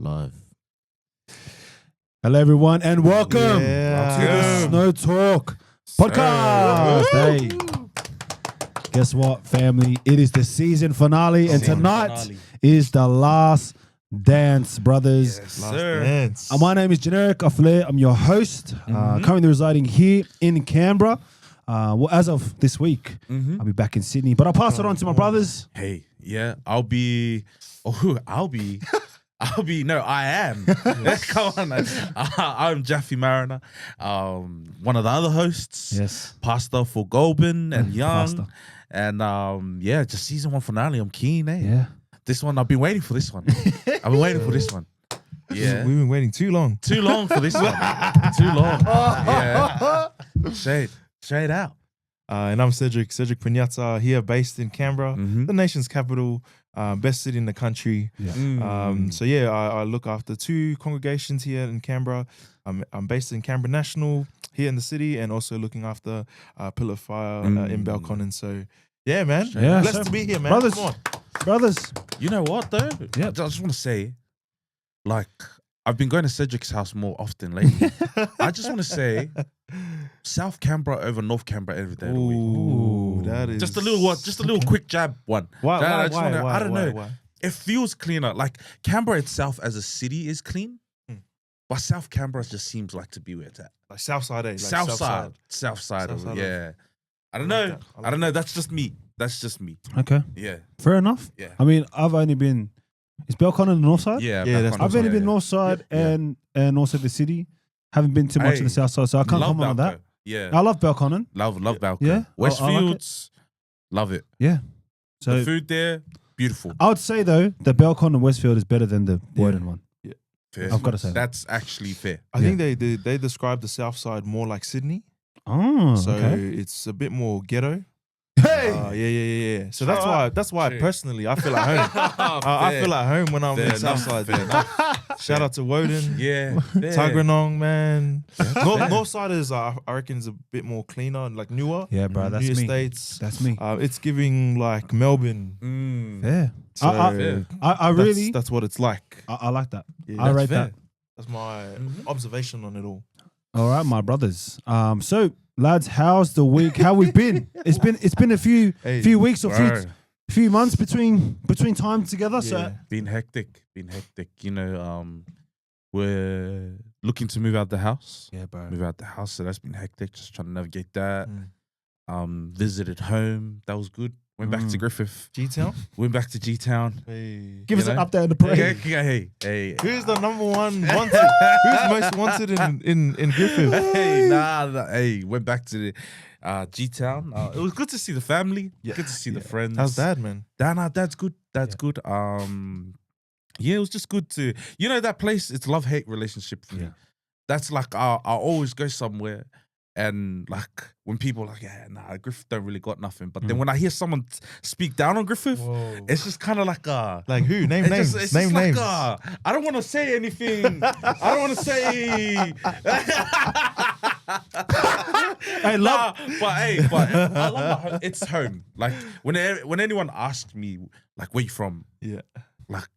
Live. Hello, everyone, and welcome to the SnowTalk Podcast. Hey, guess what, family? It is the season finale, and tonight is the last dance, brothers. Yes, sir. My name is Jahnneric. I'm your host, currently residing here in Canberra. Well, as of this week, I'll be back in Sydney, but I'll pass it on to my brothers. Hey, yeah, I am. Come on. I'm Jafi Mariner, one of the other hosts. Yes. Pastor for Goulburn and Young. Pastor. And just season 1 finale. I'm keen, eh? Yeah. This one, I've been waiting for this one. I've been waiting for this one. Yeah. We've been waiting too long. Too long for this one. Too long. Yeah. Straight out. And I'm Cedric Pinata here, based in Canberra, the nation's capital, best city in the country. Yeah. I look after 2 congregations here in Canberra. I'm based in Canberra National here in the city, and also looking after Pillar of Fire in Belconnen. So yeah, man, blessed to be here, man. Brothers, Come on. brothers. You know what, though? Yeah. I just want to say, like, I've been going to Cedric's house more often lately. I just want to say, South Canberra over North Canberra every day of the week. Ooh, that is Just a little quick jab one. Why? I don't know. Why? It feels cleaner. Like Canberra itself as a city is clean, but South Canberra just seems like to be where it's at. Like South Side, eh? Like South side. Yeah. I don't know. I don't know. That's just me. Okay, Yeah. fair enough. Yeah. I mean, I've only been. Is Belconnen the north side? Yeah. Yeah, back that's on I've the only side, been yeah. north side Yeah. and also the city. Haven't been too much in the south side, so I can't Love comment on that. Balco. Yeah. I love Belconnen. Love Balco. Yeah. I like it. Westfields, love it. Yeah. The So food there, beautiful. I would say though, the Belconnen Westfield is better than the Woden one. Fair. I've got to say that. That's actually fair. I think they describe the South Side more like Sydney, Oh, so okay. it's a bit more ghetto. Hey, Yeah. So that's why True. personally I feel at home. I feel at home when I'm Fair in Southside. Shout out to Woden, Yeah. Tuggeranong, man. fair. Northside is I reckon is a bit more cleaner and like newer. yeah, bro, that's New me. estates. That's me. It's giving like Melbourne. Yeah, So I really, that's what it's like. I like that. Yeah, I that's rate fair. that. That's my observation on it all. All right, my brothers. So lads, how's the week? How we been? It's been a few weeks or Bro. few months between time together. So Yeah. Been hectic. You know, we're looking to move out the house. yeah, bro. Move out the house, so that's been hectic. Just trying to navigate that. Visited home. That was good. Went back to Griffith. G-Town? Went back to G-Town. Hey. Give us You an know? update on the parade. Hey. Who's the number one wanted? Who's most wanted in Griffith? Hey, nah, hey, went back to the G-Town. It was good to see the family. Yeah. Good to see the friends. How's Dad, man? Dad's good. Dad's good. Yeah, it was just good to, you know, that place. It's love-hate relationship for me. Yeah. That's like I always go somewhere, and like when people are like, yeah, nah, Griffith don't really got nothing. But then when I hear someone speak down on Griffith, it's just kind of like Like who? Name names. It's Name just like, names. I don't want to say anything. I don't want to say. Hey, love. but I love my home. It's home. Like when anyone asks me, like, where you from? Yeah. Like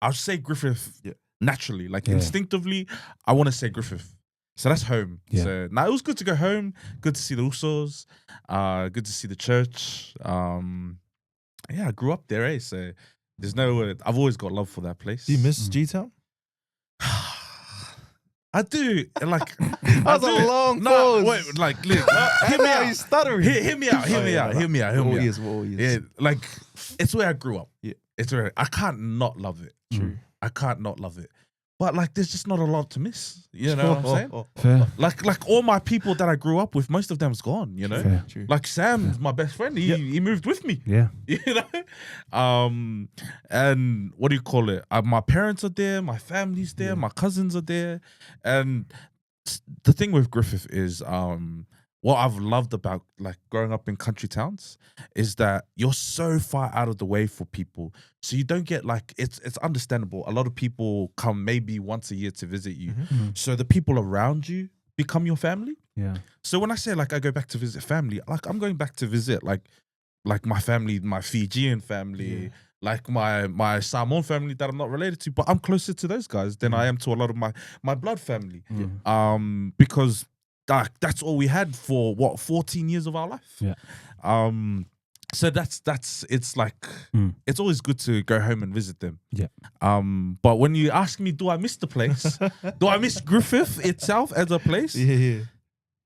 I'll say Griffith. Yeah. Naturally, like Yeah. instinctively, I want to say Griffith. So that's home. Yeah. So now it was good to go home. Good to see the Usos. Good to see the church. Yeah, I grew up there, eh? So there's no. I've always got love for that place. Do you miss G-Town? I do. Like That was a long pause. Wait, like, look, hear me out. He's stuttering. Hear me out. Hear me out. Hear me out. Hear me out. What Yeah, like it's where I grew up. Yeah. It's where I can't not love it. True. I can't not love it. But like, there's just not a lot to miss. You know what I'm saying? Fair. Like all my people that I grew up with, most of them's gone. You know, Fair. True. like Sam's my best friend. He moved with me. Yeah. You know, and what do you call it? My parents are there, my family's there, my cousins are there, and the thing with Griffith is, what I've loved about like growing up in country towns is that you're so far out of the way for people, so you don't get like it's understandable. A lot of people come maybe once a year to visit you, so the people around you become your family. Yeah. So when I say like I go back to visit family, like I'm going back to visit like my family, my Fijian family, like my Samoan family that I'm not related to, but I'm closer to those guys than I am to a lot of my blood family. Because that's all we had for 14 years of our life. Yeah. So that's it's like it's always good to go home and visit them. Yeah. But when you ask me, do I miss the place? Do I miss Griffith itself as a place? Yeah.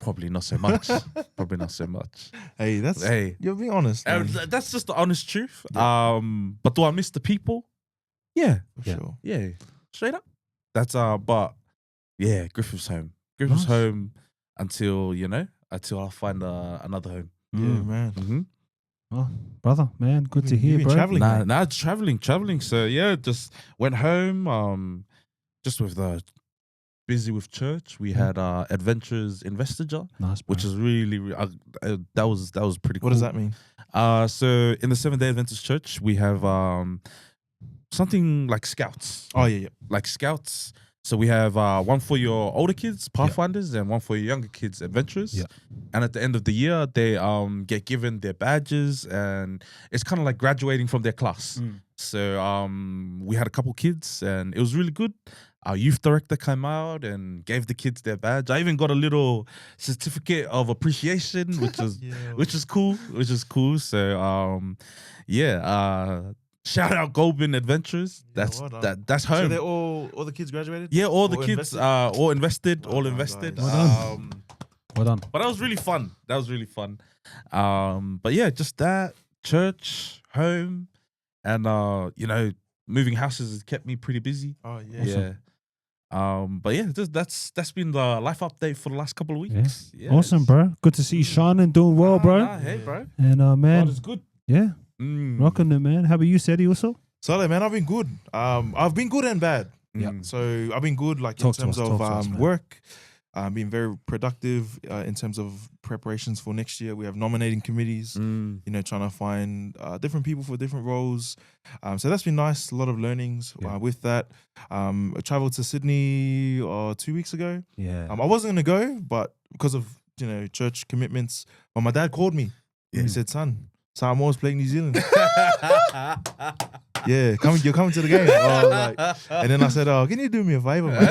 Probably not so much. Probably not so much. Hey, you're being honest. Man. That's just the honest truth. Yeah. But do I miss the people? Yeah. For sure. Yeah. Straight up. That's but yeah, Griffith's home. Griffith's home until I find another home. Yeah, man. Mm-hmm. Oh, brother, man, good to hear, bro. Traveling, nah, traveling. So yeah, just went home. Just with busy with church. We had adventures in Vestiger, nice, which is really that was pretty cool. What does that mean? So in the 7-day Adventist church, we have something like scouts. Oh yeah. Like scouts. So we have one for your older kids, Pathfinders, and one for your younger kids, Adventurers. Yeah. And at the end of the year, they get given their badges, and it's kind of like graduating from their class. So we had a couple kids, and it was really good. Our youth director came out and gave the kids their badge. I even got a little certificate of appreciation, which is which is cool. So shout out Goulburn Adventures. That's that's home. So they all the kids graduated? Yeah, all the kids all invested. Well done. But that was really fun. But yeah, just that, church, home, and moving houses has kept me pretty busy. Oh yeah. Awesome. Yeah. But yeah, that's been the life update for the last couple of weeks. Yeah. Awesome, bro. Good to see you shining, doing well, bro. Hey, bro. And man, God is good. Yeah. Rocking it, man. How about you, Cedric, also? Solid, man. I've been good. I've been good and bad. Yeah. So I've been good, like in terms of work. Being very productive in terms of preparations for next year. We have nominating committees. Trying to find different people for different roles. So that's been nice. A lot of learnings with that. I traveled to Sydney 2 weeks ago. Yeah. I wasn't gonna go, but because of church commitments, but my dad called me. He said, "Son, Samoa's playing New Zealand." Yeah, you're coming to the game. And then I said, can you do me a favor, man?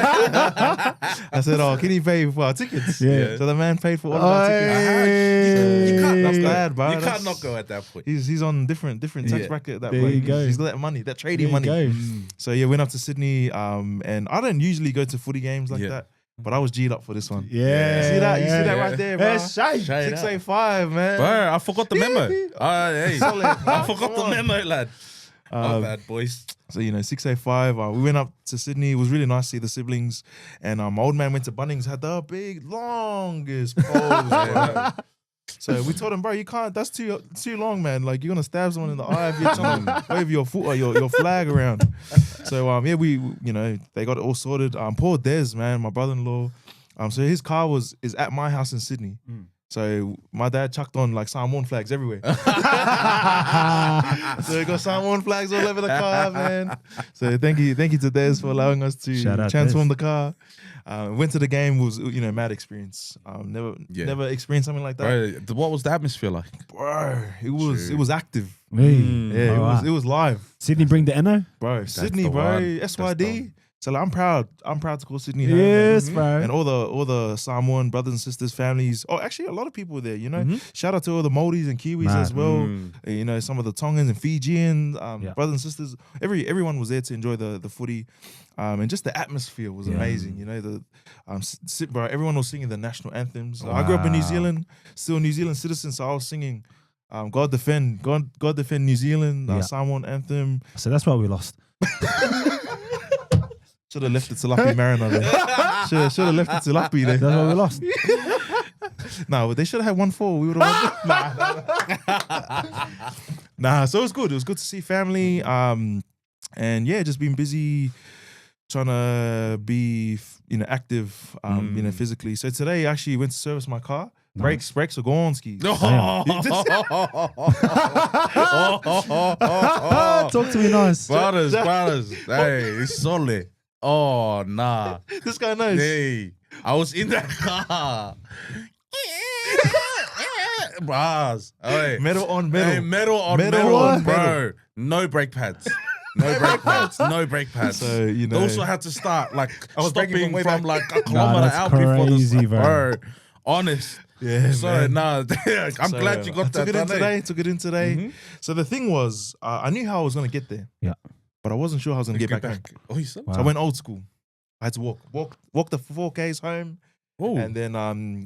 I said, can you pay for our tickets? Yeah. So the man paid for all of our tickets. You can't That's bad, bro. You can't not go at that point. He's on different tax bracket at that There point. you go. He's got that money, that trading money. So yeah, went up to Sydney. And I don't usually go to footy games like that. But I was G'd up for this one. Yeah. You see that right there, bro? 685, man. Bro, I forgot the memo. Hey, Solid, I forgot the memo, lad. My bad, boys. So 685. We went up to Sydney. It was really nice to see the siblings. And my old man went to Bunnings, had the big longest pose. Bro. So we told him, bro, you can't. That's too long, man. Like you're gonna stab someone in the eye if you're trying to wave your foot or your flag around. So we they got it all sorted. Poor Des, man, my brother-in-law. So his car is at my house in Sydney. So my dad chucked on like Samoan flags everywhere. So we got Samoan flags all over the car, man. So thank you to Des for allowing us to transform the car. Went to the game, was mad experience. Never experienced something like that. Bro, what was the atmosphere like? Bro, it was active. Yeah, it was live. Sydney bring the NO? Bro, Sydney, bro, SYD. So like, I'm proud to call Sydney home. Yes, bro. And all the Samoan brothers and sisters, families. Oh, actually, a lot of people were there. Shout out to all the Māoris and Kiwis as well. Some of the Tongans and Fijians, brothers and sisters. Everyone was there to enjoy the footy, and just the atmosphere was amazing. Bro, everyone was singing the national anthems. I grew up in New Zealand, still a New Zealand citizen, so I was singing God defend New Zealand, Samoan anthem. So that's why we lost. Should have left it to Lapi Mariner there. Should have left it to Lapi there. That's why we lost. No, but they should have had 1-4. We would have Nah, so it was good. It was good to see family. And yeah, just been busy trying to be active physically. So today I actually went to service my car. Nice. Brakes are gone, skis. Talk to me nice. Brothers. Hey, it's solid. Oh, nah. This guy knows. Hey, I was in that car. Bras. Hey. Metal on metal. Hey, metal on, bro. no brake pads. No brake pads. No brake pads. So, you know. They also had to start like was braking stopping from way from back. like a kilometer that's out before crazy, the bro. Honest. Yeah, So man. nah, I'm So, glad you got I that took it in done, today. eh? Took it in today. Mhm. So the thing was, I knew how I was gonna get there. Yeah. But I wasn't sure how I was gonna get back home. Oh, you said? Wow. So I went old school. I had to walk the 4Ks home, Oh, and then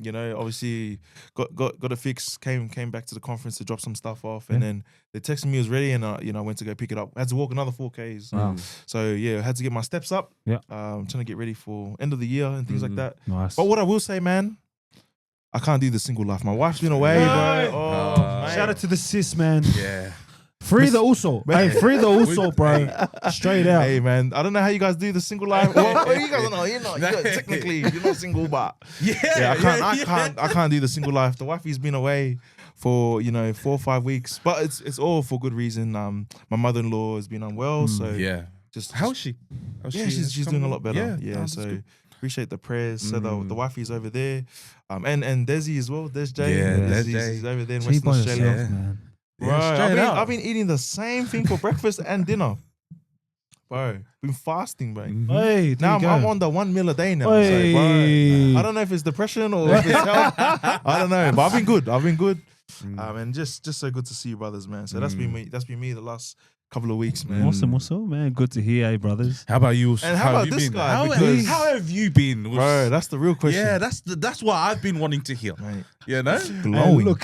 you know, obviously got a fix. Came back to the conference to drop some stuff off, and then they texted me it was ready, and you know, I went to go pick it up. I had to walk another 4Ks. Wow. So yeah, I had to get my steps up. Yeah. Trying to get ready for end of the year and things like that. Nice. But what I will say, man, I can't do the single life. My wife's been away, No. bro. Oh, mate. Shout out to the sis, man. yeah. Free the also. Hey, free the also, bro. Straight out. Hey man, I don't know how you guys do the single life. Well, you guys don't know. You're not technically you're not single, but Yeah, I can't do the single life. The wifey's been away for 4 or 5 weeks, but it's all for good reason. My mother-in-law has been unwell, so Yeah. just How is she? she's doing a lot better. Yeah, that's so good. appreciate the prayers. So the wifey's over there, and Desi as well. Des J, Yeah, Des he's J. over there in Keep Western on Australia. yourself, man. Bro, straight up. I've been eating the same thing for breakfast and dinner. Bro, been fasting, bro. Hey, there Now you I'm go. on the 1 meal a day now. Hey. So, bro, I don't know if it's depression or if it's health. I don't know, but I've been good. And just so good to see you, brothers, man. So that's been me. That's been me the last couple of weeks, man. Awesome, man. Good to hear, eh, brothers. How about you? And how about have you this been? guy? Because- How have you been? Bro, that's the real question. Yeah, that's what I've been wanting to hear. Mate, You know? glowing.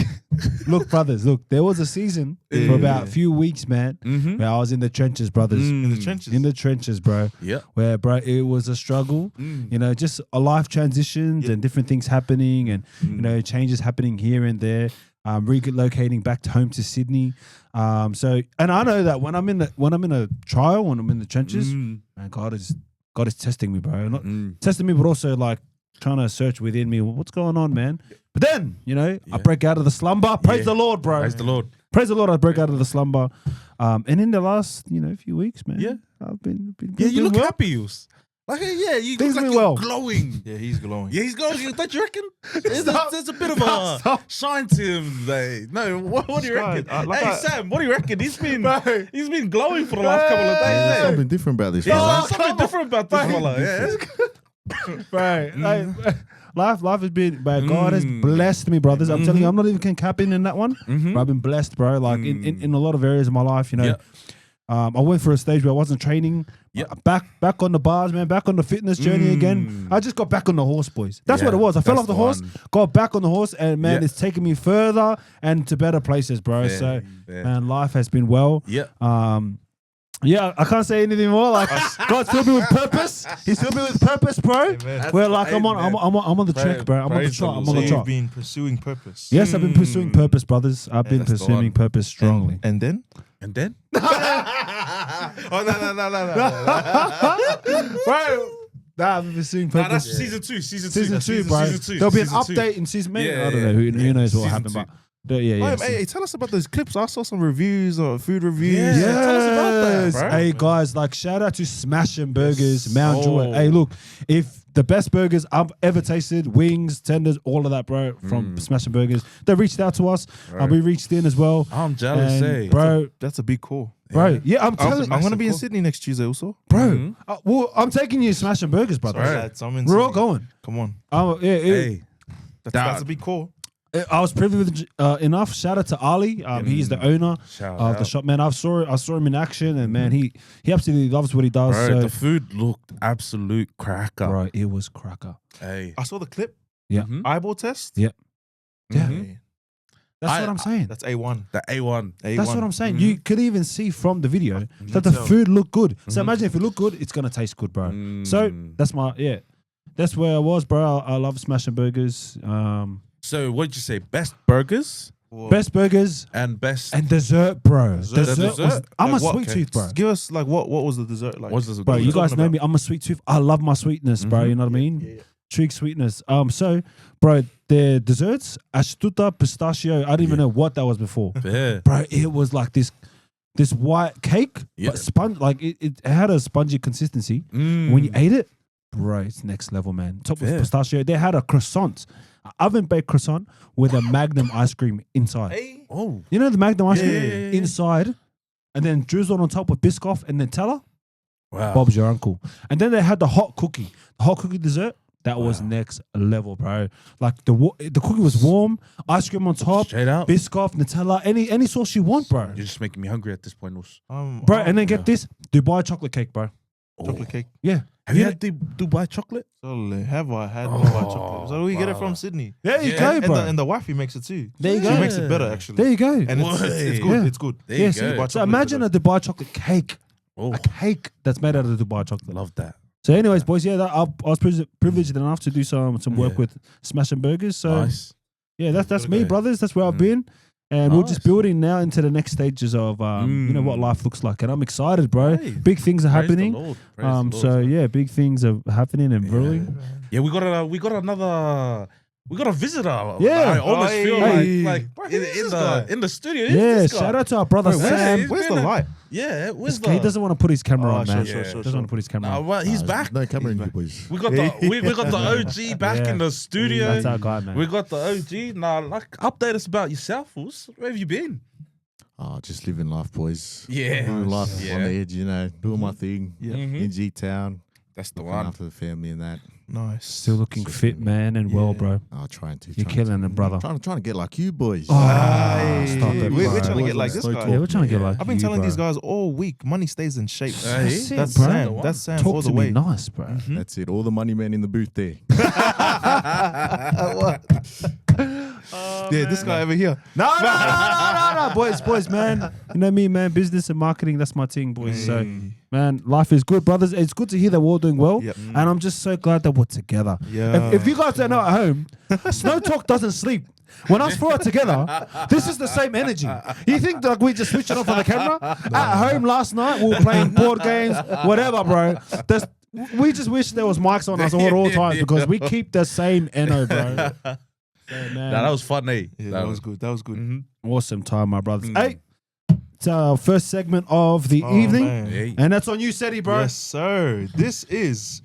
Look, brothers. Look, there was a season for about a few weeks, man, Mm-hmm. where I was in the trenches, brothers. in the trenches. In the trenches, bro. Yeah. Where, bro, it was a struggle. You know, just a life transitions and different things happening, and you know, changes happening here and there. Relocating back home to Sydney. So, and I know that when I'm in a trial, when I'm in the trenches, man, God is testing me, bro. Not testing me, but also like trying to search within me, what's going on, man. But then, you know, I break out of the slumber. Praise the Lord, bro. Praise the Lord. Praise the Lord. I break out of the slumber. And in the last, few weeks, man. Yeah. I've been Yeah, you doing look well. happy, Yus. Like, yeah, you Things look like been you're well. glowing. Yeah, he's glowing. Yeah, he's glowing. Don't you reckon? There's a bit of a shine to him. Like, no, what do you reckon? Hey, Sam, what do you reckon? He's been glowing for the last couple of days. There's eh? something different about this. Yeah, fella. there's something different about this fella. Yeah. Right. Life has been, but God has blessed me, brothers. I'm telling you, I'm not even capping in that one. But I've been blessed, bro. Like in a lot of areas of my life, you know. Yeah. I went for a stage where I wasn't training. Yeah. Back on the bars, man. Back on the fitness journey again. I just got back on the horse, boys. That's Yeah, what it was. I fell that's off the the horse, one. got back on the horse, and man, Yeah. it's taken me further and to better places, bro. Fair, So, fair. man, life has been well. Yeah. Yeah, I can't say anything more. Like God's filled me with purpose. He's filled me with purpose, bro. Amen. Where like I'm on the Praise- track, bro. I'm on the praise track. the I'm So on the you've track. been pursuing purpose. Yes, I've been pursuing purpose, brothers. I've been that's the pursuing one. purpose strongly. And then? And then? Oh no. Bro, I've been pursuing Nah, that's purpose. season two. Season Season two, bro. Season two. There'll be an Season two. update in season. Maybe Yeah, I don't yeah, know. Who yeah. knows what Season happened, two. but yeah. Hey, tell us about those clips. I saw some reviews or food reviews. Yeah. Tell us about that, Yes. bro. Hey guys, like shout out to Smash and Burgers, Mount Oh. Joy. Hey, look, if the best burgers I've ever tasted, wings, tenders, all of that, bro, from Smash and Burgers, they reached out to us. We reached in as well. I'm jealous, And, eh? bro. That's a big call. Bro, yeah, I'm telling I'm you, gonna be in Sydney next Tuesday also. bro. Well, I'm taking you to Smash and Burgers, brother. Sorry, lads, I'm in We're all Sydney. going. Come on. Yeah, Hey. That's a big call. I was privileged enough. Shout out to Ali. He's the owner Shout of the out. shop. Man, I saw him in action, and man, he absolutely loves what he does. Bro, so, the food looked absolute cracker. bro, it was cracker. Hey. I saw the clip. Yeah. Mhm. Eyeball test. Yeah. Yeah. Mhm. That's I- what I'm saying. That's A1. The A1. That's what I'm saying. Mhm. You could even see from the video that the tell. food looked good. So imagine if it looked good, it's gonna taste good, bro. So that's where I was, bro. I love smashing burgers. So what did you say? Best burgers Best burgers and best. and dessert, bro. Dessert? Was, I'm Like a what? sweet tooth, bro. Give us like what was the dessert like? What's this? Bro, you guys know me. I'm a sweet tooth. I love my sweetness, bro. Mhm. You know what I mean? Trig sweetness. So, bro, the desserts, ashtuta, pistachio. I didn't even know what that was before. Yeah. Bro, it was like this white cake, Yeah. but sponge. Like it had a spongy consistency. When you ate it, bro, it's next level, man. Top with Yeah. pistachio. They had a croissant, oven baked croissant with a Magnum ice cream inside. Hey. Oh. You know the Magnum ice cream Yeah. inside. and then drizzled on top with Biscoff and Nutella. Wow. Bob's your uncle. And then they had the hot cookie dessert. That was next level, bro. Like the cookie was warm, ice cream on top, Straight out. Biscoff, Nutella, any sauce you want, bro. You're just making me hungry at this point, Us. Bro, and then get this Dubai chocolate cake, bro. Chocolate cake. Yeah. Have you had the Dubai chocolate? Totally. Have I had Dubai chocolate? So we get it from Sydney. There you go, bro. And the wifey makes it too. There you go. She makes it better, actually. There you go. And it's good. Yeah. It's good. There you Yes. go. So imagine a Dubai chocolate cake. Oh, A cake that's made out of Dubai chocolate. love that. So anyways, boys, yeah, I was privileged enough to do some work with Smash and Burgers. So Nice. yeah, that's me, Okay. brothers. That's where I've been. And we're just Nice. building now into the next stages of you know what life looks like. And I'm excited, bro. Hey. Big things are Praise the happening. Lord. Praise the Lord. So yeah, big things are happening and brewing. Yeah, we got a visitor. Yeah. I almost Hey. feel Hey. like Bro, who is this in the studio. Who's Yeah, this guy? shout out to our brother Bro, Sam. where's the light? Yeah, where's He doesn't want to put his camera Oh, on, sure, man. sure, sure, Doesn't want to put his camera Nah, on. well, he's back. No camera in you, boys. We got the OG back Yeah. in the studio. That's our guy, man. We got the OG. Now, like, update us about yourself, Us. Where have you been? Just living life, boys. Yeah. Living life Yeah. on the edge, doing my thing Yeah. Mhm. in G-Town. That's the Looking one. after the family and that. Nice. Still looking fit, man, and well, bro. Trying to. You're killing it, brother. Trying to get like you, boys. Oh, stop it, We're bro. trying to get like this guy. Yeah, we're trying to get like I've been you, telling bro. these guys all week, money stays in shape. Hey. That's it, That's bro. Sam. That's Sam all Talk the to way. me nice, bro. That's it. All the money men in the booth there. Yeah, this guy over here. No, boys, man. You know me, man. Business and marketing, that's my thing, boys. So, man, life is good, brothers. It's good to hear that we're all doing well. Yep. And I'm just so glad that we're together. Yeah. If you guys don't know at home, SnowTalk doesn't sleep. When us four are together, this is the same energy. You think like we just switched it off on the camera? At home last night, we were playing board games, whatever, bro. We just wish there was mics on us all times because we keep the same NO, bro. So, man, Nah, that was fun, eh? Yeah, that was good. That was good. Mhm. awesome time, my brothers. Hey, it's our first segment of the Oh, evening, man. Hey. and that's on you, Ceddy, bro. Yes, sir. This is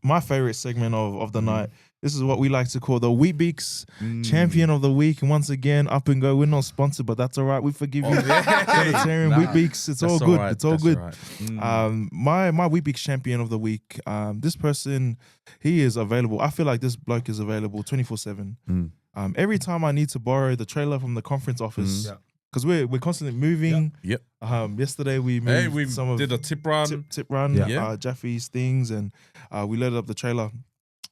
my favorite segment of the night. This is what we like to call the Weet-Bix Champion of the Week. And once again, up and go. We're not sponsored, but that's all right. We forgive you. Vegetarian Nah, Weet-Bix. It's all That's good. right, It's all that's good. right. My Weet-Bix Champion of the Week. This person, he is available. I feel like this bloke is available 24/7. Every time I need to borrow the trailer from the conference office, because we're constantly moving. Yep. Yesterday we moved Hey, we some of did a tip run. tip run, Yeah. Jafi's things, and we loaded up the trailer.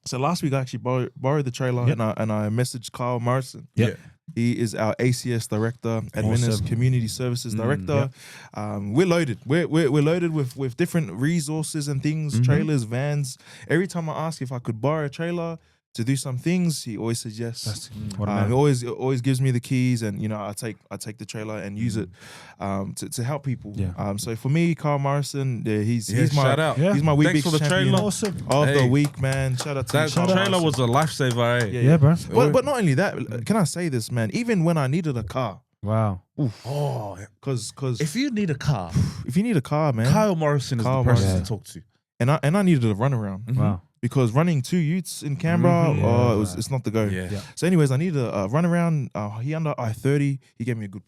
So last week I actually borrowed the trailer, and I messaged Kyle Morrison. Yep. He is our ACS director, Administrative Community Services director. We're loaded. We're loaded with different resources and things, trailers, vans. Every time I ask if I could borrow a trailer to do some things, he always says yes. What a man. He always gives me the keys, and I take the trailer and use it to help people. Yeah. So for me, Carl Morrison, he's my shout out. Yeah. he's my Thanks Weet-Bix for the champion trailer. Awesome. of the Hey. week, man. Shout out to That Carl trailer Morrison. was a lifesaver, eh? Yeah, bro. But not only that, can I say this, man? Even when I needed a car, Wow. Oh, because if you need a car, if you need a car, man, Kyle Morrison is Kyle the person Morrison. to talk to. and I needed a runaround. Wow. Because running 2 utes in Canberra, Yeah. it's not the go. Yeah. So, anyways, I needed a runaround. He under I-30. He gave me a good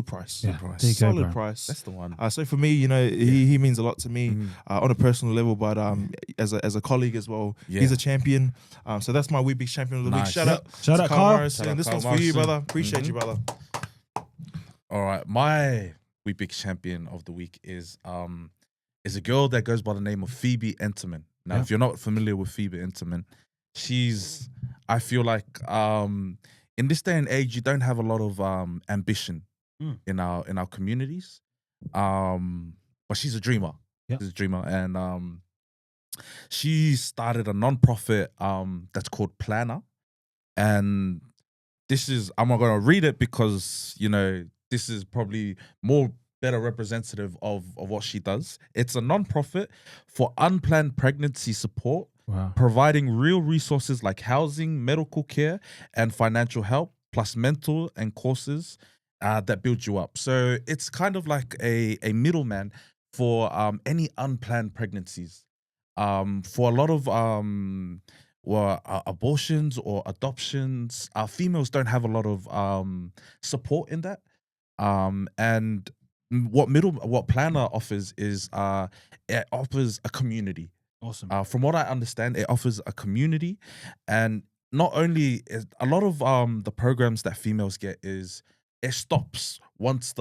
price. Yeah. price. There you go, Solid bro. price. That's the one. So for me, he means a lot to me on a personal level, but as a colleague as well, he's a champion. So that's my Weet-Bix champion of the week. Nice. Shout out, Shout to out, Carl Carl. Morrison. Shout out This Carl one's for you, Morrison. brother. Appreciate you, brother. All right, my Weet-Bix champion of the week is a girl that goes by the name of Phoebe Enterman. Now, if you're not familiar with Phoebe Enterman, I feel like in this day and age, you don't have a lot of ambition in our communities. But she's a dreamer. Yeah. She's a dreamer, and she started a non-profit that's called Planner, and I'm not going to read it because this is probably better representative of what she does. It's a non-profit for unplanned pregnancy support, providing real resources like housing, medical care, and financial help, plus mentor and courses that build you up. So it's kind of like a middleman for any unplanned pregnancies. For a lot of abortions or adoptions, females don't have a lot of support in that. And what Planner offers is it offers a community. Awesome. From what I understand, it offers a community, and not only is a lot of the programs that females get is it stops once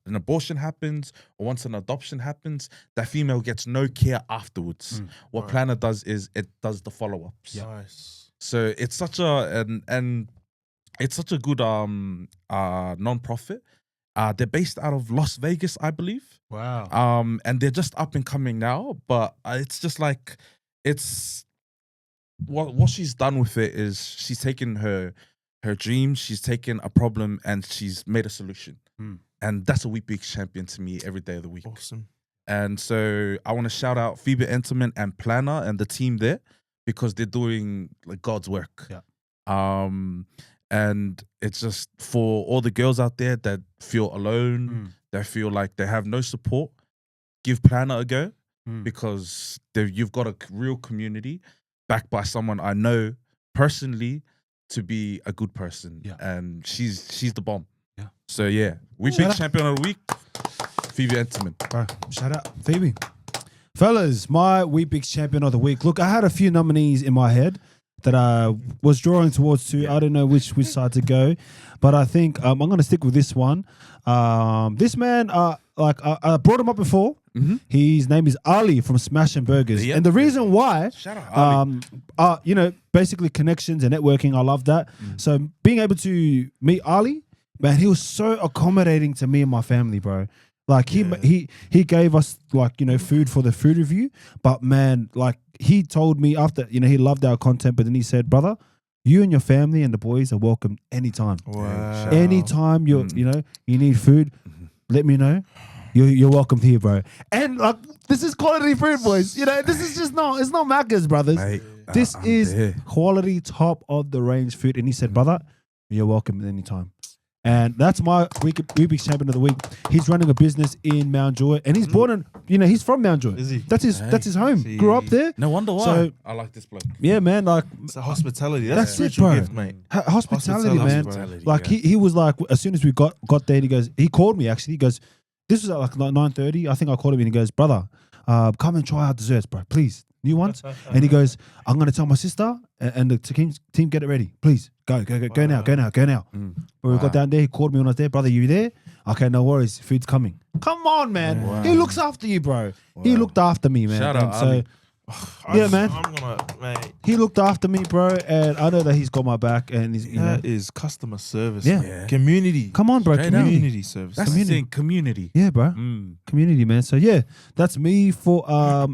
an abortion happens or once an adoption happens, that female gets no care afterwards. What Planner does is it does the follow-ups. Nice. So it's such a and it's such a good non-profit. They're based out of Las Vegas, I believe. Wow. And they're just up and coming now, but it's just like it's what she's done with it is she's taken her dreams, she's taken a problem, and she's made a solution. And that's a Wheat Bix champion to me every day of the week. Awesome. And so I want to shout out Phoebe Enterman and Planner and the team there because they're doing like God's work. Yeah. And it's just for all the girls out there that feel alone, that feel like they have no support, give Planner a go because you've got a real community backed by someone I know personally to be a good person. Yeah. And she's the bomb. Yeah. So yeah, Wheat Bix champion of the week, Phoebe Enterman. Bro, shout out Phoebe. Fellas, my Wheat Bix champion of the week. Look, I had a few nominees in my head that I was drawing towards to. I don't know which side to go, but I think I'm going to stick with this one. This man, I brought him up before. His name is Ali from Smash and Burgers, and the reason why, shout out Ali. Basically connections and networking. I love that. So being able to meet Ali, man, he was so accommodating to me and my family, bro. Like he gave us food for the food review, but man, like he told me after he loved our content, but then he said, brother, you and your family and the boys are welcome anytime. Wow. Anytime you need food, let me know. You're welcome here, bro. And like this is quality food, boys. This is just it's not Macca's, brothers. Mate, this I'm is there. quality, top of the range food. And he said, brother, you're welcome at any time. And that's my Wheat Bix champion of the week. He's running a business in Mount Joy, and he's born in, he's from Mount Joy. Is he? That's his home. Grew up there. No wonder why. So, I like this bloke. yeah, man. Like It's a hospitality. That's That's a it, spiritual bro. gift, mate. Hospitality, man. Hospitality, Like yeah. he was like, as soon as we got there, he called me actually. He goes, this was at like 9:30. I think I called him and he goes, brother, come and try our desserts, bro. Please. New ones. And he goes, I'm going to tell my sister and the team get it ready. Please. Go now. When we got down there, he called me when I was there. Brother, you there? Okay, no worries. Food's coming. Come on, man. Wow. He looks after you, bro. He looked after me, man. Shout out, And so Ali. Yeah, man. I'm gonna, mate. he looked after me, bro. And I know that he's got my back. And he's, That is customer service. Yeah. man. Yeah. Community. come on, bro. Straight Community. Community service. That's the thing, community. Yeah, bro. Mm. Community, man. So yeah, that's me for our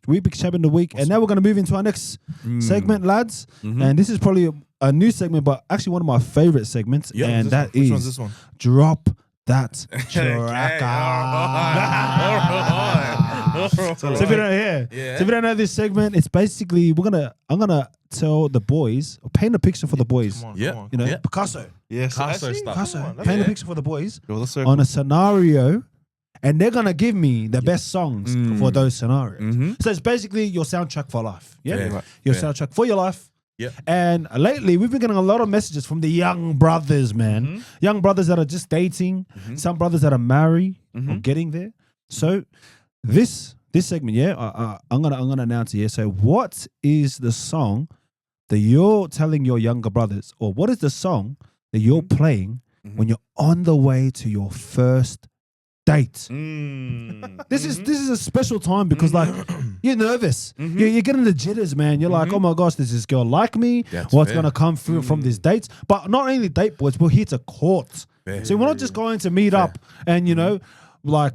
Wheat Bix champion of the week. And now we're gonna move into our next segment, lads. And this is probably a new segment, but actually one of my favorite segments. Yeah, and This that one. Which one's is this one? drop that tracker. So if you don't so if you don't know this segment, it's basically I'm gonna tell the boys or paint a picture for the boys. Come on, Yeah. come on. You know, Yeah. Picasso. Yes. Picasso actually, stuff. come Picasso. on, Paint that's- a picture for the boys Go the circle. on a scenario, and they're gonna give me the best songs for those scenarios. So it's basically your soundtrack for life. Yeah, Yeah. Right. your Yeah. soundtrack for your life. Yeah. And lately, we've been getting a lot of messages from the young brothers, man. Young brothers that are just dating, some brothers that are married or getting there. So this segment, I'm gonna announce it. Yeah. So what is the song that you're telling your younger brothers, or what is the song that you're playing when you're on the way to your first date? This is a special time because like you're nervous. You're getting the jitters, man. You're like, oh my gosh, does this girl like me? That's What's fair. gonna come through from this date? But not only date boys, we're here to court. Fair. So we're not just going to meet up and like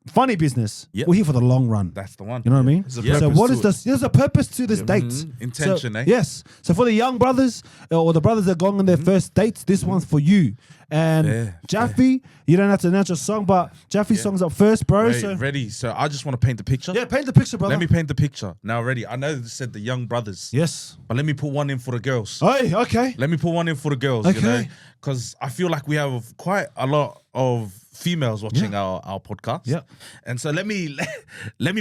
funny business. Yep. We're here for the long run. That's the one. You know what I mean? There's a So purpose what to is it. this? There's a purpose to this date. Intention, So, eh? Yes. So for the young brothers or the brothers that are going on their first dates, this one's for you. And Fair, Jaffi, you don't have to announce your song, but Jaffi's song's up first, bro. Right, So ready. So I just want to paint the picture. yeah, paint the picture, brother. Let me paint the picture. Now, ready. I know they said the young brothers, Yes. but let me put one in for the girls. Hey, okay. Let me put one in for the girls, Okay. because I feel like we have quite a lot of females watching our podcast. Yeah. And so let me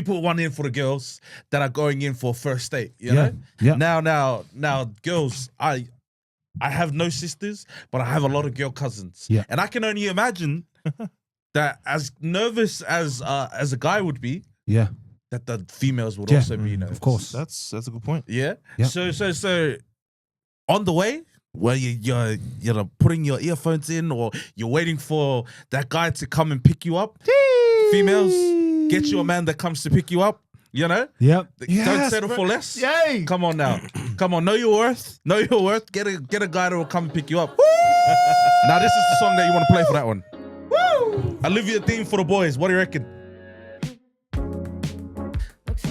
put one in for the girls that are going in for first date. You Yeah. know? Yeah. Now, girls, I have no sisters, but I have a lot of girl cousins. Yeah. And I can only imagine that as nervous as a guy would be, Yeah. that the females would Yeah. also be nervous. Of course. That's a good point. Yeah. Yeah. So on the way, where you're putting your earphones in, or you're waiting for that guy to come and pick you up. Females, get you a man that comes to pick you up. You know. Yep. Don't settle for less. Yay. Come on now. Come on. Know your worth. Know your worth. Get a guy that will come and pick you up. Now this is the song that you want to play for that one. Woo! Olivia theme for the boys. What do you reckon?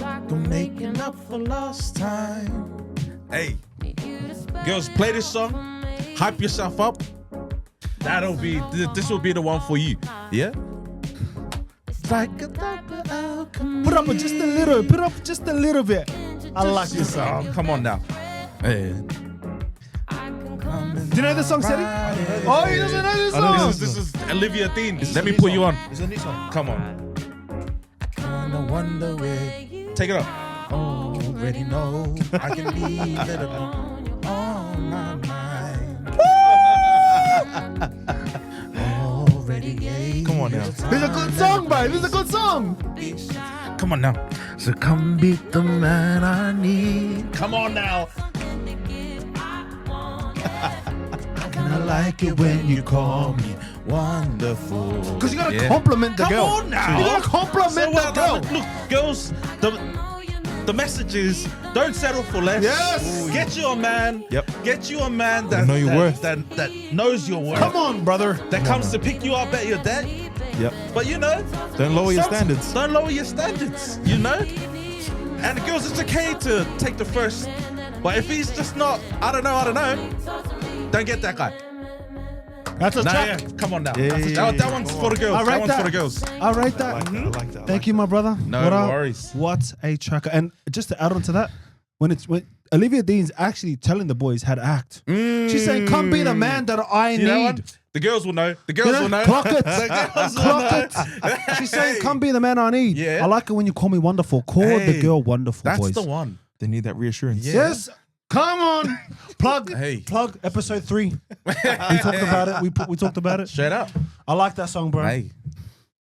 I'm making up for lost time. Hey, girls, play this song. Hype yourself up. This will be the one for you. Yeah. Put up just a little. Put up just a little bit. I like this song. Oh, come on now. Hey. Do you know this song, Cedric? Oh, he doesn't know this song. This is Olivia Dean. Let me put you on. It's a new song. Come on. I wonder where. Take it up. Already know I can leave it alone on my mind. Already. Come on now. This is a good song, bro. This is a good song. Come on now. So come be the man I need. Come on now. I like it when you call me wonderful. Because you gotta compliment the girl. Come on now. You gotta compliment the girl. Look, girls, the message is don't settle for less. Yes. Get you a man. Yep. Get you a man that know your worth. That knows your worth. Come on, brother. That comes to pick you up at your day. Yep. But you know, Don't lower your sometimes- standards. Don't lower your standards. You know. And the girls, it's okay to take the first. But if he's just not, I don't know. Don't get that guy. That's a Nah, track. yeah. Come on now. Yeah. That one's for the girls. I That rate one's that. for the girls. I rate that. I like that. I like that. Thank you, my brother. No What up? worries. What a tracker. And just to add on to that, when Olivia Dean's actually telling the boys how to act. She's saying, come be the man that I You know need. what? The girls will know. The girls will know. Clock it. The girls will Clock know. it. She's saying, come be the man I need. Yeah. I like it when you call me wonderful. Call Hey, the girl wonderful, That's boys. the one. They need that reassurance. Yeah. Yes. Come on. Plug. Hey. Plug episode 3. We talked about it. We talked about it. Straight up. I like that song, bro. Hey.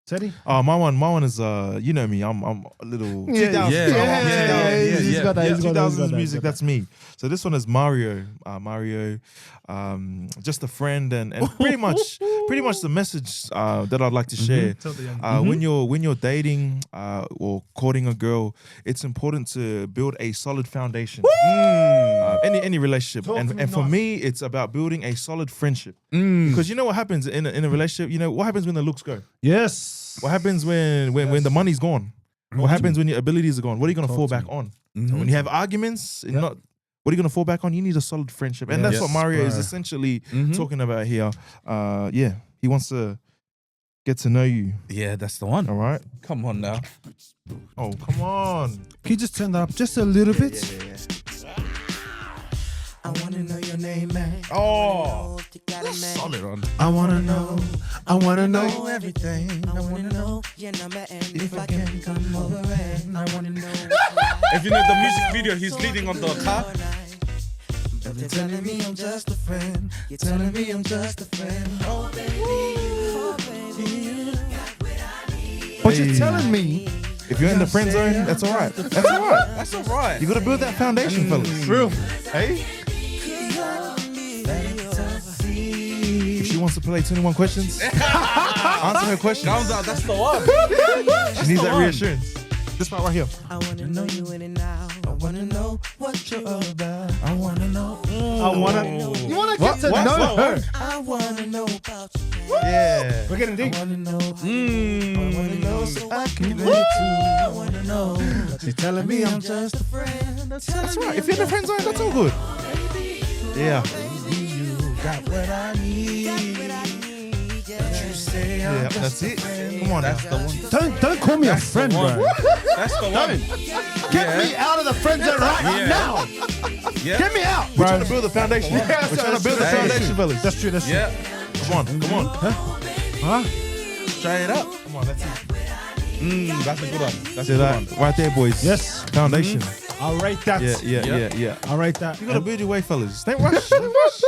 Teddy? Oh, my one is you know me. I'm a little 2000s. He's got that. He's got that. 2000s music. That's me. So this one is Mario. Just a friend, and pretty much the message that I'd like to share. When you're dating or courting a girl, it's important to build a solid foundation. Any relationship, and for me, it's about building a solid friendship. Because you know what happens in a relationship. You know what happens when the looks go. Yes. What happens when the money's gone? What happens when your abilities are gone? What are you going to fall back on? When you have arguments, what are you going to fall back on? You need a solid friendship. And that's what Mario is essentially talking about here. He wants to get to know you. Yeah, that's the one. All right? Come on now. Oh, come on. Can you just turn that up just a little bit? I wanna know your name, man. Oh, that's solid on. I wanna know Everything. I wanna know your number and if I can come over and I wanna know. If you know the music video, he's leading on the car. You're telling me I'm just a friend. You're telling me I'm just a friend. Oh baby, you got what I need. But you're telling me. If you're in the friend zone, that's all right. That's all right. That's all right. You got to build that foundation, fellas. Real. Hey? If she wants to play 21 questions, answer her questions. Comes out, that's the one. She needs that reassurance. This part right here. I wanna know you in and out. I wanna know what you're all about. I wanna know. You wanna get to know her. I wanna know about you. Yeah. We're getting deep. I wanna know. I wanna know so I can relate to. I wanna know. She's telling me I'm just a friend. That's right. If you're in the friend zone, that's all good. Yeah. You got what I need. You say Yeah, that's it. Come on, that's the one. Don't call me a friend, bro. That's the one. Get me out of the friend zone right now. Yeah. Get me out, We're bro. trying to build a foundation. We're trying to build a foundation, fellas. That's true. That's true. Yeah. Come on, come on. Huh? Straight up. Come on, that's it. That's a good one. That's a See good that one. right there, boys. Yes. Foundation. I'll rate that. Yeah. I'll rate that. You gotta build your way, fellas. Don't rush. Don't rush.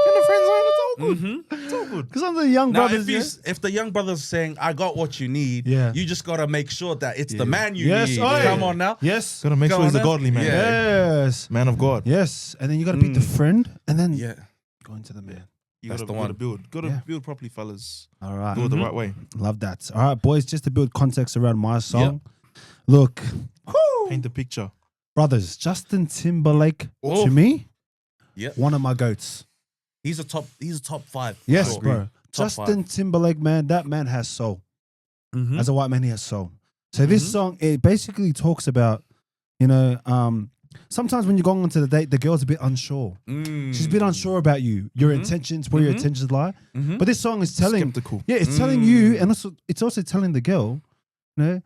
In the friend zone, it's all good. It's all good. Because I'm the young Now, brothers. if the young brother's saying, I got what you need, Yeah. you just got to make sure that it's the man you Yes, need. oi. Come on now. Yes. Gotta make Go sure he's on a now. godly man. Yes. Man of God. Yes. And then you got to beat the friend and then Yeah. go into the man. You That's gotta, the gotta one. build. Gotta Yeah. build properly, fellas. All right. Do it the right way. Love that. All right, boys, just to build context around my song. Look, Paint the picture. brothers, Justin Timberlake, Oh. to me, Yep. one of my goats. He's a top 5. Yes, Sure. bro. Top Justin Timberlake, man, that man has soul. Mhm. As a white man, he has soul. So this song, it basically talks about, sometimes when you're going on to the date, the girl's a bit unsure. She's a bit unsure about you, your intentions, where your intentions lie. But this song is telling, Skeptical. it's telling you, and it's also telling the girl, that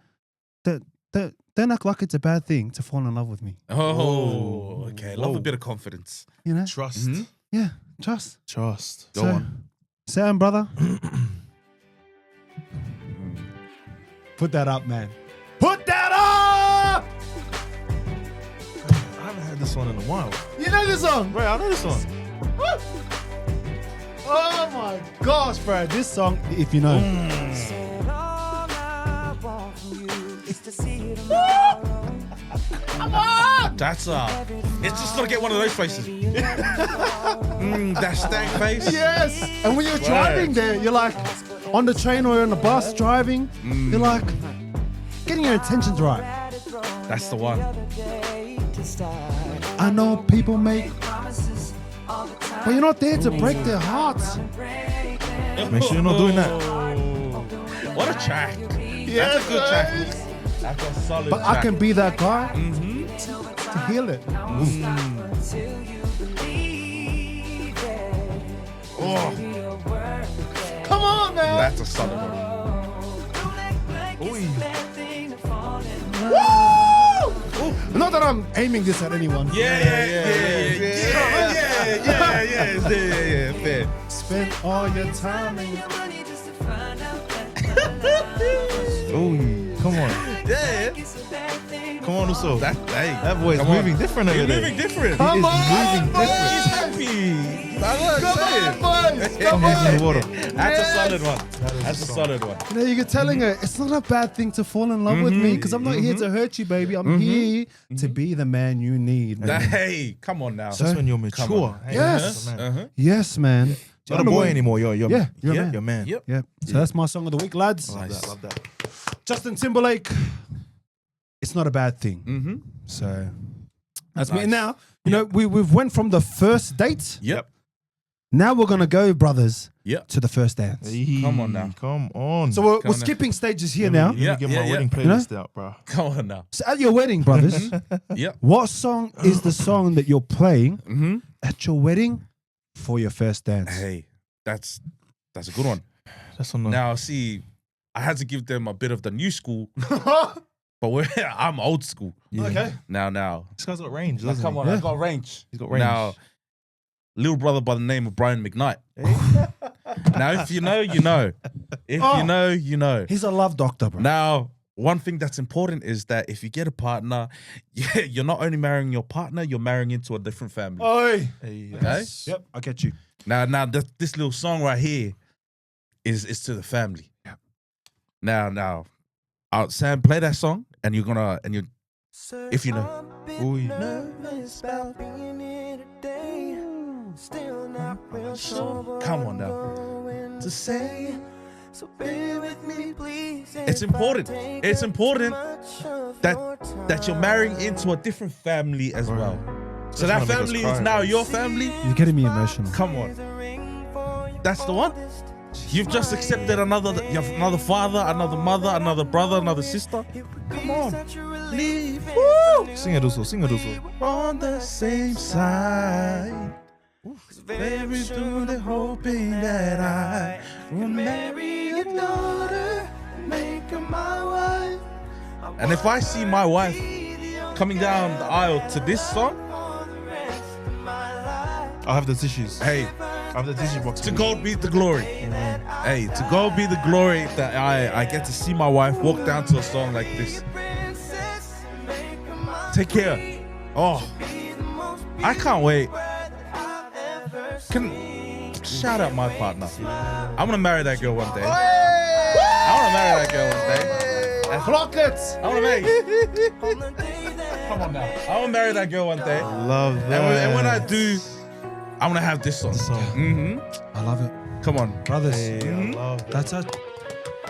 don't act like it's a bad thing to fall in love with me. Oh, okay. Love a Whoa. bit of confidence. You know? Trust. Yeah, trust. Trust. Go So, on. Sam, brother. Put that up, man. Put that up! I haven't heard this one in a while. You know this song? Right, I know this one. Oh my gosh, bro. This song, if you know. Said all I want from you is to see you tomorrow. That's it's just gonna get one of those faces. That stank face. Yes. And when you're driving there, you're like on the train or on the bus driving, you're like getting your intentions right. That's the one. I know people make, but you're not there to break their hearts. Make sure you're not doing that. What a track. That's a good track. That's a solid But track. I can be that guy to heal it. Come on, man. That's a solid one. Not that I'm aiming this at anyone. Yeah. Fair. Spend all your time in. Oh, come on. Yeah. Come on, also. That boy's come on. moving different over He's there. moving different. He is moving different. He's happy. That's what I'm saying. Come on, in the water. That's a solid one. That's a solid one. You know, you're telling her it's not a bad thing to fall in love with me because I'm not here to hurt you, baby. I'm here to be the man you need. Man. Hey, come on now. That's when you're Come mature. on. Hey, Yes. that's the man. Yes, man. You're not a boy anymore. You're Yeah, you're a Yeah. man. You're a man. Yep. Yeah. So that's my song of the week, lads. Love that. Love that. Justin Timberlake. It's not a bad thing. Mm-hmm. So that's me. Nice. And now, you know, we've went from the first date. Yep. Now we're gonna go, brothers, Yep. to the first dance. Come on now. Come on. So we're Come on. skipping stages here now. Let me get my wedding You know? playlist out, bro. Come on now. So at your wedding, brothers, Yep. what song is the song that you're playing Mm-hmm. at your wedding for your first dance? Hey, that's a good one. That's on the. Now, see, I had to give them a bit of the new school, but I'm old school. Okay. Now. This guy's got range. Now, doesn't come he? on, I got range. He's got range. Now, little brother by the name of Brian McKnight. Now, if you know, you know. If you know, you know. He's a love doctor, bro. Now, one thing that's important is that if you get a partner, you're not only marrying your partner, you're marrying into a different family. Oi. Hey, Okay? Yep, I get you. Now, this little song right here is to the family. Now, Sam, play that song, and you're if you know. Nervous about being here today. Still not real sure. Come on now. Going to say. So bear with me, please. It's important. It's important that you're marrying into a different family as well. So that gonna make us family cry. is now your family. You're getting me emotional. Come on. That's the one. You've just accepted another father, another mother, another brother, another sister. Come on. Leave. Woo! Sing it also. Sing it also. On the same side. Very soon they're hoping that I will marry your daughter, make her my wife. And if I see my wife coming down the aisle to this song, I'll have the tissues. hey, I have the tissue box. to God be the glory. Hey, to God be the glory that I get to see my wife walk down to a song like this. Take care. Oh, I can't wait. Shout out my partner. I'm gonna marry that girl one day. I wanna marry that girl one day. Clock it. I wanna marry. Come on now. I wanna marry that girl one day. Love that. And when I do, I'm gonna have this song. Mm-hmm. I love it. Come on, Brothers. Hey, I love that.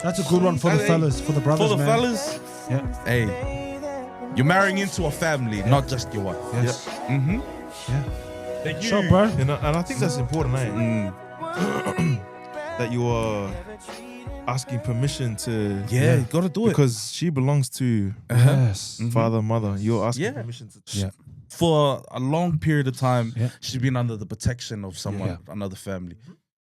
That's a good one for the fellas, for the brothers, for the man. fellas. Yeah. Hey, you're marrying into a family, not just your wife. Yes. Mm-hmm. Yeah. Thank you. Sure, bro. You know, and I think that's important, that you are asking permission to. Yeah, you gotta do it. Because she belongs to Yes. father, mother. You're asking Yeah. permission to. Yeah. For a long period of time, Yeah. she's been under the protection of someone, Yeah. another family.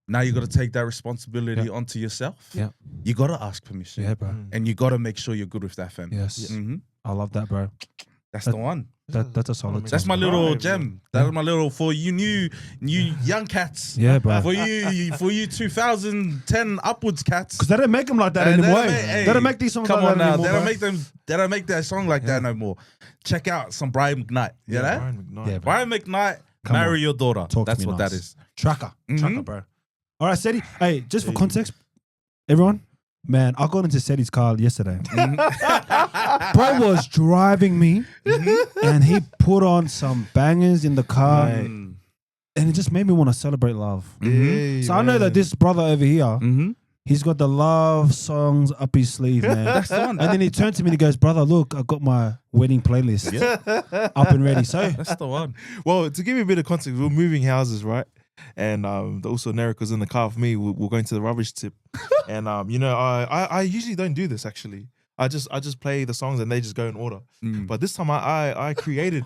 Now you got to take that responsibility onto yourself. Yeah. You got to ask permission. Yeah, bro. And you got to make sure you're good with that family. Yes. Mm-hmm. I love that, bro. That's the one. That's a solid. That's my song. little Right, gem. That's my little for you new young cats. Yeah, bro. For you 2010 upwards cats. Because they don't make them like that anymore. They don't make these songs Come like on that now. anymore. They don't bro. make them. They don't make that song like that no more. Check out some Brian McKnight. You know? Brian McKnight. Yeah, bro. Brian McKnight, Come marry on. your daughter. Talk to That's me what nice. that is. Tracker, Mhm. bro. All right, Cedric. Hey, just for context, everyone, man, I got into Cedric's car yesterday. Bro was driving me, and he put on some bangers in the car, Mm. and it just made me want to celebrate love. Yeah, So I know that man. this brother over here, Mm-hmm. he's got the love songs up his sleeve, man. That's the one. And then he turned to me and he goes, "Brother, look, I got my wedding playlist up and ready." So That's the one. Well, to give you a bit of context, we're moving houses, right? And also Jahnneric was in the car with me. We're going to the rubbish tip, and you know, I usually don't do this actually. I just play the songs and they just go in order. But this time I created,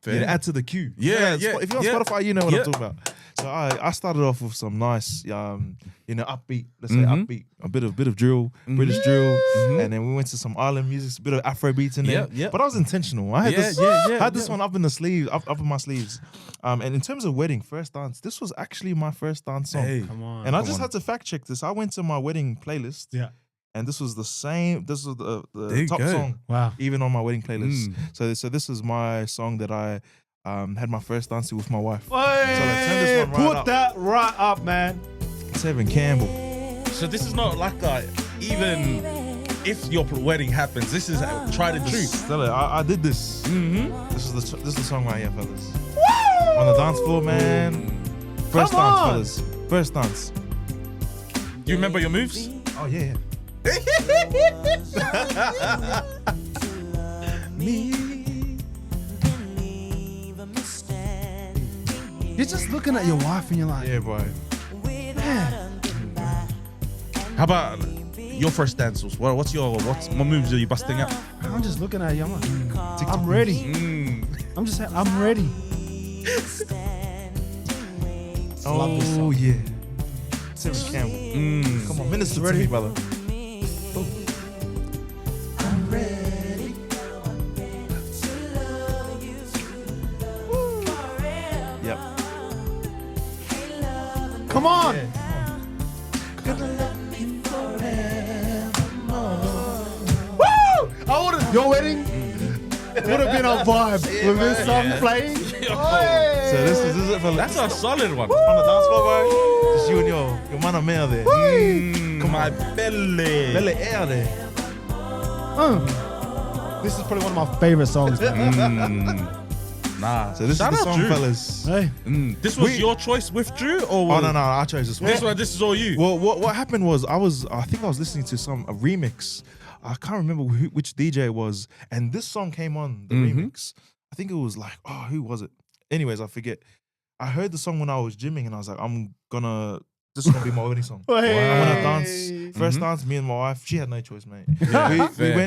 add to the queue. Yeah. If you're on Spotify, you know what I'm talking about. So I started off with some nice, upbeat, let's say upbeat, a bit of drill, British drill, and then we went to some island music, a bit of Afro beats in there. Yeah. But I was intentional. I had this one up in the sleeve, up in my sleeves. And in terms of wedding, first dance, this was actually my first dance song. Hey. come on. And I just had to fact check this. I went to my wedding playlist. Yeah. And this was the same. This was There the you top go. song, Wow. even on my wedding playlist. So this is my song that I had my first dance to with my wife. Hey, turn this one right put up. that right up, man. Tevin Campbell. So this is not like even if your wedding happens, this is tried and true. Stella, I did this. Mm-hmm. This is the song right here, fellas. On the dance floor, man. First Come dance, on. fellas. First dance. You remember your moves? Oh yeah. You're just looking at your wife and you're like, Yeah, boy. How about your first dances? What moves are you busting out? I'm just looking at you. I'm like, I'm ready. I'm just saying, I'm ready. Love this Oh song. yeah. Tevin Campbell. Come on, minister to me, brother. Yep. Come on. Woo! I would have, your wedding would have been on vibe with this song playing. So this is it, fellas. That's a solid one. on the dance floor, bro. Just you and your man of male there. Come on, belly. Belly air there. This is probably one of my favorite songs, man. Nah. So this Shout is the out song, Drew. fellas. Hey, This was your choice with Drew, or Oh no, I chose this one. This is all you. Well, what happened was I think I was listening to a remix. I can't remember which DJ it was, and this song came on the remix. I think it was like, who was it? Anyways, I forget. I heard the song when I was gymming, and I was like, this is gonna be my wedding song. I want to dance. First dance, me and my wife. She had no choice, mate.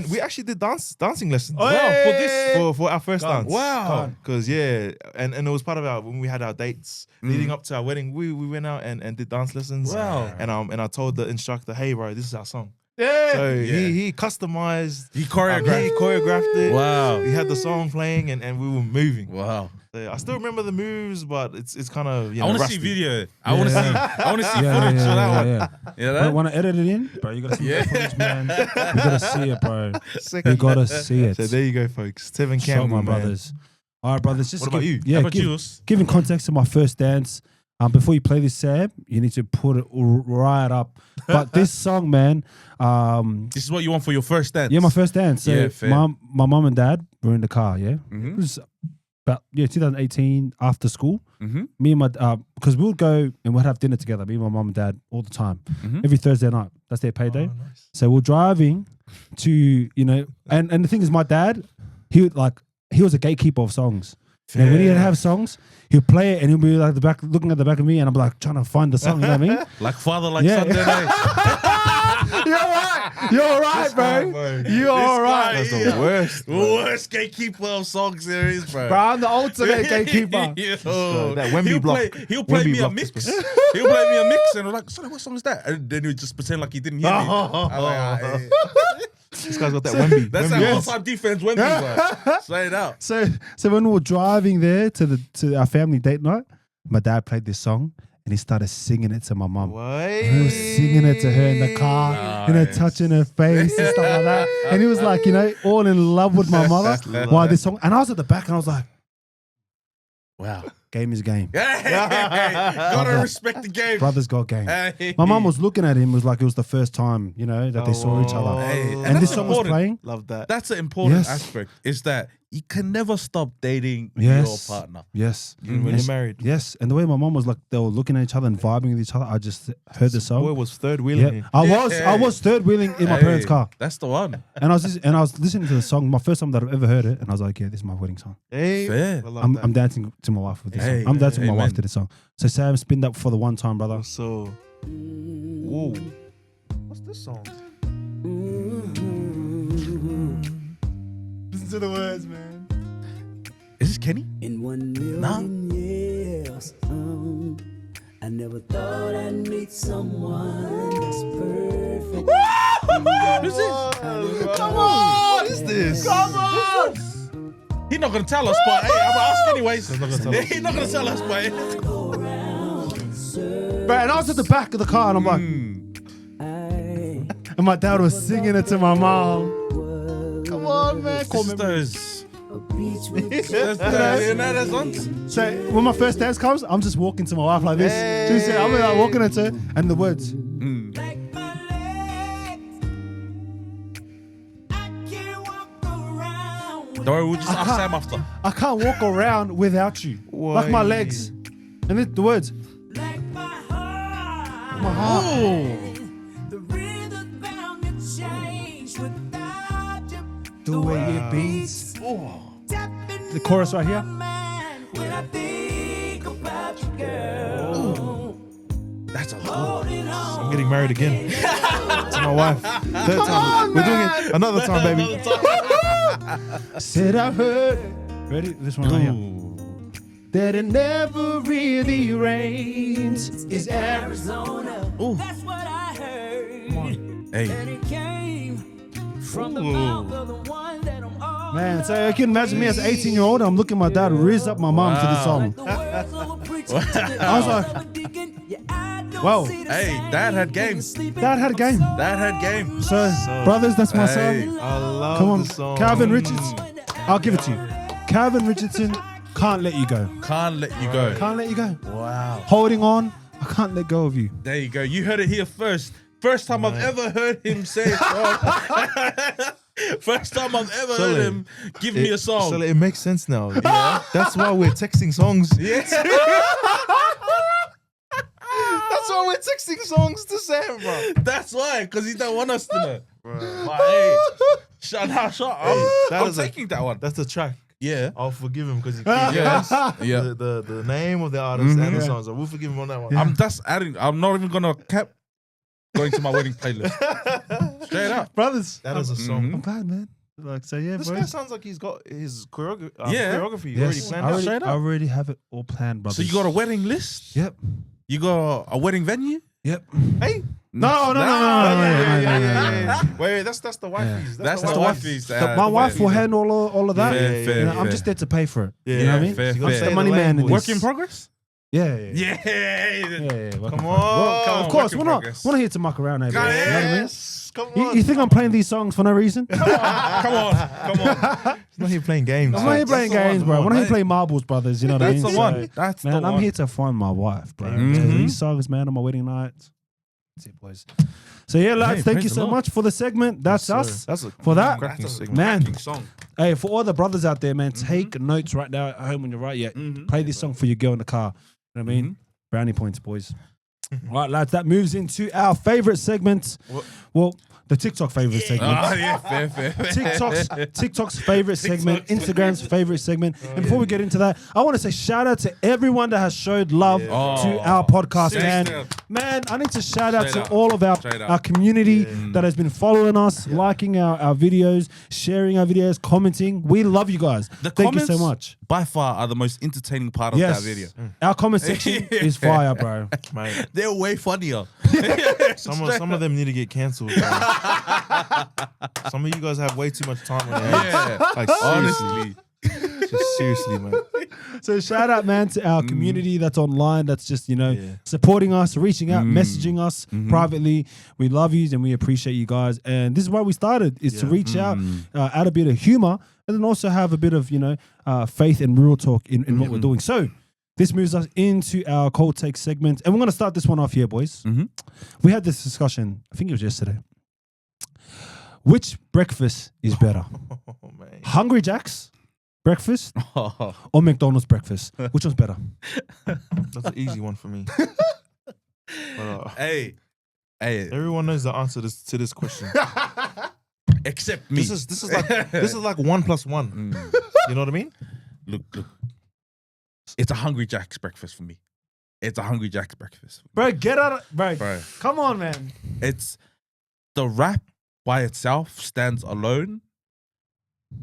We actually did dancing lessons. Wow, for this. For our first dance. Wow. Because and it was part of when we had our dates leading up to our wedding. We went out and did dance lessons. Wow. And I told the instructor, hey bro, this is our song. yeah. So he customized, He choreographed. it. Wow. He had the song playing and we were moving. Wow. So I still remember the moves, but it's kind of I want to rusty. see video. I want to see Yeah, footage yeah, of that one. yeah. You Bro, know? want to edit it in? Bro, you got to see the footage, man. You got to see it, bro. You Second. got to see it. So there you go, folks. Tevin Show Campbell, my man. brothers. All right, brothers. Just What about you? Yeah, How about give, yours? giving context to my first dance. Before you play this, Sam, you need to put it right up. But this song, man, This is what you want for your first dance. yeah, my first dance. So Yeah, fair. my mum and dad were in the car. Yeah, Mhm. it was about 2018 after school. Mhm. Me and my because we would go and we'd have dinner together. Me and my mum and dad all the time, Mhm. every Thursday night. That's their payday. Oh, nice. So we're driving to and the thing is, my dad, he was a gatekeeper of songs. And when he'd have songs, he'd play it and he'll be like looking at the back of me, and I'm like trying to find the song. You know what I mean? Like father, like Yeah. Sunday night. You're right, bro. You're right. That's the worst. Worst gatekeeper of songs there is, bro. Bro, I'm the ultimate gatekeeper. Yo. That Wemby block. He'll play Wemby me a block mix. this He'll play me a mix, and I'm like, "Sorry, what song is that?" And then he'll just pretend like he didn't hear me. I'm like, "Ah, eh." This guy's got that Wemby. That's Wemby. that all-time defense Wemby, bro. Say it out. So when we were driving there to our family date night, my dad played this song and he started singing it to my mum. And he was singing it to her in the car, Nice. touching her face and stuff like that. And he was like, all in love with my mother while this song. And I was at the back and I was like, Wow. game is game. Gotta respect the game. Brothers got game. Hey. My mum was looking at him, it was like it was the first time, that they saw each other. Hey, And that's this song was important. playing. Love that. That's an important Yes. aspect. Is that you can never stop dating Yes. your partner. Yes. When you're married. Yes. And the way my mum was like, they were looking at each other and vibing with each other. I just heard the song. Boy was third wheeling. Yeah, I was third wheeling in my Hey, parents' car, That's the one. and I was listening to the song, my first time that I've ever heard it, and I was like, yeah, this is my wedding song. Hey, Fair. I love I'm, that. I'm dancing to my wife with this Hey, song. I'm dancing with my amen. wife to this song. So Sam, spin that for the one time, brother. So, whoa, what's this song? Listen to the words, man. Is this Kenny? In 1 million years, I never thought I'd meet someone that's perfect. Who's this? Come on, what is this? Come on! He's not gonna tell us, but hey, I'm gonna ask anyways. He's not gonna tell us. He's not gonna tell us, but Bro, and I was at the back of the car, and I'm like, and my dad was singing it to my mom. Come on, man. Call me. Sisters. Beach That's on. So when my first dance comes, I'm just walking to my wife like this. She said, I'm like walking at her, and the words. Don't worry, we'll just ask Sam after. I can't walk around without you. Like my Why? legs. And then the words. My heart. The way it beats. The chorus right here. That's a lot. I'm getting married again to my wife. Third time. We're doing it another time, baby. Said I heard. Ready? This one right here. That it never really rains is Arizona. That's what I heard. Hey. And it came from the mouth of the one that I'm all Man, so I can imagine me as an 18-year-old. I'm looking at my dad riz up my mom to this song. the words of a preacher to the I was eyes like, of a deacon. Yeah, I don't Whoa. see the Hey, same Dad had thing game. as sleeping. Dad had a game. Dad had game. So, brothers, that's my Hey. song. I love Come on, the song. Calvin Richards. I'll give it to you. Calvin Richardson, Can't Let You Go. Can't let you go. Can't let you go. Wow. Holding on, I can't let go of you. There you go. You heard it here first. First time I've ever heard him say it. First time I've ever heard him give me a song. So it makes sense now. Yeah. That's why we're texting songs. Yes. That's why we're texting songs to Sam, bro. That's why, because he don't want us to know. But hey, shut up. That I'm is a- taking that one. That's the track. Yeah. I'll forgive him because he Yes. Yeah. the name of the artist and the song. So we'll forgive him on that one. I'm just adding. I'm not even gonna cap going to my wedding playlist. Straight up. Brothers, That is a song. I'm glad, man. Like, so yeah, This bro. guy sounds like he's got his choreography Yeah. already Yes, planned I out. already, Straight up. I already have it all planned, brothers. So you got a wedding list? Yep. You got a wedding venue? Yep. Hey, No. wait, that's the wifey's. That's the the wifey's. wifey's. My wife will handle all of that. Fair, fair, I'm fair. just there to pay for it. Yeah, you know what I mean? fair, She gotta fair. stay The in money man lane, in boys. Work in progress? Yeah. Come Come on. Well, of course, work in we're not progress. here to muck around over here. You know what I mean? Come on. You think I'm playing these songs for no reason? Come on. He's not here playing games. I'm not here playing That's the games, one, bro. come We're on, not here mate. playing marbles, brothers. You know what I mean? That's the one. That's Man, the I'm one. here to find my wife, bro. Mhm. So these songs, man, on my wedding night. That's it, boys. So yeah, lads, Hey, thank praise you the so Lord. much for the segment. That's us. That's a For that, cracking That's a segment. Man. cracking song. Hey, for all the brothers out there, man, take notes right now at home when you're right. Yeah, play this song for your girl in the car. You know what I mean? Brownie points, boys. Right, lads, that moves into our favorite segment. Well, the TikTok favorite segment. Oh, yeah, fair. TikTok's favorite segment, Instagram's favorite segment. And before we get into that, I want to say shout out to everyone that has showed love to our podcast, man. Man, I need to shout out Straight to up. all of Straight up. our community that has been following us, liking our videos, sharing our videos, commenting. We love you guys. The Thank you so comments much. by far are the most entertaining part of Yes, that video. our comment section is fire, bro. Mate, They're way funnier. some of them need to get cancelled. Some of you guys have way too much time on your hands. Yeah. Like seriously, Honestly. just seriously, man. So shout out, man, to our community that's online, that's just, Yeah. supporting us, reaching out, messaging us privately. We love you and we appreciate you guys. And this is why we started, is to reach out, add a bit of humor, and then also have a bit of, faith and real talk in what we're doing. So this moves us into our cold take segment. And we're going to start this one off here, boys. We had this discussion, I think it was yesterday. Which breakfast is better? Oh man. Hungry Jack's breakfast or McDonald's breakfast? Which one's better? That's an easy one for me. But, Hey. everyone knows the answer to this question. Except me. This is like 1 + 1. You know what I mean? Look. It's a Hungry Jack's breakfast for me. It's a Hungry Jack's breakfast. Bro, get out of... Bro, Bro. come on, man. It's the wrap by itself stands alone.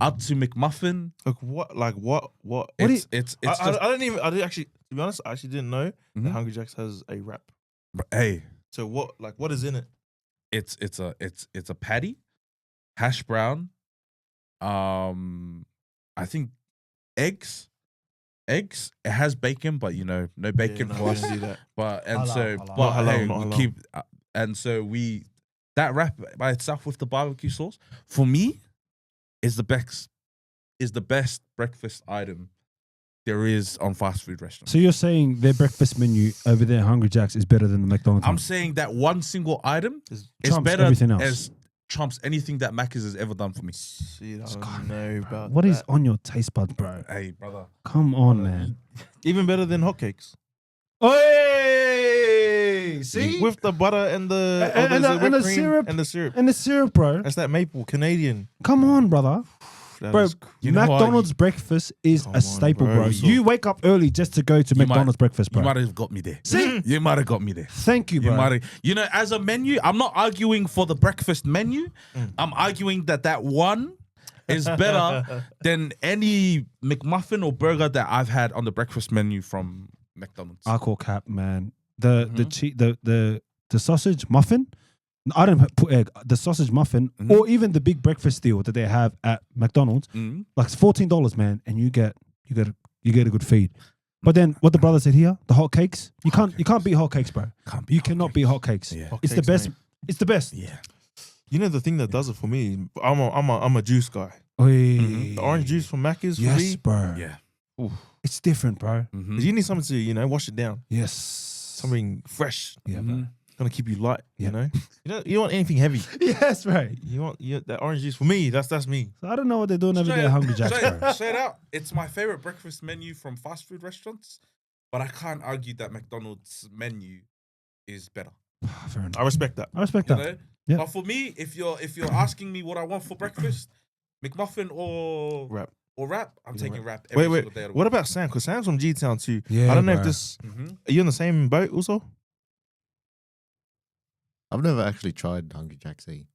Up to McMuffin. Like what? Like what? What? It's I just didn't actually. To be honest, I actually didn't know that Hungry Jack's has a wrap. hey, So what? Like what is in it? it's a patty, hash brown, I think eggs. It has bacon, but no bacon Yeah, no, for we us. don't do that. But and Halal, so, halal. but Not halal, hey, not we halal. keep and so that wrap by itself with the barbecue sauce for me is the best breakfast item there is on fast food restaurants. So you're saying their breakfast menu over there, Hungry Jack's, is better than the McDonald's I'm one? saying that one single item is Trumps better everything else. as trumps anything that Macca's has ever done for me. See, I don't know about What is that. on your taste buds, bro? Hey, brother. Come on, man. Even better than hotcakes Hey, see? with the butter and the And the whipped cream syrup. and the syrup. And the syrup, bro. That's that maple Canadian. Come on, brother. That Bro, is You know what? McDonald's breakfast is Come a on, staple, bro. bro. So- You wake up early just to go to You McDonald's breakfast, You bro. might have got me there. See? You might have got me there. Thank you, You bro. might have, as a menu, I'm not arguing for the breakfast menu. I'm arguing that one is better than any McMuffin or burger that I've had on the breakfast menu from McDonald's. I call cap, man. The sausage muffin. I don't put egg. The sausage muffin, or even the big breakfast deal that they have at McDonald's, like it's $14, man, and you get a good feed. But then what the brother said here, the hot cakes, you can't beat hot cakes, bro. You cannot beat hot cakes. Yeah. It's the Hotcakes, best. mate. It's the best. Yeah. You know the thing that does it for me. I'm a juice guy. Oi. The orange juice from Macca's for Yes, me. bro. Yeah. It's different, bro. 'Cause you need something to wash it down. Yes. Something fresh. Yeah, bro. Gonna keep you light. Yeah. You don't want anything heavy. Yes, right. You want that orange juice for me. That's me. So I don't know what they're doing over there at Hungry Jack's, bro. Straight out. It's my favorite breakfast menu from fast food restaurants, but I can't argue that McDonald's menu is better. Fair enough. I respect that. I respect You that. know? Yeah. But for me, if you're asking me what I want for breakfast, McMuffin or Wrap. wrap, I'm taking wrap. Wait, Every single day of the What week. about Sam? Because Sam's from G Town too. Yeah, I don't know bro. if this. Mhm. Are you on the same boat also? I've never actually tried Hungry Jack's. Wait,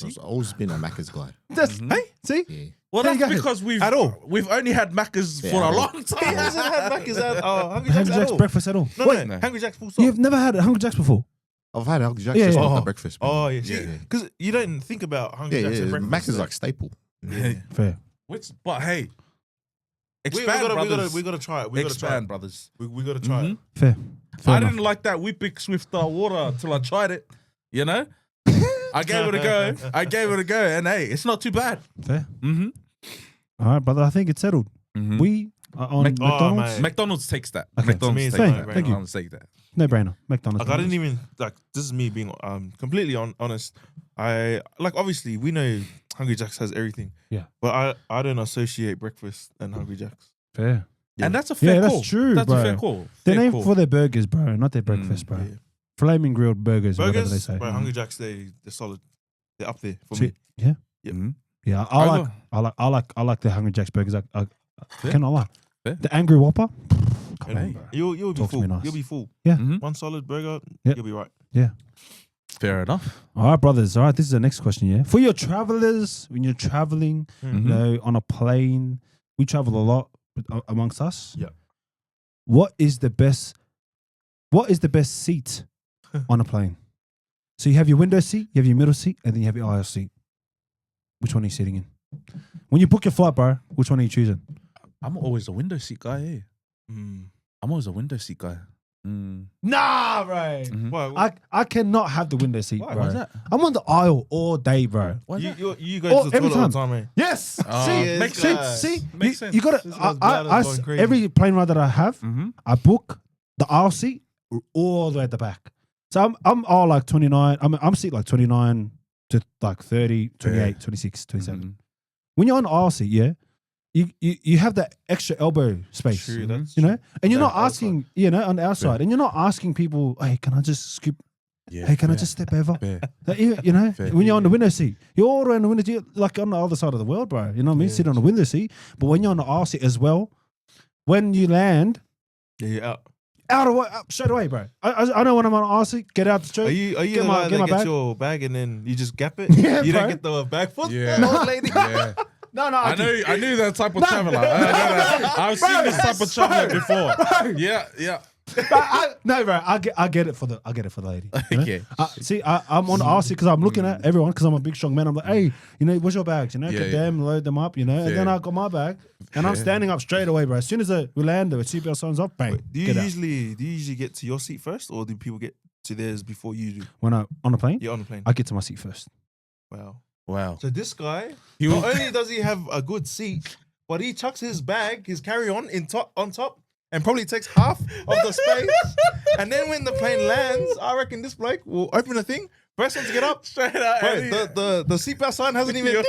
I've always been a Macca's guy. That's, Hey, see? Yeah. Well, There you that's go. because At all? we've only had Macca's Yeah, for a at all. long He time. hasn't had Macca's at Hungry Jack's Hungry at Jack's all. breakfast at all. No, Wait, no. Hungry Jack's full stop. you've never had Hungry Jack's before? I've had Hungry Jack's, Yeah, just yeah. not Oh. the breakfast. Oh yeah, Yeah. because you don't think about Hungry Yeah, Jack's yeah. at breakfast. Macca's like staple. Yeah. Fair. But hey, Expand, brothers. We gotta try it. Expand, brothers. We gotta try it. Fair. I enough. didn't like that Whipping Swift water till I tried it. You know, I gave it a go. And hey, it's not too bad. Fair. Mm-hmm. All right, brother. I think it's settled. Mm-hmm. We are on McDonald's. mate. McDonald's takes that. Okay. McDonald's To takes me, it's that. no-brainer. Thank you. McDonald's take that. No brainer. McDonald's. Like I didn't even like. This is me being completely honest. I like obviously we know Hungry Jack's has everything. Yeah. But I don't associate breakfast and Hungry Jack's. Fair. Yeah. And that's a fair Yeah, call. that's true, That's bro. a fair call. They're Fair named call. for their burgers, bro, not their breakfast, bro. Yeah. Flaming grilled burgers, or whatever they Burgers, say. bro, Hungry Jack's they're solid. They're up there for See, me. yeah, Mhm. yeah. Over. I like the Hungry Jack's burgers. I cannot lie. Fair. The Angry Whopper. Come Hey. on, bro. You'll be Talk to full. me nice. You'll be full. Yeah. Mhm. One solid burger, Yeah. you'll be right. Fair enough. All right, brothers. All right, this is the next question. Yeah, for your travelers, when you're traveling, Mhm. you know, on a plane, we travel a lot amongst us. Yeah. What is the best seat on a plane? So you have your window seat, you have your middle seat, and then you have your aisle seat. Which one are you sitting in? When you book your flight, bro, which one are you choosing? I'm always a window seat guy. Eh? Mm. I'm always a window seat guy. Mm. Nah, bro. Mhm. Why? I cannot have the window seat, Why? bro. Why is that? I'm on the aisle all day, bro. Why is that? You go Oh, to the every toilet all the time, eh? Yes. Oh, see, makes see, sense. see, Makes sense. you got This to. guy's bladder's going crazy. Every plane ride that I have, Mm-hmm. I book the aisle seat all the way at the back. So I'm all like 29. I'm seat like 29 to like 30, 28, 26, 27. Mm-hmm. When you're on the aisle seat, yeah, you have that extra elbow space. True, that's You know, and you're Yeah, not asking, you know, on the outside, and you're not asking people, hey, can I just scoop? Yeah, Hey, can I fair, just step over? fair. That, you know, Fair. when you're on the window seat, you're all around the window seat, like on the other side of the world, bro. You know what I mean? Yeah, Sit on the window seat, but when you're on the aisle seat as well, when you land, Yeah, you're out. straight away, bro. I know when I'm on the aisle seat, get out the street. Are you Get the my- guy get my that gets bag? your bag and then you just gap it? Yeah, you bro. don't get the bag for Yeah. the old lady. Yeah. No, I knew that type of traveler. I've seen this type of traveler before. Yeah, yeah. No, bro. I get it for the lady. You know? Okay. I'm on the aisle seat because I'm looking at everyone because I'm a big strong man. I'm like, hey, you know, what's your bags? You know, Yeah, get yeah. them, load them up. You know, and then Fair. I got my bag and I'm Fair. standing up straight away, bro. As soon as we land, the seatbelt signs off, bang. Do you get out. usually get to your seat first, or do people get to theirs before you do? When I on the plane, You're on the plane. I get to my seat first. Wow. Wow. So this guy, He not was- only does he have a good seat, but he chucks his bag, his carry-on on top, and probably takes half of the space. And then when the plane lands, I reckon this bloke will open the thing, first one to get up. Straight out. Bro, the seatbelt sign hasn't even ding.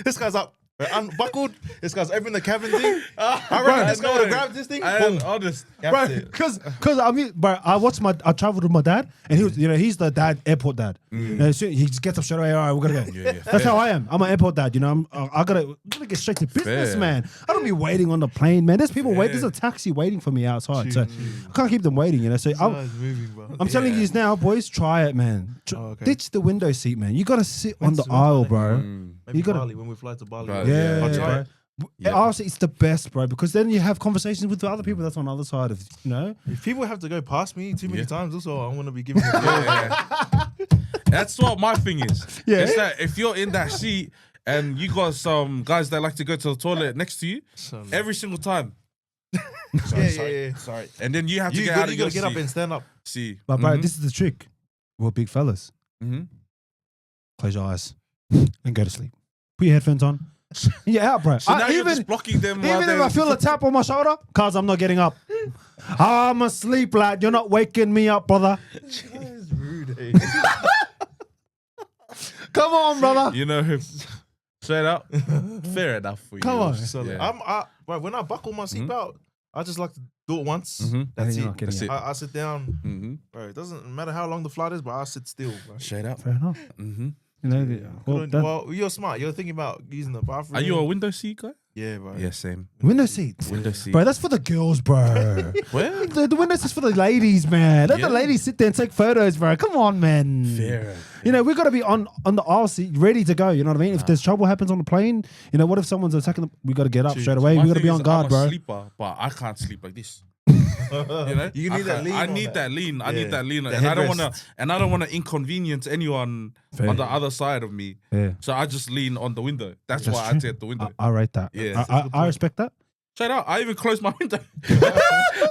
This guy's up. Unbuckled. This guy's opened the cabin thing. I reckon this guy would have grabbed this thing. Boom. Honest. Bro, Gapped it. because I mean, bro, I traveled with my dad, and he was, you know, he's the airport dad. You know, so he just gets up straight away. All right, we're gonna go. Yeah, That's how I am. I'm an airport dad. You know, I gotta get straight to business, Fair. man. I don't be waiting on the plane, man. There's people wait. There's a taxi waiting for me outside, so I can't keep them waiting. You know, so This guy's moving, bro. I'm telling you now, boys, try it, man. okay. Ditch the window seat, man. You gotta sit on the When's the aisle, window? bro. Maybe you gotta- Bali, when we fly to Bali. Bali, Yeah, I'll try bro. it. Yeah. Honestly, it's the best, bro, because then you have conversations with the other people that's on the other side of, you know. If people have to go past me too many Yeah. times, also I'm gonna be giving them. Yeah. That's what my thing is. Yeah. It's that if you're in that seat and you got some guys that like to go to the toilet next to you every single time. Yeah. Sorry. And then you have to You get out of your gotta get up seat. and stand up. See. But, bro, this is the trick. We're big fellas. Mhm. Close your eyes and go to sleep. Put your headphones on. And you're out, bro. So now you're even just blocking them. while even if they're- I feel a tap on my shoulder, cause I'm not getting up. I'm asleep, lad. You're not waking me up, brother. That's rude. Eh? Come on, brother. You know, straight up. Fair enough for you. Come on. Yeah. Bro, when I buckle my seatbelt, I just like to do it once. Mhm. That's You're it. not getting That's up. it. I sit down, Mhm. bro. It doesn't matter how long the flight is, but I sit still, bro. Straight up. Fair enough. Mm-hmm. You know, Well, you're smart. You're thinking about using the bathroom. Are you a window seat guy? Yeah, bro. Yeah, same. window seats. Window seat. Bro, that's for the girls, bro. Well, The window seats for the ladies, man. Let Yeah. the ladies sit there and take photos, bro. Come on, man. fair. You know, we got to be on the aisle seat, ready to go. You know what I mean? If there's trouble happens on the plane, you know, what if someone's attacking them? We got to get up straight away. My We got to thing be is, on guard, I'm a bro. sleeper, but I can't sleep like this. You know, You need that lean I on need that. that lean. I Yeah. need that lean, The and I don't want to. headrest. And I don't want to inconvenience anyone Fair. on the other side of me. Yeah. So I just lean on the window. That's That's why true. I take the window. I rate that. Yeah. I respect that. Straight out. I even closed my window.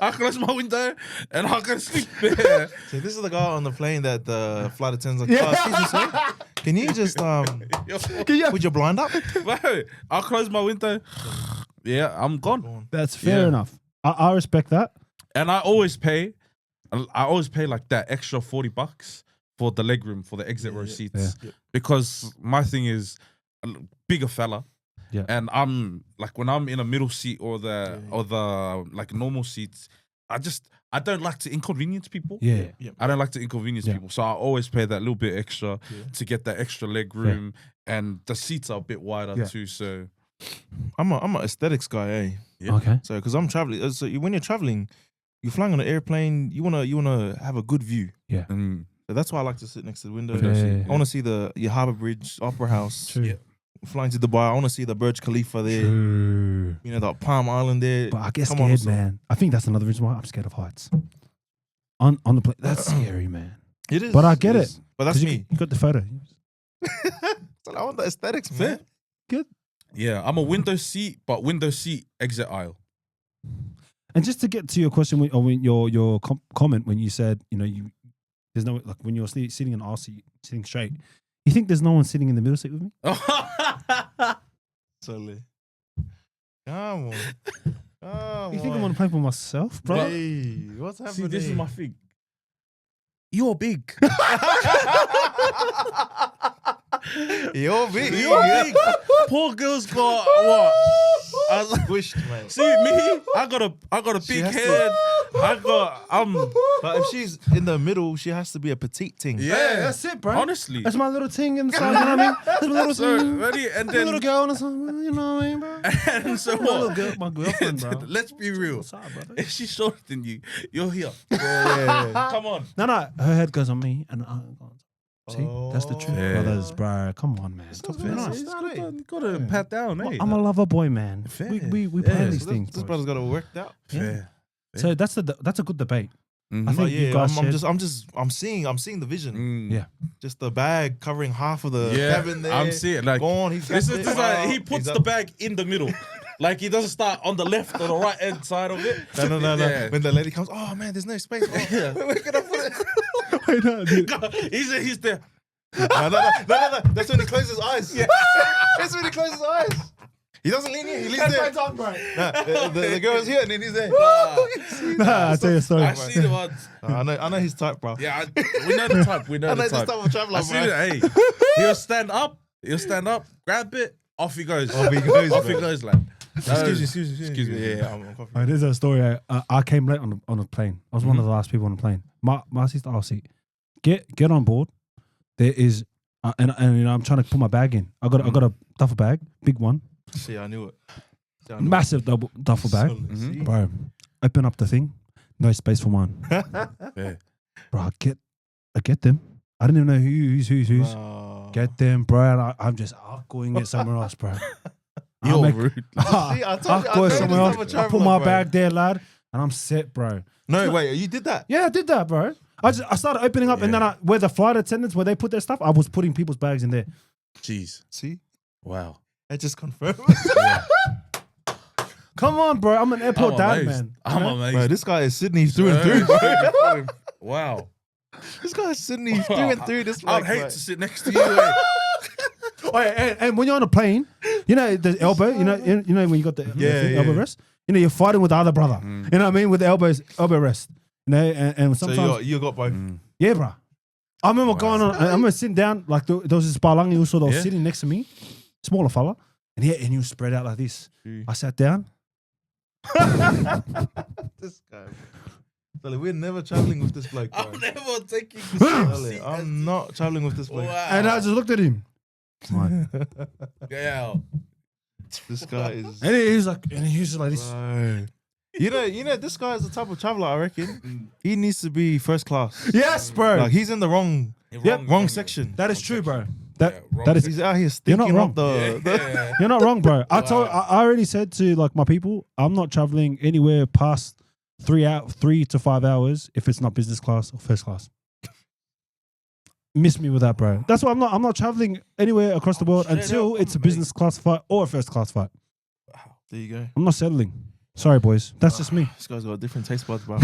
I closed my window and I go sleep there. So this is the guy on the plane that the flight attendant's like, oh, excuse me, sir. Can you just put your blind up? Bro, I close my window. Yeah, I'm gone. That's fair enough. I respect that. And I always pay like that extra $40 for the legroom, for the exit row seats. Yeah. Because my thing is bigger fella. Yeah. And I'm like, when I'm in a middle seat or the like normal seats, I don't like to inconvenience people. Yeah. I don't like to inconvenience people. So I always pay that little bit extra to get that extra leg room. And the seats are a bit wider too. So I'm an aesthetics guy, eh? Yeah. Okay. So because I'm traveling, so when you're traveling, you're flying on an airplane. You wanna have a good view. Yeah. So that's why I like to sit next to the window. Yeah. I want to see your Harbour Bridge, Opera House. True. Yeah. Flying to Dubai, I want to see the Burj Khalifa there. True. You know, the Palm Island there. But I get Come scared, on, also. man. I think that's another reason why I'm scared of heights. On the plane, that's scary, man. It is. But I get it. is. But that's 'Cause me. You got the photo. So I want the aesthetics, man. Good. Yeah, I'm a window seat, but window seat exit aisle. And just to get to your question, or your comment when you said, there's no, like when you're sitting in an aisle seat, sitting straight, you think there's no one sitting in the middle seat with me? Totally. Come on. You think I'm on a plane for myself, bro? Hey, what's happening? See, this is my thing. You're big. You're big. You're big. Poor girl's got what? I was like, Squished, man. see me? I got a big has to- head. But if she's in the middle, she has to be a petite thing. Yeah, that's it, bro. Honestly. That's my little thing inside, you know what I mean? That's my little So thing. ready, and My little then girl or something, you know what I mean, bro? and so My little what? girl, my girlfriend, bro. Let's be real. What's up, brother? If she's shorter than you, you're here. Yeah. Come on. No, her head goes on me, and see, that's the truth, Yeah. brothers, bro. Come on, man. Stop very being nice. nice. You gotta pat down, eh? I'm a lover boy, man. Fair. We Yeah. plan So these things. This boys. brother's got it worked out. Fair. So that's a good debate. Mhm. I think But you yeah, guys I'm seeing the vision. Mm. Yeah. Just the bag covering half of the Yeah, cabin there. I'm seeing like Gone. He's this got is it. like he He's puts up. the bag in the middle. Like he doesn't start on the left or the right hand side of it. No. Yeah. When the lady comes, oh man, there's no space. Oh, Yeah. Where can I put it? He's there. No. That's when he closes his eyes. Yeah. That's when he closes his eyes. He doesn't lean here. He leans there. The girl's here and then he's there. Nah, I'll tell you a story. I see the ones. I know his type, bro. Yeah, we know the type. We know I the know this type. type of traveler, I see bro. it. Hey, he'll stand up, grab it, off he goes. Off he goes, Off he bro. goes, like. Excuse me. Yeah, I'm coffee. Right, there's a story. I came late on a plane. I was one of the last people on the plane. My sister, I'll see. Get on board. There is, and I'm trying to put my bag in. I got a duffel bag, big one, See, I knew it. massive duffel bag, Mhm. bro. Open up the thing, no space for mine, Yeah. bro. I get them. I didn't even know who's. Get them, bro. And I'm just, I'll go and get somewhere else, bro. You're rude. See, I told you, I'll go I somewhere told you else. this type I of put my traveler, bro. bag there, lad, and I'm set, bro. No, wait, you did that? Yeah, I did that, bro. I started opening up, and then where the flight attendants, where they put their stuff, I was putting people's bags in there. Jeez. See, Wow. I just confirmed. Come on, bro. I'm an airport I'm dad, amazed. man. I'm You know? amazed. Bro, this guy is Sydney through and through. Bro. Wow. This guy is Sydney through and through. This I'd like, hate like- to sit next to you. Eh? Oh, yeah, and when you're on a plane, you know the elbow. You know when you got the elbow yeah. rest. You know you're fighting with the other brother. You know what I mean, with the elbow rest. You know, and So sometimes you got both. yeah, bro. I remember going on. I remember sitting down like there was this balangi also that was Yeah. sitting next to me, smaller fella, and he was spread out like this. I sat down. This guy. Sully, we're never traveling with this bloke, bro. I'm never taking the same Sully, seat. I'm not traveling with this bloke. Wow. And I just looked at him. Right. Yeah. This guy is. And he was like this. Bro. You know, this guy is the type of traveler. I reckon he needs to be first class. Yes, bro. Like he's in the wrong Wrong section. That is true, bro. Yeah, wrong That is. He's out here You're not stinking wrong. up the. Yeah. You're not wrong, bro. I already said to like my people, I'm not traveling anywhere past 3 to 5 hours if it's not business class or first class. Miss me with that, bro. That's why I'm not traveling anywhere across the world Straight until up, it's a mate. business class flight or a first class flight. There you go. I'm not settling. Sorry, boys. That's just me. This guy's got different taste buds, bro.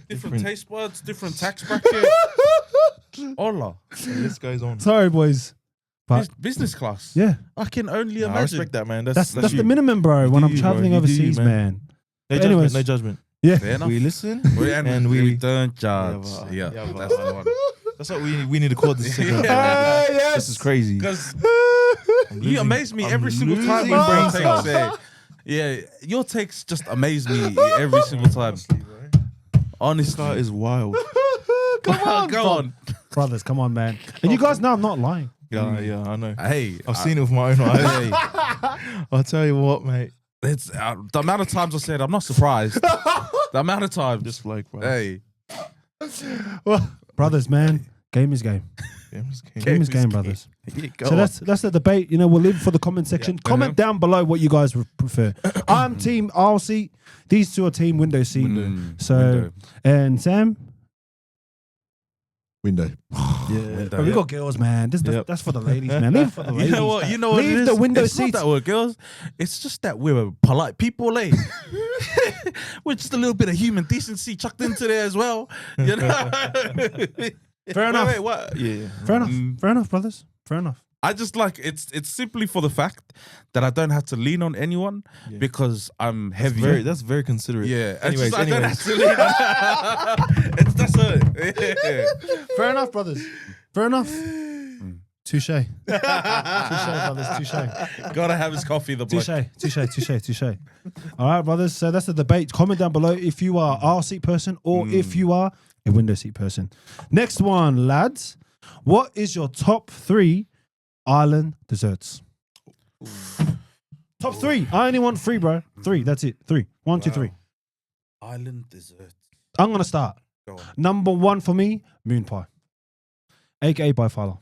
Different taste buds, different tax bracket. Hola. This guy's on. Sorry, boys. But Business class. yeah, I can only Nah, I imagine. respect that, man. that's you. the minimum, bro. You When do I'm you, traveling bro. You do you, overseas, man. man. No But judgment, anyways. no judgment. Yeah. Fair enough. We listen And and we we. don't judge. but- Yeah, yeah, but- that's the one. That's what we need to call this segment. Yeah. Yes. This is crazy. Because I'm you losing- amaze me I'm every single time losing when brain your cells. takes yeah, your takes just amaze me every single time. This Honestly. guy is wild. Come on, Go on. brothers. Come on, man. And you guys know I'm not lying. Yeah, I know. Hey, I've seen it with my own eyes. Hey, I'll tell you what, mate. it's the amount of times I said I'm not surprised. The amount of times. Just like, bro. Hey, Well, brothers, man. Game is game. Game is game, brothers. So that's the debate. You know, we'll leave it for the comment section. Comment down below what you guys prefer. I'm team aisle seat. These two are team window seat. So window. and Sam, Window. Yeah. but we got girls, man. That's for the ladies, man. Leave it for the ladies. You know what? You know what? Leave it is? the window it's seats. not that we're girls. It's just that we're polite people, eh? With just a little bit of human decency chucked into there as well. You know. Fair enough. Wait, what? Yeah. Fair enough. Fair enough, brothers. Fair enough. I just like it's simply for the fact that I don't have to lean on anyone because I'm heavy. That's very considerate. Yeah. It's Anyways, just I don't have to lean on. That's it. Fair enough, brothers. Fair enough. Touche. Touche, brothers. Touche. Gotta have his coffee, the bloke. Touche. All right, brothers. So that's the debate. Comment down below if you are aisle seat person or if you are a window seat person. Next one, lads. What is your top 3 island desserts? Top 3. I only want 3, bro. 3. That's it. 3. 1, 2, 3. Island dessert. I'm gonna start. Go on. Number 1 for me, moon pie, aka by Fala.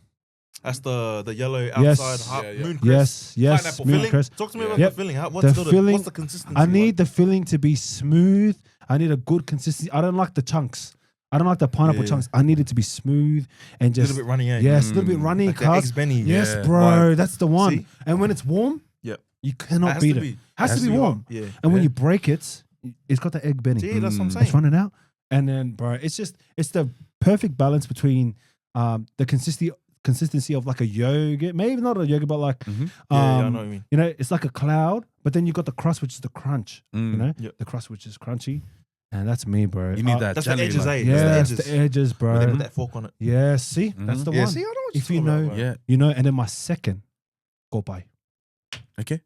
That's the yellow Yes. outside Yeah, yeah. moon crest. Yes, Pineapple moon Filling? crest. Talk to me about Yep. the filling. The What's filling- the consistency? I need like? the filling to be smooth. I need a good consistency. I don't like the chunks. I don't like the pineapple Yeah. chunks. I need it to be smooth and a just little bit runny, eh? yes, a little bit runny. Like the cuz. eggs Benny. Yes, Yeah. bro, Vibe. that's the one. See? And when it's warm, Yep. you It cannot has beat to it. be. Has to be warm. Yeah. And when Yeah. you break it, it's got the egg Benny. See, that's what I'm It's saying. running out. And then, bro, it's the perfect balance between the consistency of like a yogurt, maybe not a yogurt, but like Yeah, I know what you mean. you know, it's like a cloud, but then you got the crust, which is the crunch. You know, Yep. the crust, which is crunchy, and that's me, bro. You need that That's jelly. the edges, like- eh? Yeah, That's it's the edges, Where they bro. put that fork on it. Yeah, see, that's the Yeah, one. see, I know what If you're you talking know, about, bro. Yeah. you know, and then my second, gopai. Okay.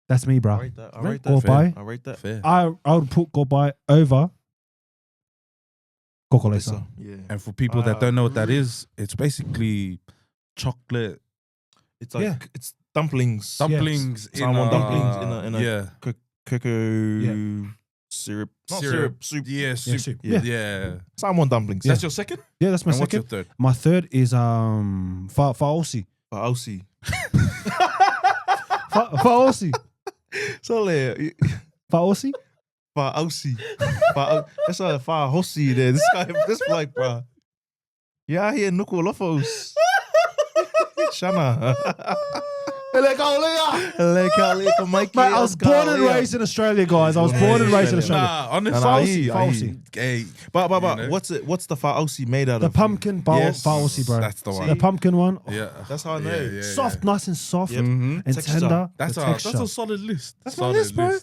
That's me, I bro. rate that. I Right? rate Go that. by. I rate that. Fair. I would put gopai over Kokolesa. So, yeah. And for people that don't know what that is, it's basically chocolate It's like Yeah. it's dumplings. dumplings in Salmon a, dumplings in a yeah. Cocoa syrup. Not syrup. Soup. Yeah, soup. soup. Yeah. Yeah. Salmon dumplings. That's your second? Yeah, that's my And what's your second. third? My third is Faosi. But I'll see. Faosi. So like, Faosi? but I'll see. But that's a far hossi there. This guy, this like, bro. Yeah, here Nuko Lofos. Shana. Like, Mate, I was born and raised in Australia, guys. I was born and raised in Australia. Nah, honestly. Nah, Faosi, I hear Faosi. Hey, But You know? what's the Faosi made out The of? pumpkin Yes. Faosi, bro. that's the See? one. The pumpkin one. Yeah. That's how I know. Yeah, yeah, Soft, nice and soft Yep. Mhm. and Texture. tender. That's the a texture. solid list. That's my solid list, bro.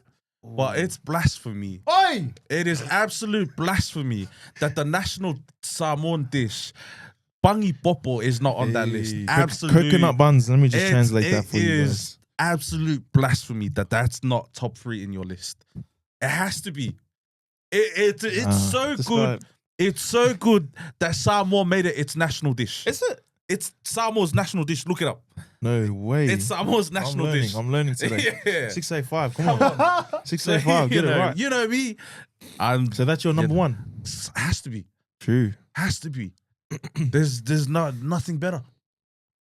But it's blasphemy. Oi! It is absolute blasphemy that the national Samoan dish, bangi popo, is not on that list. Absolute Coconut buns. Let me just It's- translate that for it you is guys. absolute blasphemy that that's not top 3 in your list. It has to be. It's so this good. guy- It's so good that Samoa made it its national dish. Is it? It's Samoa's national dish. Look it up. No way. It's Samoa's national dish. I'm learning today. Yeah. 685. Come on. 685. Get you it know, right. You know me. And So that's your number one. has to be. True. Has to be. There's nothing better.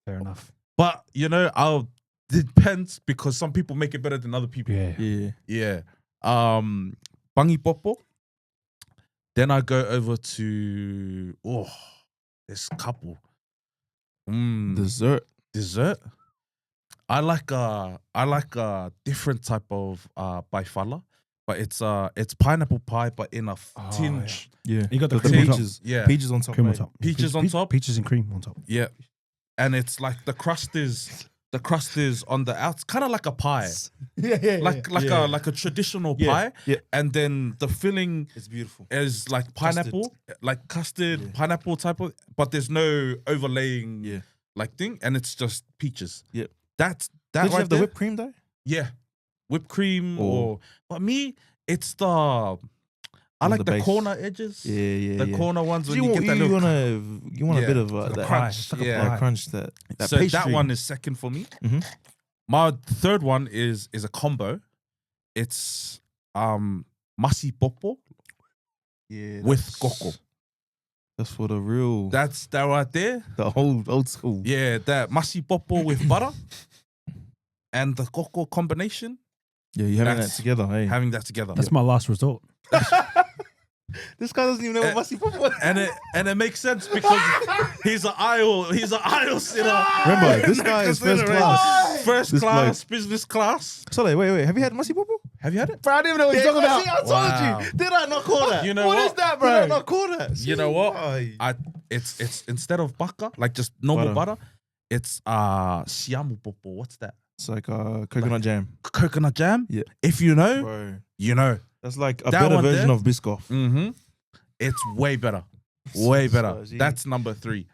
Fair enough. But you know, depends because some people make it better than other people. Yeah. Yeah. Yeah. Bangi popo. Then I go over to this couple. Dessert. Dessert. I like a different type of baifala. but it's pineapple pie, but in a tinge. Yeah. You got the With cream on top. peaches. Yeah. Peaches on top. Cream on mate. top. Peaches on top? Peaches and cream on top. Yeah, and it's like the crust is on the outs, kind of like a pie, Yeah. like a traditional pie, Yeah. and then the filling It's beautiful. is like pineapple, like custard, pineapple type of, but there's no overlaying Yeah. like thing, and it's just peaches. Yeah. That Did you right have the there, whipped cream though? yeah, whipped cream Oh. but me, it's the I On like the the base. corner edges, Yeah. the corner ones when You, you, get that little you want a Yeah. bit of Like a that crunch, that yeah. crunch, that so pastry. that one is second for me. Mhm. My third one is a combo. It's masi popo Yeah, with that's- coco. That's for the real. That's that right there. the old school. Yeah, that masi popo with butter and the coco combination. Yeah, you having that That's- together, hey. Having that together, That's my last resort. This guy doesn't even know what masi popo is. and it makes sense because he's an aisle sitter. Remember, this guy is first class. First This class, business class. Sorry, wait. Have you had masi popo? Have you had it? Bro, I didn't even know what you're talking about. See, I told Wow. you. Did I not call that? You know What what? is that, Did I bro? not call that? You know what? Aye. It's instead of baka, like just normal Butter. butter, it's siamu popo. What's that? It's like coconut jam. Coconut jam. Yeah. If you know, Bro. you know. That's like a That better one version there? of Biscoff. Mm-hmm. It's way better. Way better. Spicy. That's number 3.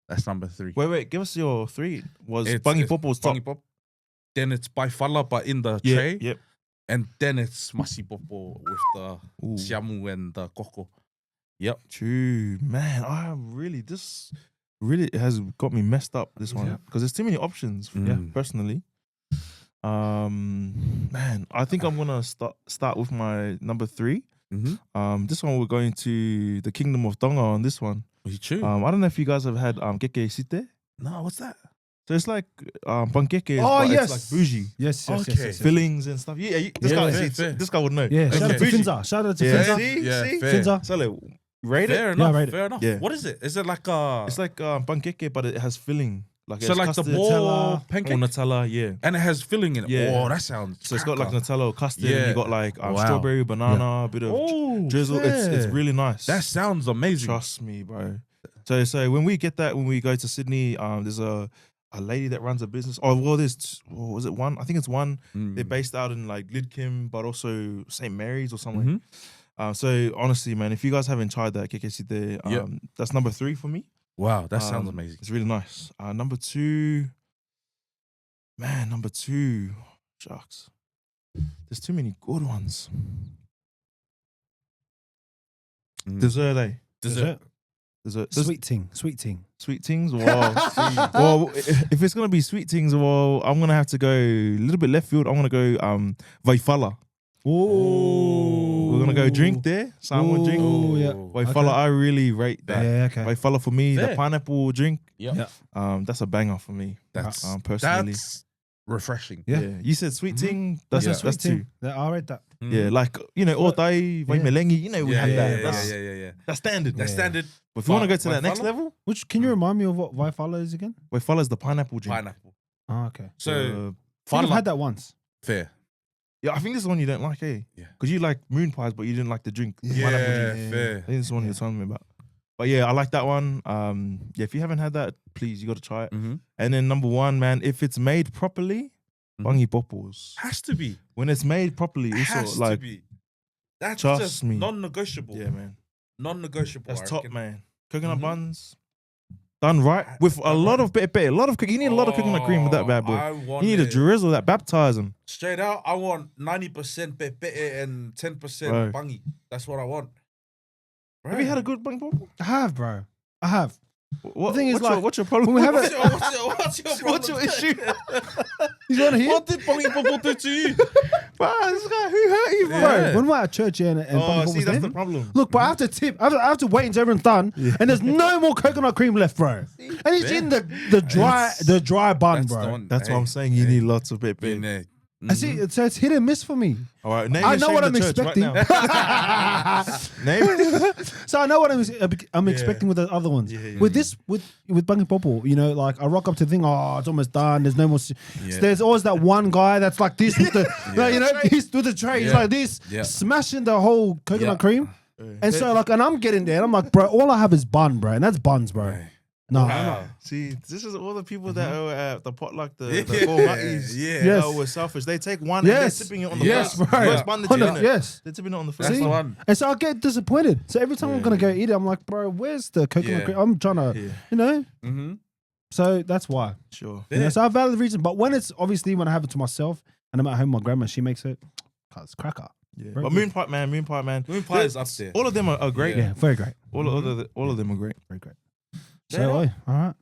That's number 3. Wait, give us your 3. Was It's- Bangi it's Popo's top? Bangi Pop. Then it's by Fala, but in the Yeah, tray. yep. And then it's masi popo with the Ooh. siamu and the coco. Yep. True, man. This really has got me messed up. This one Yeah. because there's too many options. Mm. Yeah, personally. Man, I think I'm gonna start with my number 3. Mm-hmm. This one we're going to the Kingdom of Tonga on this one. You true? I don't know if you guys have had keke site. No, what's that? So it's like pankeke. Oh, but yes. it's like bougie Yes. Okay. fillings and stuff. Yeah, this Yeah, guy. fair, see, fair. this guy would know. Yeah, shout out to Bougie. Finza. Shout out to Yeah. Finza. See, Yeah, see? fair. Finza. So like, rate Fair it. enough. I rate it. Fair enough. Yeah. What is it? Is it like a? It's like pankeke, but it has filling. Like so it's like the custard, ball Nutella, pancake, or Nutella, yeah. and it has filling in it. Yeah. Oh, that sounds. So it's got like cracker. Nutella or custard, Yeah. and you got like Wow. strawberry, banana, a bit of Oh, drizzle. It's fair. really nice. That sounds amazing. Trust me, bro. So when we get that, when we go to Sydney, there's a lady that runs a business. Oh well, was it one? I think it's one. Mm. They're based out in like Lidcombe, but also St Mary's or somewhere. Mhm. So honestly, man, if you guys haven't tried that KKC there, Yep. that's number 3 for me. Wow, that sounds amazing. It's really nice. Number 2, man, shucks. There's too many good ones. Mm. Dessert, eh? Dessert. Dessert. Sweet ting. Sweet things. Wow. Well, if it's gonna be sweet things, well, I'm gonna have to go a little bit left field. I'm gonna go Vaifala. Ooh. We're gonna go drink there. Salmon drink. Ooh, yeah. Vaifala, I really rate that. Yeah, okay. Vaifala for me, the Fair. pineapple drink. Yep. Yeah. That's a banger for me. That's personally. that's refreshing. Yeah. You said sweet Mhm. thing. That's That's a sweet 2. ting. I read that. Yeah, like Otai, Vaimelengi, we Yeah, have yeah, that. yeah, That's, yeah. that's standard. That's Yeah. standard. But if you want to go to Vaifala? that next level, Can you remind me of what Vaifala is again? Vaifala is the pineapple drink. Pineapple. Oh, okay. So I think I've Fala, had that once. fair. Yeah, I think this is the one you don't like, eh? Yeah. Because you like moon pies, but you didn't like the drink. The Yeah, pineapple drink. fair. I think this is the one you're telling me about. But yeah, I like that one. Yeah, if you haven't had that, please, you got to try it. Mm-hmm. And then number 1, man, if it's made properly, Mhm. Bangi Popos. Has to be. When it's made properly, it's Has sort of like, to be. That's trust just me. non-negotiable. yeah, man, Non-negotiable. that's I top, reckon. man. Coconut Mhm. buns, done right with a Done lot right. of bit. A lot of you need a lot of coconut cream with that bad boy. I You want need a it. drizzle that baptize them. Straight out, I want 90% pepe and 10% Right. bangi. That's what I want. Have you had a good Bangi Popo? I have, bro. I have. What, thing is, what's your, like, what's your problem? when we have What's it- your, what's your, what's your problem? What's your issue? You want to hear? What did bangi popo do to you? Wow, this guy, who hurt you, bro? Yeah. When we're at church here and Oh, Bangi see, was that's there, the problem. look, but I have to tip. I have to wait until everyone's done, and there's no more coconut cream left, bro. And it's Yeah. in the dry bun, That's the bro. one. That's Hey, what I'm saying. You hey, need lots of bit. in there. I see. So it's hit and miss for me. All right, name I and know shame what the I'm church expecting. Right now. Name. So I know what I'm expecting with the other ones. With this, with Bungy Popple, you know, like I rock up to the thing. Oh, it's almost done. There's no more. So there's always that one guy that's like this with the, you know, he's with the tray. He's like this, smashing the whole coconut cream. And so like, and I'm getting there. And I'm like, bro, all I have is bun, bro, and that's buns, bro. No, See, this is all the people that are at the potluck, the formatis. Yes. That were selfish. They take one and they're tipping it on the first bun that you yes. They're tipping it on the first See? one. And so I get disappointed. So every time I'm gonna go eat it, I'm like, bro, where's the coconut cream? I'm trying to, you know. So that's why. Sure. You know, so I have valid reason. But when it's obviously when I have it to myself and I'm at home, my grandma, she makes it. It's cracker. Yeah. Very But good. moon pie man. Moon pie is up there. All of them are great. Yeah, very great. All of them are great. Very great. So, all right.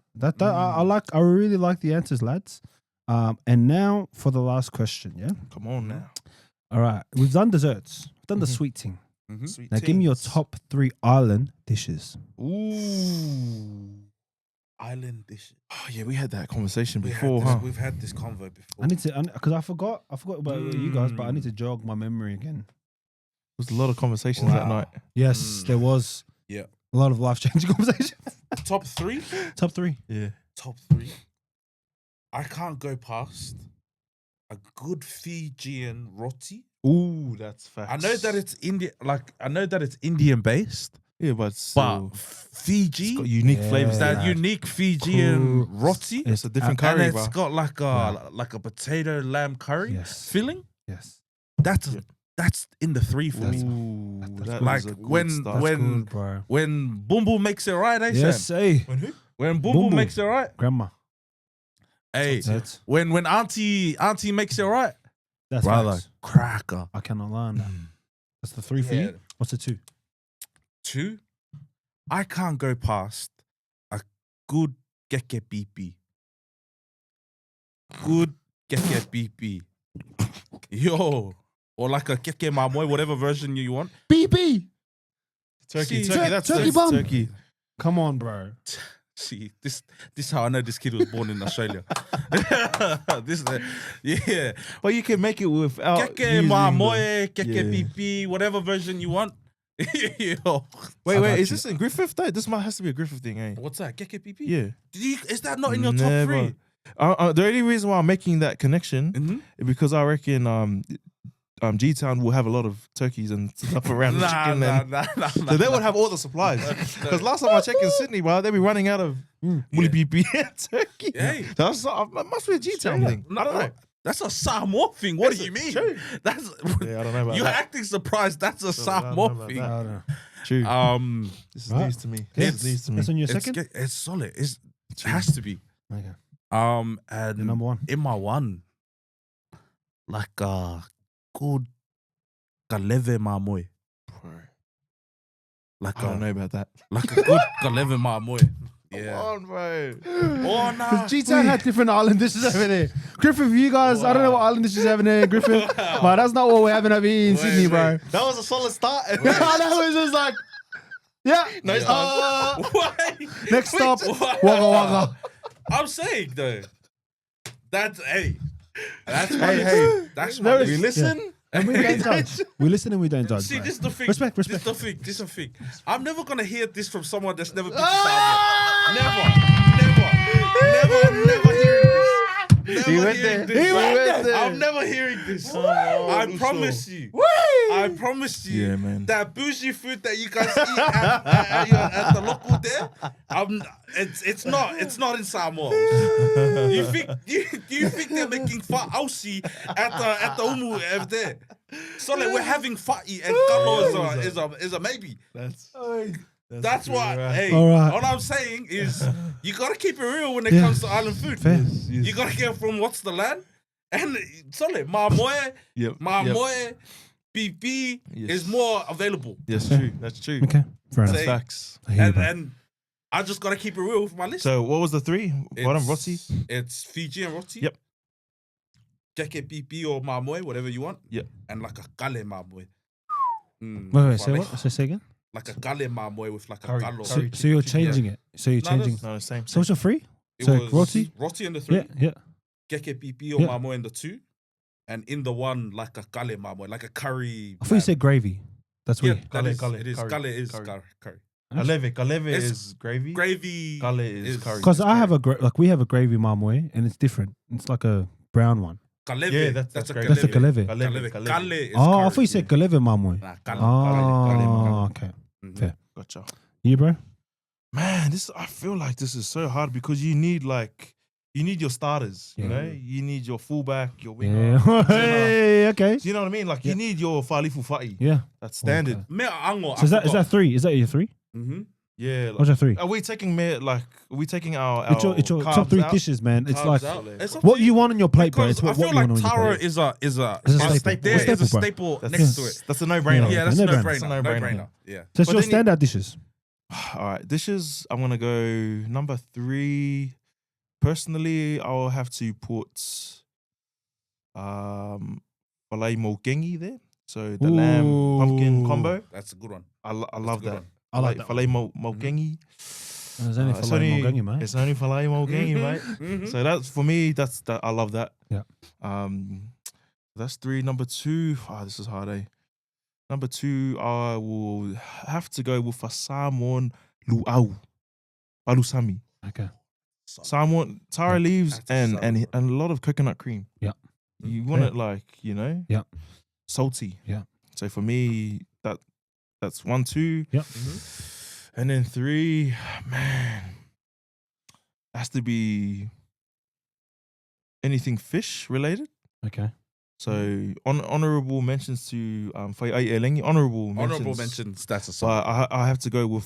I really like the answers, lads. And now for the last question, yeah? Come on now. All right. We've done desserts. We've done the sweet thing. Sweet Now give me your things. top 3 island dishes. Ooh. Island dishes. Oh yeah, we had that conversation before, huh? We've had this convo before. I need to, because I forgot about you guys, but I need to jog my memory again. There was a lot of conversations that night. Yes, there was Yeah. a lot of life-changing conversations. Top 3? Top 3. Yeah. Top 3. I can't go past a good Fijian roti. Ooh, that's facts. I know that it's Indian based, yeah, but but still, Fiji, it's got unique flavors. that That unique Fijian roti, it's a different and curry, it's bro. got like a potato lamb curry Yes. filling. Yes. That's in the 3 for me. Ooh, that Like is a good when start. when Bro. when Boom Boom makes it right, Yes, Sam? hey. When Boom Boom Boom Boom. makes it right, Grandma. hey. That's When Auntie makes it right, brother. facts. Cracker. I cannot lie on that. That's the 3 for Yeah. you. What's the 2? 2, I can't go past a good keke pipi. Good keke pipi. Yo. Or like a keke mamoy, whatever version you want. BB. Turkey, See, that's turkey bum. turkey. Come on, bro. See, this is how I know this kid was born in Australia. Yeah. But you can make it without Keke using mamoy, keke Yeah. pipi, whatever version you want. Yo. Wait, is this in Griffith though? This has to be a Griffith thing, eh? What's that? Keke pipi? Yeah. Is that not in your top 3? The only reason why I'm making that connection Mm-hmm. is because I reckon G Town will have a lot of turkeys and stuff around the chicken. Nah. So they would have all the supplies. Because last time I checked in Sydney, bro, they'd be running out of Woolly BP turkey. Hey. That must be a G Town thing. I don't know. That's a Samoa thing. What do you mean? true. That's Yeah, I don't know about you're that. acting surprised. That's a I don't know Samoa about thing. that. I don't know. True. This is Right. news to me. Yeah. This is news to me. That's on your It's, second? it's solid. It has to be. Okay. And Your number 1. in my 1, like a good kaleve mamoy. Like I don't know about that. Like a good kaleve mamoy. Come Yeah. on, bro. Oh no. Because G-Town had different island dishes over there. Griffith, you guys, I don't know what island dishes you having there in Griffith. But that's not what we're having over here in Sydney, bro. That was a solid start. I know, it's just like, yeah. No, it's not. Why? Next stop, Why? Wagga Wagga. I'm saying though. That's Hey, that's There my is- we listen. And we don't judge. We listen and we don't judge. See, bro. this is the thing. Respect. This is the thing. This is the thing. I'm never gonna hear this from someone that's never been to Ah! Samoa. Never hearing this. He Never went hearing there. this. He went there. I'm never hearing this. Oh, I promise you. I promise you. Yeah, man. That bougie food that you guys eat at the local there, it's not in Samoa. You think they're making fat aussie at the umu over there? So like we're having fatty and kalo is a maybe. That's what. right. Hey, All right. all I'm saying is you gotta keep it real when it comes to island food. Fair. You gotta get from what's the land and solid. Mamoe, Yep. Mamoe, PP Yes. is more available. Yes, true. That's true. Okay, fair enough. Say- Facts. I hear you, bro. And I just gotta keep it real with my list. So what was the 3? Bottom roti. It's Fiji and roti. Yep. Keke PP or Mamoe, whatever you want. Yep. And like a kale Mamoe. Wait, say what? Say again? Like a kale Mamoe with like Curry. a galo. So you're changing it. So you're No, changing. that's- No, same. So what's your 3? It So was roti? Roti in the 3. Yeah. Keke PP or Yeah. Mamoe in the 2. and in the one like a gale mamoy, like a curry. I thought you said gravy. That's Yeah, weird. that is, Gale, it is. curry, Gale is curry. curry. Galeve It's is gravy. Gravy. Gale is curry. Because I have we have a gravy mamoy and it's different. It's like a brown one. Galeve. Yeah, that's a gravy. That's a galeve. Galeve. Gale is Oh, I curry. thought you said galeve mamoy. Nah, gale. Oh, okay. Mhm. Fair. Gotcha. You, bro? Man, I feel like this is so hard because you need your starters. You Yeah. know, you need your fullback, your winger. Yeah. Hey, okay. Do you know what I mean? Like Yeah. you need your falifu fati. Yeah. That's standard. Okay. Me ango. So is that 3? Is that your 3? Mm-hmm. Yeah. Like, What's your 3? are we taking our It's your top 3 carbs out? dishes, man. It's like It's up what to you want on your plate, bro. Because It's what I feel you want like on your taro plate. is a It's a there staple. is a It's a staple, staple That's next to it. That's a no-brainer. Yeah, that's a no-brainer. no-brainer. That's a no-brainer. No-brainer. Yeah. So it's But your then standout dishes. All right, dishes. I'm gonna go number 3. Personally, I'll have to put filet mogengi there. So the lamb pumpkin Ooh. combo. That's a good one. I That's a love good that. one. I like that filet mogengi. There's only It's filet mogengi, mate. It's only filet mogengi, mate. Mhm. So that's for me. That's that. I love that. Yeah. That's 3. Number 2. This is hard, eh? Number 2, I will have to go with a salmon luau, balusami. Okay. Salmon, taro leaves, That's a and salmon. a lot of coconut cream. Yeah. You want Yeah. it like Yeah. salty. Yeah. So for me, that's 1, 2. Yeah. And then 3, man, has to be anything fish related. Okay. So honorable mentions to honorable Honorable mentions. mentions. That's a So song. I have to go with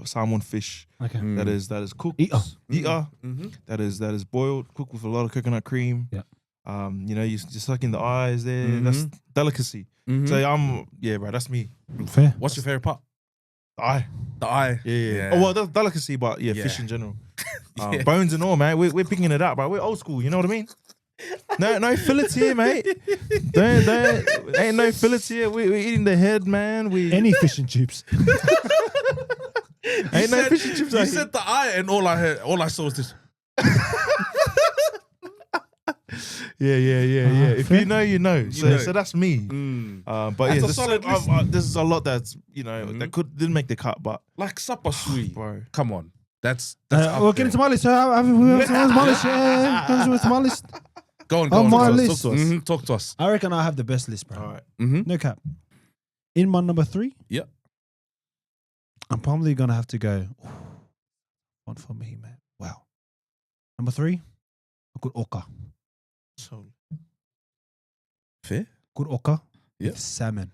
salmon fish Okay. that is cooked. Eater. Eater. Mm-hmm. That is boiled, cooked with a lot of coconut cream. Yeah. You know, you just suck in the eyes there. Mhm. That's delicacy. Mm-hmm. So bro, that's me. Fair. What's your favorite part? The eye. The eye. Yeah. Oh well, that's delicacy, but yeah, fish Yeah. in general. Yeah. Bones and all, man. We're picking it up, bro. We're old school. You know what I mean? No fillets here, mate. Don't ain't no fillets here. We're eating the head, man. Any fish and chips. Ain't no fish and chips. You out said the eye, and all I saw was this. here. Yeah. If fair. you know, you know. So know. so that's me. Mm. But That's yeah, a there's solid list. there's a lot that's Mhm. that didn't make the cut, but Like supper sweet. bro. Come on. That's up We'll there. get into my list. So we have my list. Yeah. My list. Go on. On Go my on. list. Talk to us. Mhm, talk to us. I reckon I have the best list, bro. All right. Mm-hmm. No cap. In my number 3. Yeah. I'm probably gonna have to go. One for me, man. Wow. Number 3, a good oka. So Fair. Good oka. Yeah. With salmon.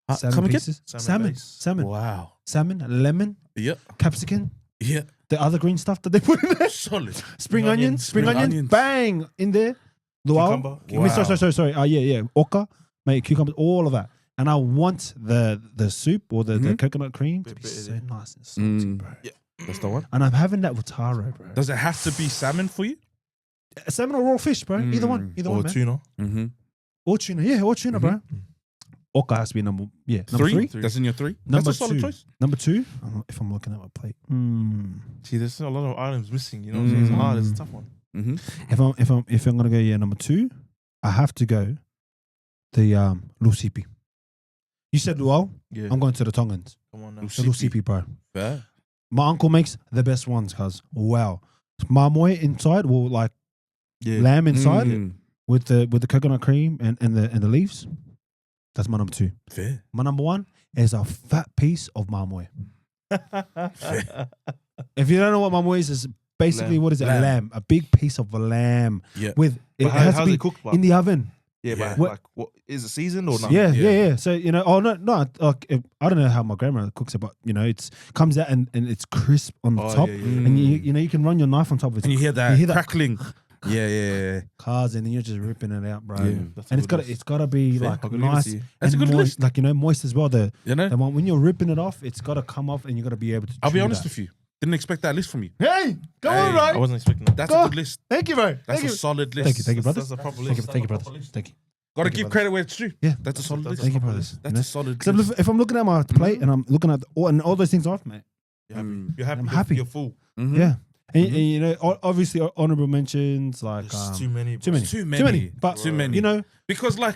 Come Salmon again? pieces. Salmon Salmon. base. Salmon. Wow. Salmon. Lemon. Yeah. Capsicum. Yeah. The other green stuff that they put in there. Solid. Spring onions. Spring onions. onions. Bang in there. Luau. Cucumber. I mean, Wow. sorry. Yeah. Oka. Mate, cucumbers. All of that. And I want the soup or the Mhm. coconut cream to Bit be so bitter. nice and salty, Mm. bro. That's the one. And I'm having that with taro, bro. Does it have to be salmon for you? Salmon or raw fish, bro. Either one. Either Or one, man. tuna. Mm-hmm. Or tuna. Yeah, or tuna, bro. Oka has to be number 3. Three? That's in your 3? Number That's a solid 2. choice. Number 2, if I'm looking at my plate. See, there's a lot of items missing. You know what I'm saying? It's hard. It's a tough one. Mm-hmm. If I'm gonna go number 2, I have to go the lusipi. You said luau. Yeah. I'm going to the Tongans. Come on now. The lusipi, bro. Fair. My uncle makes the best ones, cuz wow. Mamoy inside, well, like Yeah. lamb inside Mm. with the coconut cream and the leaves. That's my number 2. Fair. My number 1 is a fat piece of mamoy. If you don't know what mamoy is, it's basically Lamb. what is it? Lamb. Lamb. A big piece of lamb Yeah. with But it has to how's be it cooked? in the oven. Yeah, Yeah. but like, what is it seasoned or not? Yeah, Yeah. yeah. So you know, I don't know how my grandmother cooks it, but you know, it's comes out and it's crisp on the Oh, top, yeah. and you know you can run your knife on top of it. And you hear that You hear that- crackling. Yeah. Cars, and then you're just ripping it out, bro. Yeah. That's And a good list. it's gotta be Fair. like I'll give it nice to you. That's a and good moist, list. like you know, moist as well. The You know? one when you're ripping it off, it's gotta come off, and you gotta be able to. I'll be chew honest that. with you. Didn't expect that list from you. Hey, go Hey, on, I bro. wasn't expecting that. That's Go. a good list. Thank you, bro. That's Thank a you. solid list. Thank you, brothers. That's a proper Thank you, list. thank you, brothers. Thank you. Gotta Thank you, give credit where it's due. Yeah. That's a solid list. Thank you, proper brothers. list. That's a solid So list. if I'm looking at my plate and I'm looking at all those things off, mate. You're happy. Mm. You're happy. I'm You're- happy. You're full. Mhm. Yeah. And, you know, obviously honorable mentions like There's too many. too bro. many, Too many. but Too many. You know, Because like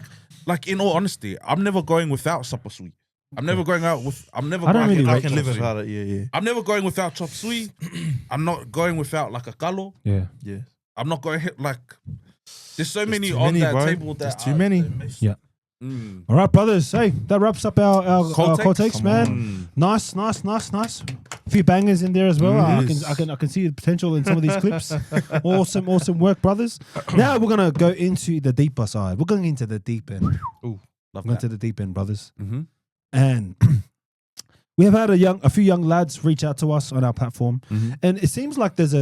in all honesty, I'm never going without supper sweet. I'm never going out with. I'm never. I don't going really I rate can chop live suey. without it. Yeah. I'm never going without chop suey. I'm not going without like a galo. yeah. I'm not going like. There's so many too on many, that bro. table that There's too are- many. they miss. Yeah. Mm. All right, brothers. Hey, that wraps up our Cold cold takes? takes, Come man. Nice. A few bangers in there as well. Yes. I can see the potential in some of these clips. Awesome work, brothers. Now we're gonna go into the deeper side. We're going into the deep end. Love Going that. to the deep end, brothers. Mm-hmm. And we have had a few young lads reach out to us on our platform, Mhm. and it seems like there's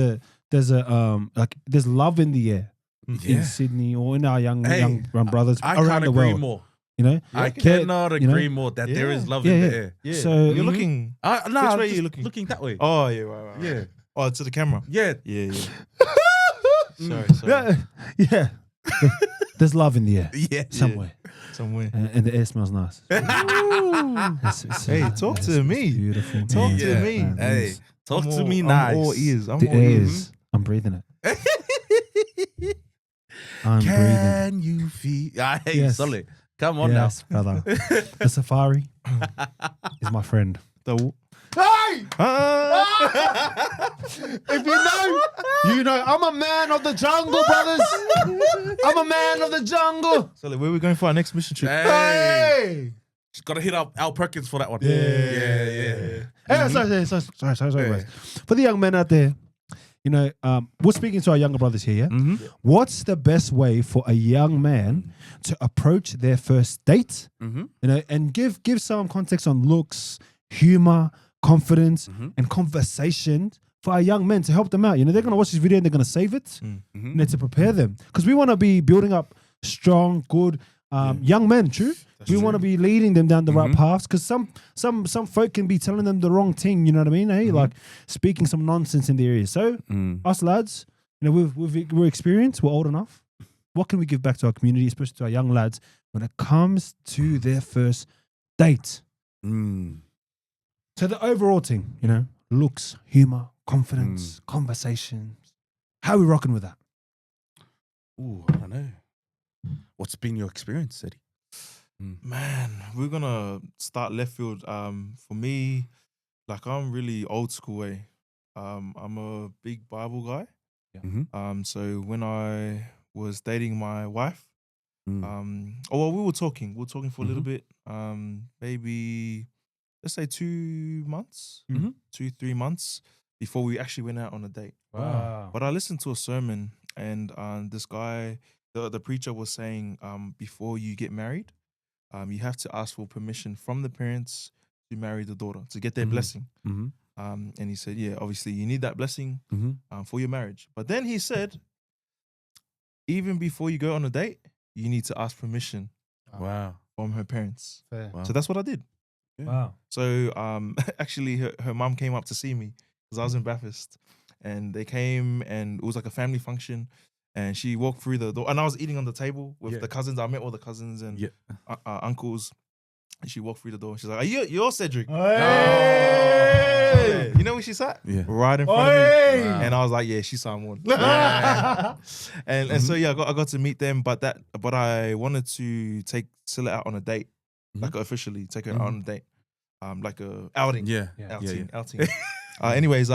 love in the air Yeah. in Sydney or in our young Hey, brothers I around can't the agree world. more. You know, I They're- cannot you know? agree more that there is love Yeah, in yeah. the air. Yeah. So- you're Mhm. looking. Nah, Which way are just you looking? Looking that way. Oh yeah, right. Yeah. Oh, to the camera. Yeah. Yeah. Mm. Sorry. Yeah, yeah. There's love in the air Yeah. somewhere, Somewhere. and the air smells nice. It's- Hey, it's- talk it's to me. Beautiful. Talk man. to Yeah. me. Man, Hey, it's- talk I'm to all- me I'm nice. all ears. I'm The all air ears. is. I'm breathing it. I'm breathing. Can you feel? Hey, Yes. solid. Come on Yes, brother. The safari is my friend. The Hey! Ah! If you know, I'm a man of the jungle, brothers. I'm a man of the jungle. So like, where are we going for our next mission trip? Hey. Hey! Just gotta hit up Al Perkins for that one. Yeah. Hey, sorry, Yeah. guys. For the young men out there, you know, we're speaking to our younger brothers here. Yeah? Mm-hmm. What's the best way for a young man to approach their first date? Mm-hmm. You know, and give some context on looks, humor, confidence, Mhm. and conversation for our young men to help them out. You know, they're gonna watch this video and they're gonna save it. Mm-hmm. You know, to prepare them because we want to be building up strong, good young men. True. We want to be leading them down the right paths because some folk can be telling them the wrong thing. You know what I mean? Hey, like speaking some nonsense in their ears. So us lads, you know, we're experienced. We're old enough. What can we give back to our community, especially to our young lads, when it comes to their first date? Mm. So the overall thing, you know, looks, humor, confidence, conversations. How are we rocking with that? Ooh, I don't know. What's been your experience, Eddie? Man, we're gonna start left field. For me, like I'm really old school way. I'm a big Bible guy. Mm-hmm. So when I was dating my wife, Mm. we were talking for a little bit. Maybe let's say 2 months, Mhm. 2-3 months before we actually went out on a date. Wow. But I listened to a sermon, and this guy, the preacher, was saying, before you get married, you have to ask for permission from the parents to marry the daughter to get their blessing. Mm-hmm. And he said, yeah, obviously you need that blessing Mm-hmm. for your marriage. But then he said, even before you go on a date, you need to ask permission Wow. from her parents. Fair. Wow. So that's what I did. Wow. So actually, her mum came up to see me because I was in Bathurst, and they came, and it was like a family function. And she walked through the door, and I was eating on the table with the cousins. I met all the cousins and uncles. And she walked through the door. She's like, you're Cedric. Hey! You know where she sat? Yeah. Right in front of Hey! me. And I was like, yeah, she's someone. And so I got to meet them, but I wanted to take Scylla out on a date, like officially take her out on a date, like a outing. Yeah. Outing. Anyways,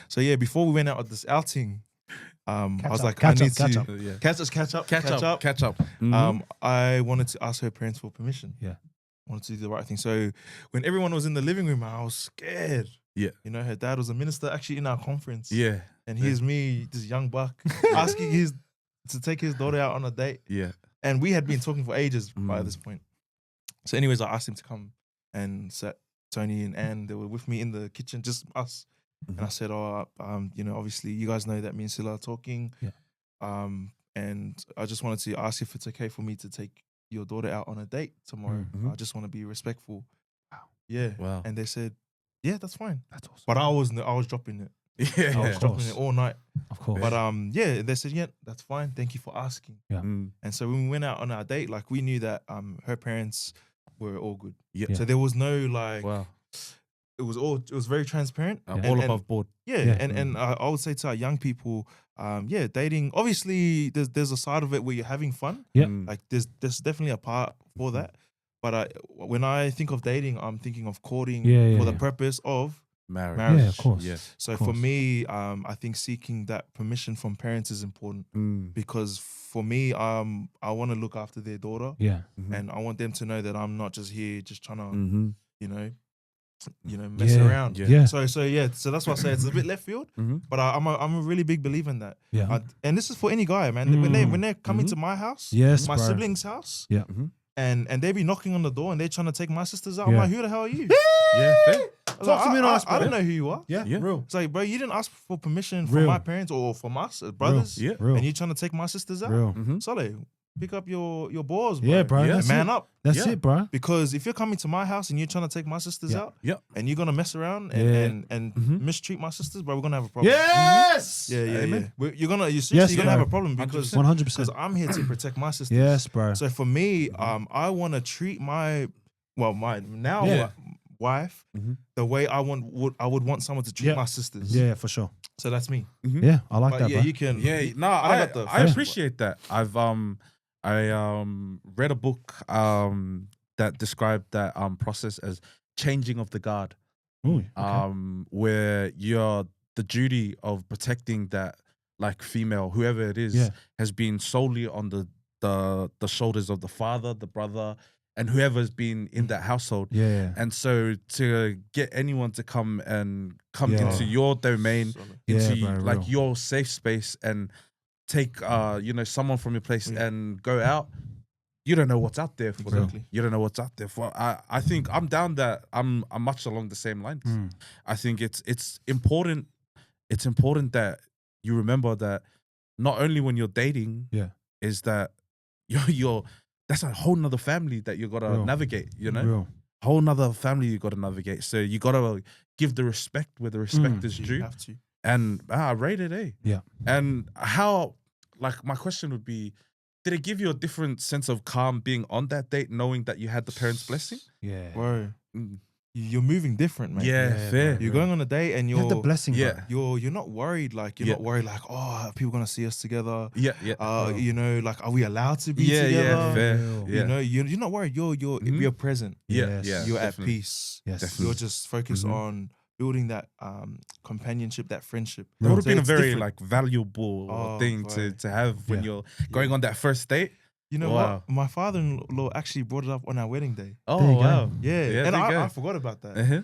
so yeah, before we went out at this outing, I was like, I need to catch up. Catch up. I wanted to ask her parents for permission. Yeah. I wanted to do the right thing. So when everyone was in the living room, I was scared. Yeah. You know, her dad was a minister actually in our conference. Yeah. And here's me, this young buck, asking to take his daughter out on a date. Yeah. And we had been talking for ages by this point. So anyways, I asked him to come and sat Tony and Anne, they were with me in the kitchen, just us. And I said, you know, obviously you guys know that me and Scylla are talking. Yeah. And I just wanted to ask if it's okay for me to take your daughter out on a date tomorrow. I just want to be respectful. Wow. Yeah. Wow. And they said, yeah, that's fine. That's awesome. But I was dropping it. Yeah. I was dropping it all night. Of course. But yeah, they said, yeah, that's fine. Thank you for asking. Yeah. Mm. And so when we went out on our date, like we knew that her parents were all good. Yeah. So there was no like Wow. it was very transparent. all above board. Yeah. And I would say to our young people, dating. Obviously, there's a side of it where you're having fun. Yeah. Like there's definitely a part for that. But when I think of dating, I'm thinking of courting for the purpose of Marriage. Yeah, of course. Yeah. So for me, I think seeking that permission from parents is important because for me, I want to look after their daughter. Yeah. And I want them to know that I'm not just here just trying to, Mm-hmm. mess around. Yeah. So that's why I say it's a bit left field, but I'm a really big believer in that. Yeah. And this is for any guy, man. When they're coming to my house, Yes, my bro. siblings' house, Yeah. and they be knocking on the door and they're trying to take my sisters out. Yeah. I'm like, who the hell are you? Yeah. Fair. Talk to me nice, bro. I don't know who you are. Yeah. Yeah. Real. It's like, bro, you didn't ask for permission from Real. my parents or from us as brothers, Yeah. Real. and you trying to take my sisters out. Real. Solid, pick up your balls, bro. Yeah, bro. Yeah. That's Man it. up. That's Yeah. it, bro. Because if you're coming to my house and you're trying to take my sisters Yeah. out, Yeah. and you're gonna mess around Yeah. and mistreat my sisters, bro, we're gonna have a problem. Yes. Yeah. Amen. You're seriously Yes, gonna have bro. a problem because 100%. I'm here to protect my sisters. Yes, bro. So for me, I want to treat my wife the way I would want someone to treat Yeah. my sisters. Yeah, for sure. So that's me. Yeah, I like But that, yeah, bro. you can. Yeah, no, I I got the I first appreciate that. I've read a book that described that process as changing of the guard. Ooh, okay. Where you're the duty of protecting that like female, whoever it is, Yeah. has been solely on the shoulders of the father, the brother, and whoever's been in that household. Yeah. And so to get anyone to come Yeah. into your domain, Yeah, into bro, like real. your safe space and take someone from your place and go out, you don't know what's out there for them. Exactly. You don't know what's out there for. I think I'm down that I'm much along the same lines. I think it's important. It's important that you remember that not only when you're dating, is that you're that's a whole nother family that you gotta Real. navigate. You know, Real. whole nother family you gotta navigate. So you gotta give the respect where the respect is You due. have to. And I rated A. Yeah. And how? Like my question would be, did it give you a different sense of calm being on that date, knowing that you had the parents' blessing? Yeah. Bro, Mm. you're moving different, man. Yeah, fair. You're going on a date and You have the blessing, Yeah. bro. you're not worried. Like you're not worried. Like, oh, are people gonna see us together? Yeah, yeah. Like, are we allowed to be Yeah, together? yeah, fair. Real. Yeah. You're not worried. You're present. Yeah, Yes. yeah. You're definitely. at peace. Yes. Definitely. You're just focused on building that companionship, that friendship. That would have So been a it's very different. like valuable Oh, thing bro. to have when Yeah. you're going on that first date. You know Wow. what? My father-in-law actually brought it up on our wedding day. Oh There you go. wow. Yeah, Yeah, and there you go. I forgot about that. Uh-huh.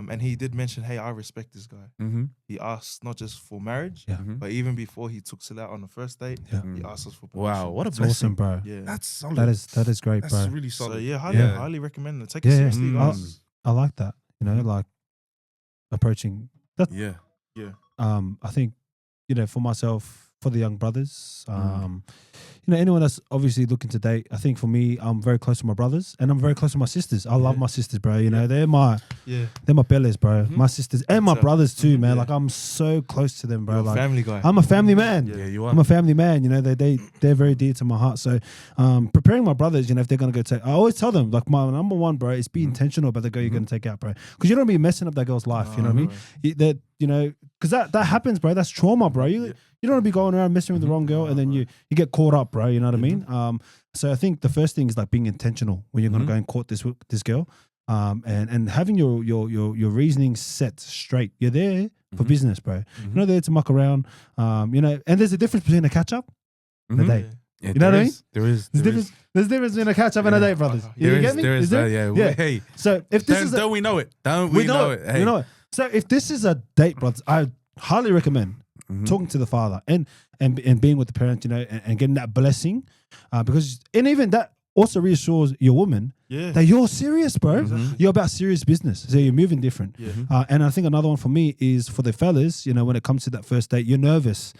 And he did mention, hey, I respect this guy. Mm-hmm. He asked not just for marriage, Yeah. but even before he took Silla out on the first date, Yeah. he asked us for permission. Wow, what a It's blessing. awesome, bro. Yeah. That's solid. That is great, That's bro. really So solid. yeah, Yeah. highly recommend it. Take Yeah, it yeah. seriously, Mm. guys. I like that. You know, like approaching that. Yeah. I think, for myself, for the young brothers, anyone that's obviously looking to date, I think for me, I'm very close to my brothers and I'm very close to my sisters. I love my sisters, bro. They're my bellies, bro. My sisters and my So- brothers too, man. Yeah. Like I'm so close to them, bro. You're a Like family guy. I'm a family man. Yeah, you are. I'm a family man. They're very dear to my heart. So, preparing my brothers, if they're gonna go take, I always tell them like my number one, bro, is be intentional about the girl you're gonna take out, bro. Because you don't be messing up that girl's life. You know what I mean? Because that happens, bro. That's trauma, bro. You don't want to be going around messing with the wrong girl, and then you get caught up, bro. You know what I mean? So I think the first thing is like being intentional when you're gonna go and court this girl, and having your reasoning set straight. You're there for business, bro. You're not there to muck around. And there's a difference between a catch up and a date. Yeah, You know what I mean? There is. There's a difference between a catch up and a date, brothers. You get me? There is. there? Yeah. Hey, So if this is don't we know it? Don't we know it? Hey. we know it. So if this is a date, brothers, I highly recommend talking to the father and being with the parent, and getting that blessing, because even that also reassures your woman that you're serious, bro. You're about serious business, so you're moving different. And I think another one for me is for the fellas. When it comes to that first date, you're nervous.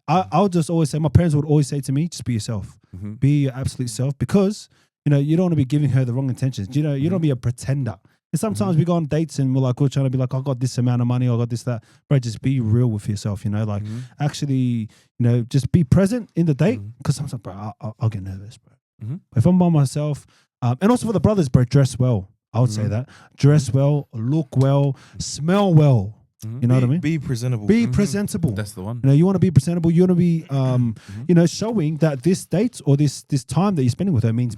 I'll just always say, my parents would always say to me, just be yourself, be your absolute self, because you don't want to be giving her the wrong intentions. You don't want to be a pretender. And sometimes we go on dates and we're trying to be like, I got this amount of money, I got this, that. Bro, just be real with yourself, actually, just be present in the date. Because sometimes, bro, I'll get nervous, bro. If I'm by myself, and also for the brothers, bro, dress well. I would say that. Dress well, look well, smell well. You know what I mean? Be presentable. Be presentable. That's the one. You know, you want to be presentable. You want to be, you know, showing that this date or this time that you're spending with her means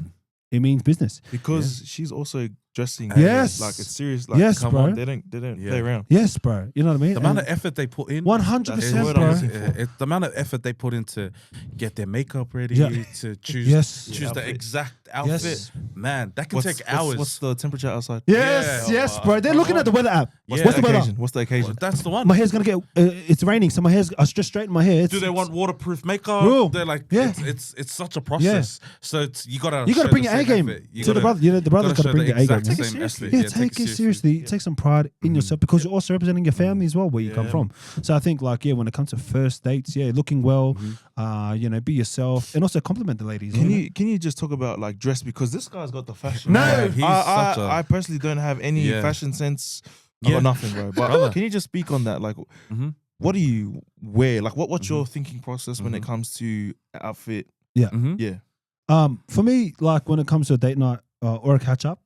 business. Because she's also dressing. Yes. Like it's serious. Like, Yes, come bro. on, they don't play around. Yes, bro. You know what I mean? The amount of effort they put in. 100%, bro. The amount of effort they put in to get their makeup ready, Yeah. to choose Yes. the exact outfit. Yes. Man, that can take hours. What's the temperature outside? Yes, Yeah. yes, bro. They're looking at the weather app. Yeah. What's the weather? occasion? What's the occasion? That's the one. My hair's gonna get. It's raining, so my hair's. I just straighten my hair. Do they want waterproof makeup? Bro, They're like, yeah. it's such a process. So you gotta bring your A game to the brother. You know, the brother's gotta bring your A game. Take it seriously. Yeah, take it seriously. Take some pride in yourself because you're also representing your family as well, where you come from. So I think, like, when it comes to first dates, looking well, you know, be yourself, and also compliment the ladies. Can you just talk about like dress, because this guy's got the fashion. No, man. he's such a- I personally don't have any fashion sense. I Yeah. got nothing, bro. But can you just speak on that? Like, what do you wear? Like, what's your thinking process when it comes to outfit? Yeah. Yeah. For me, like when it comes to a date night or a catch up,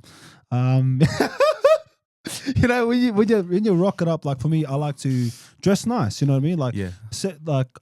you know, when you rock it up, like for me, I like to dress nice. You know what I mean? Like,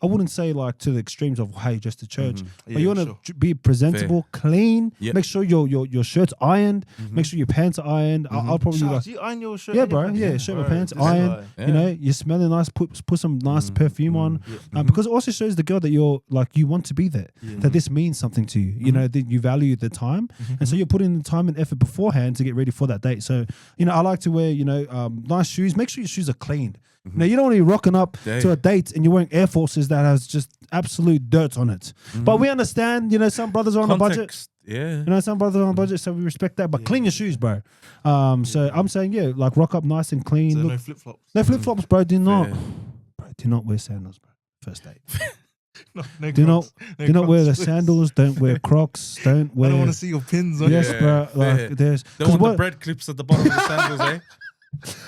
I wouldn't say like to the extremes of hey, just to church, but you want to be presentable, clean. Yep. Make sure your shirt's ironed. Make sure your pants are ironed. I'll probably Do you iron your shirt? yeah, bro. anyway? Yeah, shirt and Bro, pants this ironed. guy. You know, you're smelling nice. Put some nice perfume on, because it also shows the girl that you're like you want to be there. That this means something to you. You know that you value the time, and so you're putting the time and effort beforehand to get ready for that date. So you know, I like to wear nice shoes. Make sure your shoes are clean. You know, you don't want to be rocking up to a date and you're wearing Air Forces that has just absolute dirt on it. But we understand, you know, some brothers are on a budget. Yeah. You know, some brothers are on a budget, so we respect that. But clean your shoes, bro. So I'm saying, like rock up nice and clean. So Look, no flip flops. no flip flops, bro. Do not, Fair. bro. Do not wear sandals, bro. First date. No Do not, Crocs. No do not wear the Crocs. sandals. Don't wear Crocs. Don't I wear. don't want to see your pins on. Yes, Yeah, bro. Like fair. there's. They 'cause want the what- bread clips at the bottom of the sandals, eh?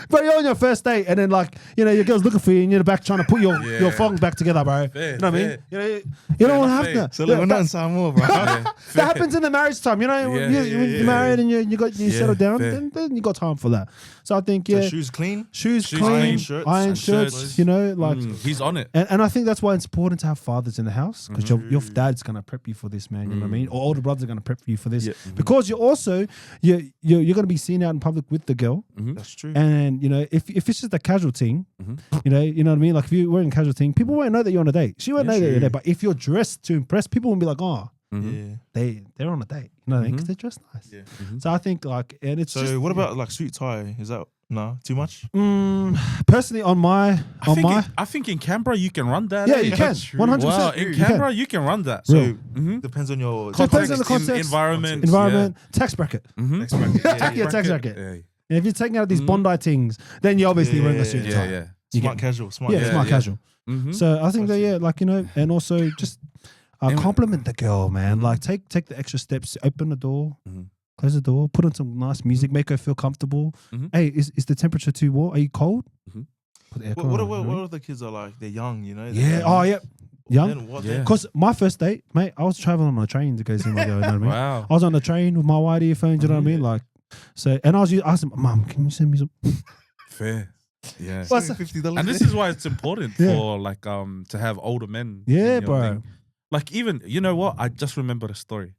Bro, you're on your first date, and then like you know your girl's looking for you, and you're in the back trying to put your Yeah. thongs back together, bro. Fair, You know what I mean? fair. You know, you don't want to have fair. that. So look, we're not in that, Samoa, bro. that happens in the marriage time. You know, when you're married and you settle down, fair. then you got time for that. So I think So yeah, shoes clean. shoes Shoes clean, clean, iron and shirts. shirts. You know, like. He's on it. And I think that's why it's important to have fathers in the house because your dad's gonna prep you for this, man. You know what I mean? Or older brothers are gonna prep you for this because you're also you're gonna be seen out in public with the girl. That's true. And you know, if it's just a casual thing, you know what I mean. Like if you're wearing a casual thing, people won't know that you're on a date. She won't know that you're there. But if you're dressed to impress, people will be like, oh, Yeah. they're on a date. You know what I mean? Because they're dressed nice. Yeah. So I think like, and it's So just, what about like suit tie? Is that no too much? personally on my I think in Canberra you can run that. Yeah, eh? you can. 100%. Wow, in You Canberra you can run that. So Real. depends on your Depends on the context, environment, tax bracket. Yeah. Tax bracket. Yeah. And if you're taking out these Bondi things, then you're obviously wearing a suit and tie. Yeah. You smart get- casual. Smart. Yeah, casual. smart yeah. casual. So I think that like you know, and also just compliment the girl, man. Like take the extra steps, open the door, close the door, put on some nice music, make her feel comfortable. Hey, is the temperature too warm? Are you cold? Put the aircon What on, if the kids are like they're young? You know. yeah. Oh yeah. Young. Then what? Yeah. Because my first date, mate, I was traveling on a train to go see my girl. You know what I mean? Wow. I was on the train with my wide earphones. You know what I mean? Like, so, and I was asking, Mum, can you send me some? Fair. Yeah. What's that? $50. And this is why it's important Yeah. for like to have older men. Yeah, in your bro. thing. Like even you know what? I just remembered a story.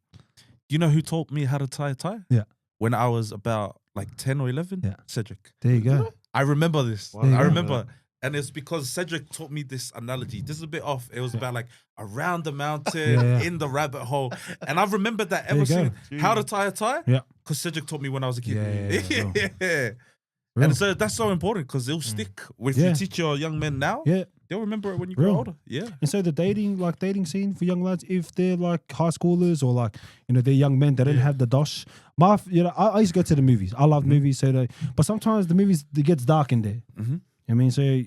You know who taught me how to tie a tie? Yeah. When I was about like 10 or 11? Yeah. Cedric. There you go. I remember this. Wow. There you I go. remember. And it's because Cedric taught me this analogy. This is a bit off. It was about like around the mountain, Yeah. in the rabbit hole. And I've remembered that There ever you go. since. How to tie a tie? Yeah. Because Cedric taught me when I was a kid. Yeah. Yeah. Real. And so that's so important because it'll stick. If Yeah. you teach your young men now, Yeah. they'll remember it when you grow Real. older. Yeah. And so the dating scene for young lads, if they're like high schoolers or like, you know, they're young men, they don't have the dosh. I used to go to the movies. I love movies. But sometimes the movies, it gets dark in there. I mean, so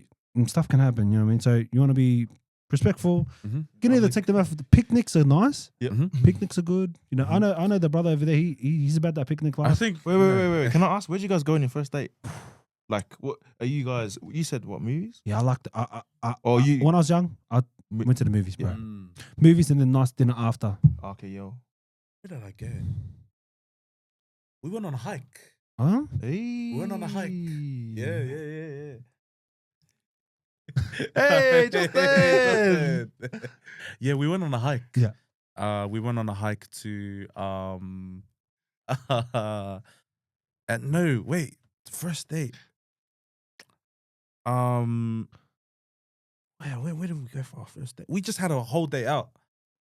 stuff can happen, you know what I mean? So you want to be respectful. You can either take them out for the picnics are nice. Yeah. Picnics are good. You know, I know the brother over there, he's about that picnic life. I think. Wait. Can I ask, where'd you guys go on your first date? Like, what are you guys? You said what movies? Yeah, I liked when I was young, I went to the movies, bro. Movies and then nice dinner after. Okay, yo. Where did I go? We went on a hike. Huh? Hey. We went on a hike. Yeah. Hey, Justin. Yeah, we went on a hike. Yeah. We went on a hike to no, wait, first date. Where did we go for our first date? We just had a whole day out.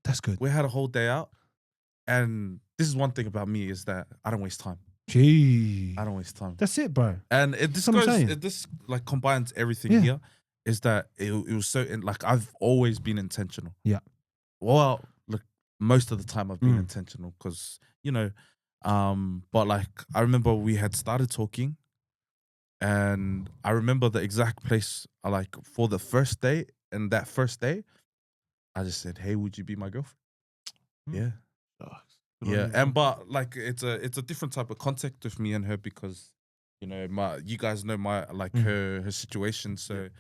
That's good. We had a whole day out, and this is one thing about me is that I don't waste time. Gee. I don't waste time. That's it, bro. And That's what I'm saying. this like combines everything Yeah. here. Is that it was so like I've always been intentional. Yeah. Well, look, most of the time I've been Mm. intentional because but like I remember we had started talking, and I remember the exact place like for the first day, and that first day, I just said, "Hey, would you be my girlfriend?" Yeah. Yeah, and but like it's a different type of contact with me and her because you guys know my like her situation. So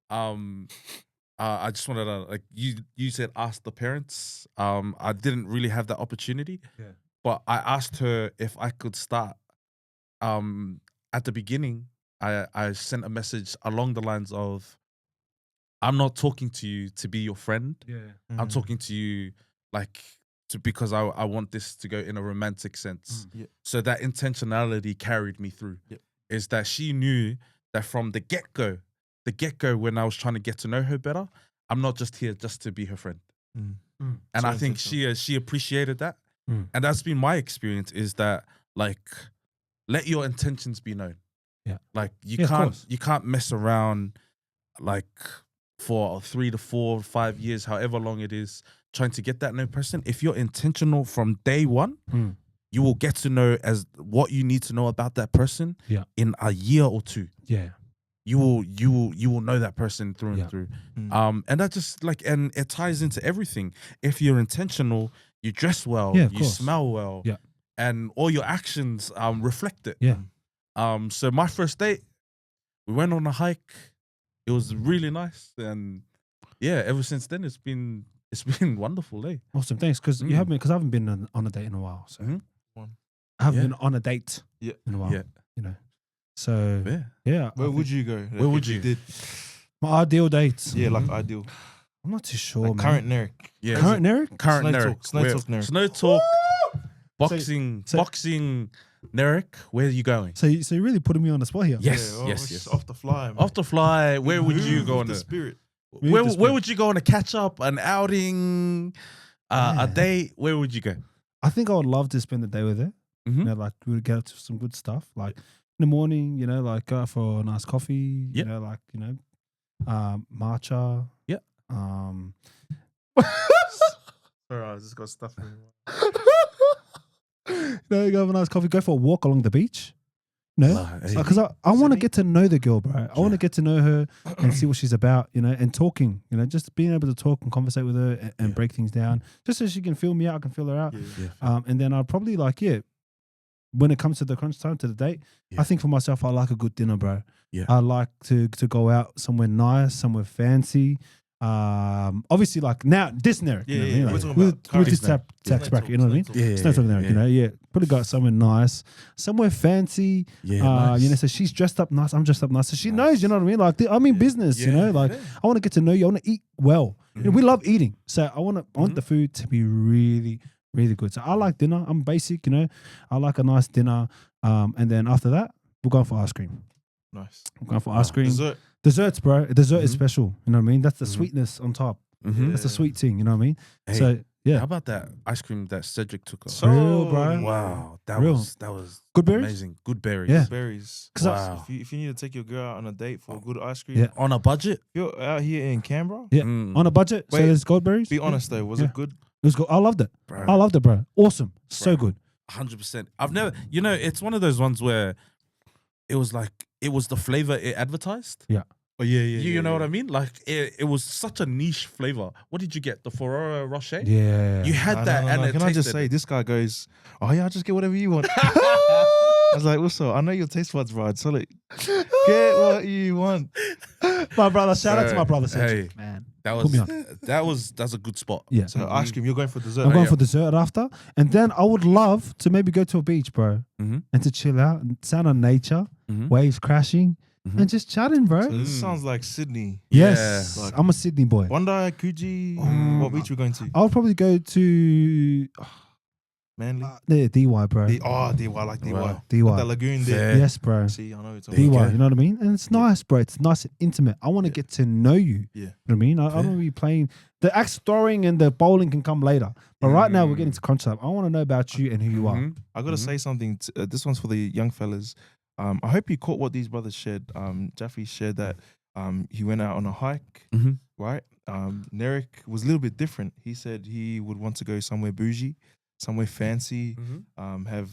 I just wanted to like you said ask the parents. I didn't really have that opportunity. Yeah. But I asked her if I could start at the beginning. I sent a message along the lines of, I'm not talking to you to be your friend. Yeah. I'm talking to you like because I want this to go in a romantic sense. Yeah. So that intentionality carried me through. Yeah. Is that she knew that from the get-go when I was trying to get to know her better, I'm not just here just to be her friend. And So I think intentional. she appreciated that. Mm. And that's been my experience is that like let your intentions be known. Yeah. Like you Yeah, of course. can't mess around like for 3 to 4 or 5 years, however long it is, trying to get that new person. If you're intentional from day one, you will get to know as what you need to know about that person in a year or two. Yeah. You will know that person through and through. Mm. And that just like, and it ties into everything. If you're intentional, you dress well, Yeah, of you course. smell well, Yeah. and all your actions reflect it. Yeah. So my first date, we went on a hike. It was really nice, and yeah, ever since then it's been wonderful, eh? Awesome. Thanks. Because you Mm. haven't, because I haven't been on a date in a while. So Mhm. I haven't Yeah. been on a date Yeah. in a while. Yeah. So Yeah. yeah. Where would you go? Where would if you? did? My ideal dates. Yeah, like ideal. I'm not too sure, Like man. current Neric. Yeah. Current Jahnneric? Current Snow Jahnneric. Talk, Snow Where- Talk Jahnneric. Snow Talk, boxing, So- boxing Jahnneric. Where are you going? So you're really putting me on the spot here. Yes, Yeah, yes, it's yes. Off the fly, man. Off the fly, where would you Move go with on the a spirit? Move where the where spirit. would you go on a catch up, an outing, Yeah. a date? Where would you go? I think I would love to spend the day with her. Mhm. You know, like we would get up to some good stuff. Like in the morning, like go out for a nice coffee. Yep. Matcha. Yep. Sorry, I just got stuff. You go have a nice coffee. Go for a walk along the beach. No, Hey. because I want to Sydney? get to know the girl, bro. I want to get to know her and see what she's about, and talking, just being able to talk and conversate with her and break things down, just so she can feel me out, I can feel her out. Yeah. And then I'll probably when it comes to the crunch time to the date, Yeah. I think for myself, I like a good dinner, bro. Yeah. I like to go out somewhere nice, somewhere fancy. Obviously, like now, this Jahnneric, Yeah, you know what I yeah, mean? we're Like, talking about with this current tax Snow bracket, Talk, you know what I mean? Snow Talk. Yeah, Snow Talk Jahnneric, yeah. Probably got somewhere nice, somewhere fancy. Yeah, nice. So she's dressed up nice, I'm dressed up nice. So she knows, you know what I mean? Like, I'm in business, Yeah, like, yeah. I want to get to know you. I want to eat well. We love eating. So I want the food to be really, really good. So I like dinner. I'm basic, I like a nice dinner. And then after that, we're going for ice cream. Nice. We're going for ice cream. Dessert. Desserts, bro. Dessert is special. You know what I mean? That's the sweetness on top. Mhm. That's the sweet thing. You know what I mean? Hey, So yeah, how about that ice cream that Cedric took off? Real, bro. Wow, that Real. was Good berries? amazing. Good berries. Yeah. Berries. 'Cause Wow. If you need to take your girl out on a date for a good ice cream, Yeah. On a budget. if you're out here in Canberra, Yeah. Mm. on a budget. So Wait, there's goldberries. be honest though, was Yeah. it good? It was good. I loved it. Bro. I loved it, bro. Awesome. So Bro. good. 100%. I've never, it's one of those ones where it was the flavor it advertised. Oh yeah, You know what I mean? Like it was such a niche flavor. What did you get? The Ferrero Rocher? Yeah. You had that, and it Can I just tasted- say, this guy goes, "Oh yeah, I'll just get whatever you want." I was like, "Also, I know your taste buds, bro. So like, get what you want." My brother. Shout out to Bro, my brother. hey. Cedric, man. Put me on. That's a good spot. Yeah. So ice cream, you're going for dessert. I'm going yeah. for dessert after. And then I would love to maybe go to a beach, bro. Mhm. And to chill out and sound on nature, Mhm. waves crashing, Mhm. and just chatting, bro. So this sounds like Sydney. Yes. Yeah. Like- I'm a Sydney boy. Bondi, Coogee, what beach we going to? I'll probably go to Manly. DY, bro. DY, I like DY. Wow. The DY. lagoon Fair. there. Yes, bro. See, I know it's all DY, go. you know what I mean? And it's nice, bro. It's nice and intimate. I want to get to know you. Yeah. You know what I mean? I don't want to be playing. The axe throwing and the bowling can come later. But right now, we're getting to crunch time. I want to know about you and who you are. Mhm. I gotta say something. This one's for the young fellas. I hope you caught what these brothers shared. Jafi shared that he went out on a hike, Mhm. right? Jahnneric was a little bit different. He said he would want to go somewhere bougie, somewhere fancy, have,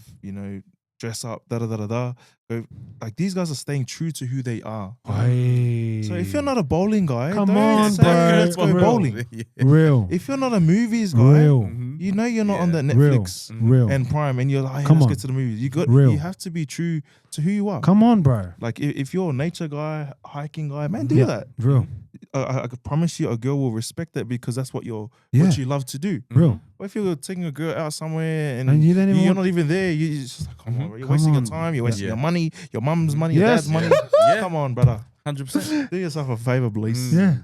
dress up, da da da da da. Go, like these guys are staying true to who they are. So if you're not a bowling guy, Come don't on, say, bro. let's go Real. bowling. Real. If you're not a movies guy, Real. Mhm. you know you're not on Yeah. that Real. Netflix Real. and Prime, and you're like, hey, Come let's on. get to the movies. Real. You have to be true to who you are. Come on, bro. Like if you're a nature guy, hiking guy, man, do Yeah. that. Real. I could promise you, a girl will respect that because that's what Yeah. what you love to do. Real. But if you're taking a girl out somewhere And and, you don't even you're want- not even there, you're just like, come on, bro. You're Come wasting on. your time, you're wasting Yeah. your money, your mum's money, your Yes. dad's money. Yeah. Come on, brother. 100%. Do yourself a favor, please. Yeah.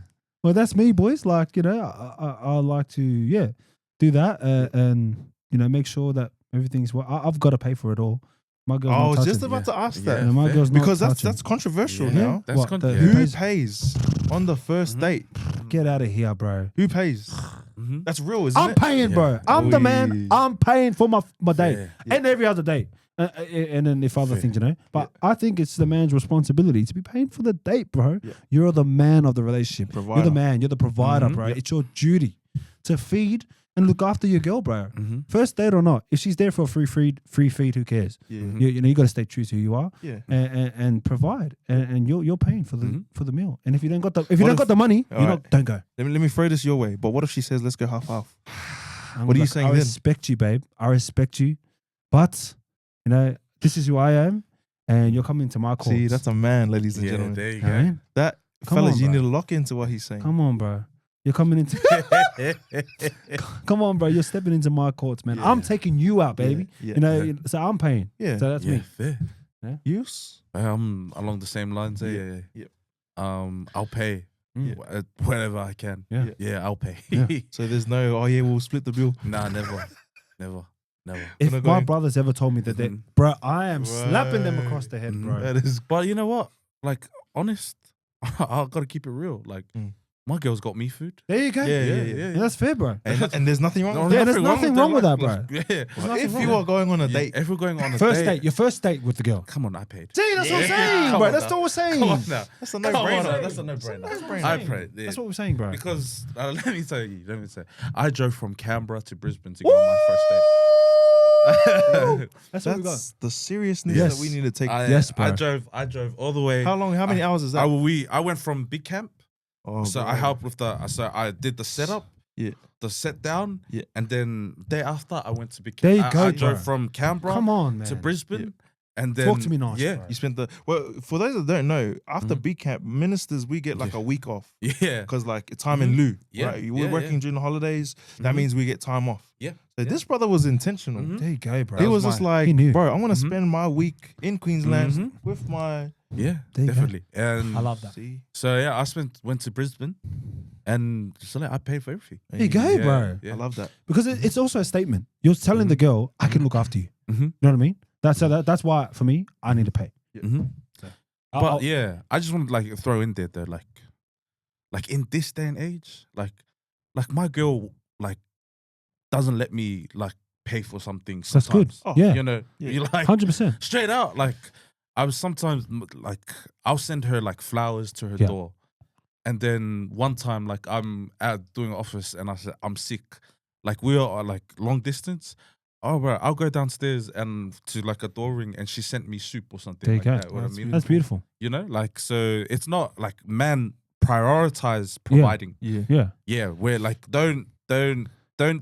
Well, that's me, boys. Like, I like to, do that and, make sure that everything's well. I've got to pay for it all. My girl's I not was touching. just about to ask that. Yeah, my fair. girl's not Because touching. that's controversial Yeah. now. That's What, con- the- yeah. Who pays- pays on the first date? Get out of here, bro. Who pays? Mhm. That's real, isn't I'm it? paying, bro. Yeah. I'm the Oi. man. I'm paying for my date Fair. and every other date. And then if other Fair. things, But I think it's the man's responsibility to be paying for the date, bro. Yeah. You're the man of the relationship. You're Provider. the man. You're the provider, Mhm. bro. Yep. It's your duty to feed and look after your girl, bro. Mhm. First date or not, if she's there for a free feed, who cares? Yeah. Mhm. You got to stay true to who you are Yeah. and provide, and you're paying for the Mhm. for the meal. And if you don't got the What if- got the money, All right. don't go. Let me throw this your way. But what if she says, let's go half? I'm What are you like, saying I then? respect you, babe. I respect you, but this is who I am, and you're coming to my court. See, that's a man, ladies and Yeah, gentlemen. there you You know what I go. mean? That Come fellas, on, you bro. need to lock into what he's saying. Come on, bro. You're coming into. Come on, bro. You're stepping into my courts, man. I'm Yeah. taking you out, baby. Yeah. So I'm paying. Yeah. So that's Yeah, me. fair. Use. Along the same lines. Yeah. Yep. I'll pay Mm. whenever I can. Yeah. Yeah, I'll pay. Yeah. So there's no, oh yeah, we'll split the bill. Nah, never. Never. If Gonna my go- brothers ever told me that they, Mhm. bro, I am slapping them across the head, Mhm. bro. That is. But you know what? Like, honest, I gotta keep it real. Like, Mm. my girl's got me food. There you go. Yeah. And that's fair, bro. And there's nothing wrong No, with Yeah, that. there's nothing wrong with that, bro. Yeah. nothing If wrong you with are going on a Yeah, date, if we're going on a First date, date, your first date with the girl. come on, I paid. See, that's what I'm Yeah. saying, Come bro. on That's now. what we're saying. Come on now. that's a Come on no-brainer. now. That's a no-brainer. no-brainer. I paid. Yeah. That's what we're saying, bro. Because let me tell you, I drove from Canberra to Brisbane to go on my first date. That's what we got. That's the seriousness Yes. that we need to take. Yes, bro. I drove all the way. How long? How many hours is that? I went from Big Camp. Oh, So bro. I helped with I did the setup, Yeah. the set down, Yeah. and then day after I went to Big There Camp. you go, I drove bro. from Canberra Come on, man. to Brisbane, and then Talk to me nice, Yeah, bro. You spent for those that don't know, after Mhm. B camp, ministers we get like Yeah. a week off yeah, because like time in lieu. Yeah. Right, we're Yeah, working yeah. during the holidays. That Mhm. means we get time off. yeah. So this brother was intentional. Mhm. There you go, bro. He That was was just my- like, He knew. bro, I'm gonna Mhm. spend my week in Queensland Mhm. with my. Yeah, There you go. definitely. And I love that. See, so yeah, went to Brisbane, and so I paid for everything. There you go, Yeah, bro. yeah. I love that. Because it's also a statement. You're telling the girl, I can look after you. Mhm. You know what I mean? That's why for me, I need to pay. Mhm. I'll- But yeah, I just want to like throw in there though, like in this day and age, like my girl like doesn't let me like pay for something. that's good. Sometimes. Oh, Yeah, You know, Yeah. you like 100%. straight out. Like I was sometimes like I'll send her like flowers to her Yeah. door, and then one time like I'm out doing office and I said I'm sick. Like we are like long distance. Oh, bro, I'll go downstairs and to like a door ring, and she sent me soup or something. There you like go. That, what I mean? That's beautiful. You know, like so it's not like man prioritize providing. Yeah. Yeah. Yeah, where like don't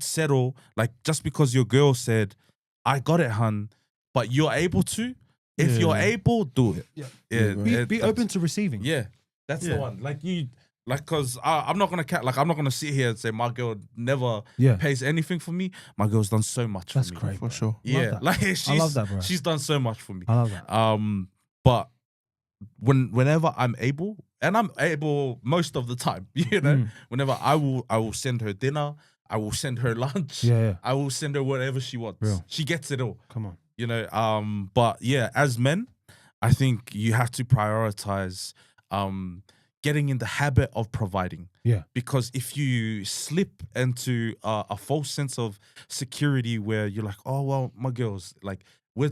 settle like just because your girl said I got it, hun, but you're able to. If you're Yeah. able, do it. Yeah. Yeah, bro. Be open to receiving. Yeah, that's Yeah. the one. Like you, Like, cause I'm not gonna sit here and say my girl never Yeah. pays anything for me. My girl's done so much That's for me. great. For sure. Yeah, that. like I love that, bro. she's done so much for me. I love that. But whenever I'm able, and I'm able most of the time, you know, whenever I will send her dinner, I will send her lunch, Yeah. I will send her whatever she wants. Real. She gets it all, Come on. you know. But yeah, as men, I think you have to prioritize getting in the habit of providing. Yeah. Because if you slip into a false sense of security where you're like, oh well, my girl's like, we're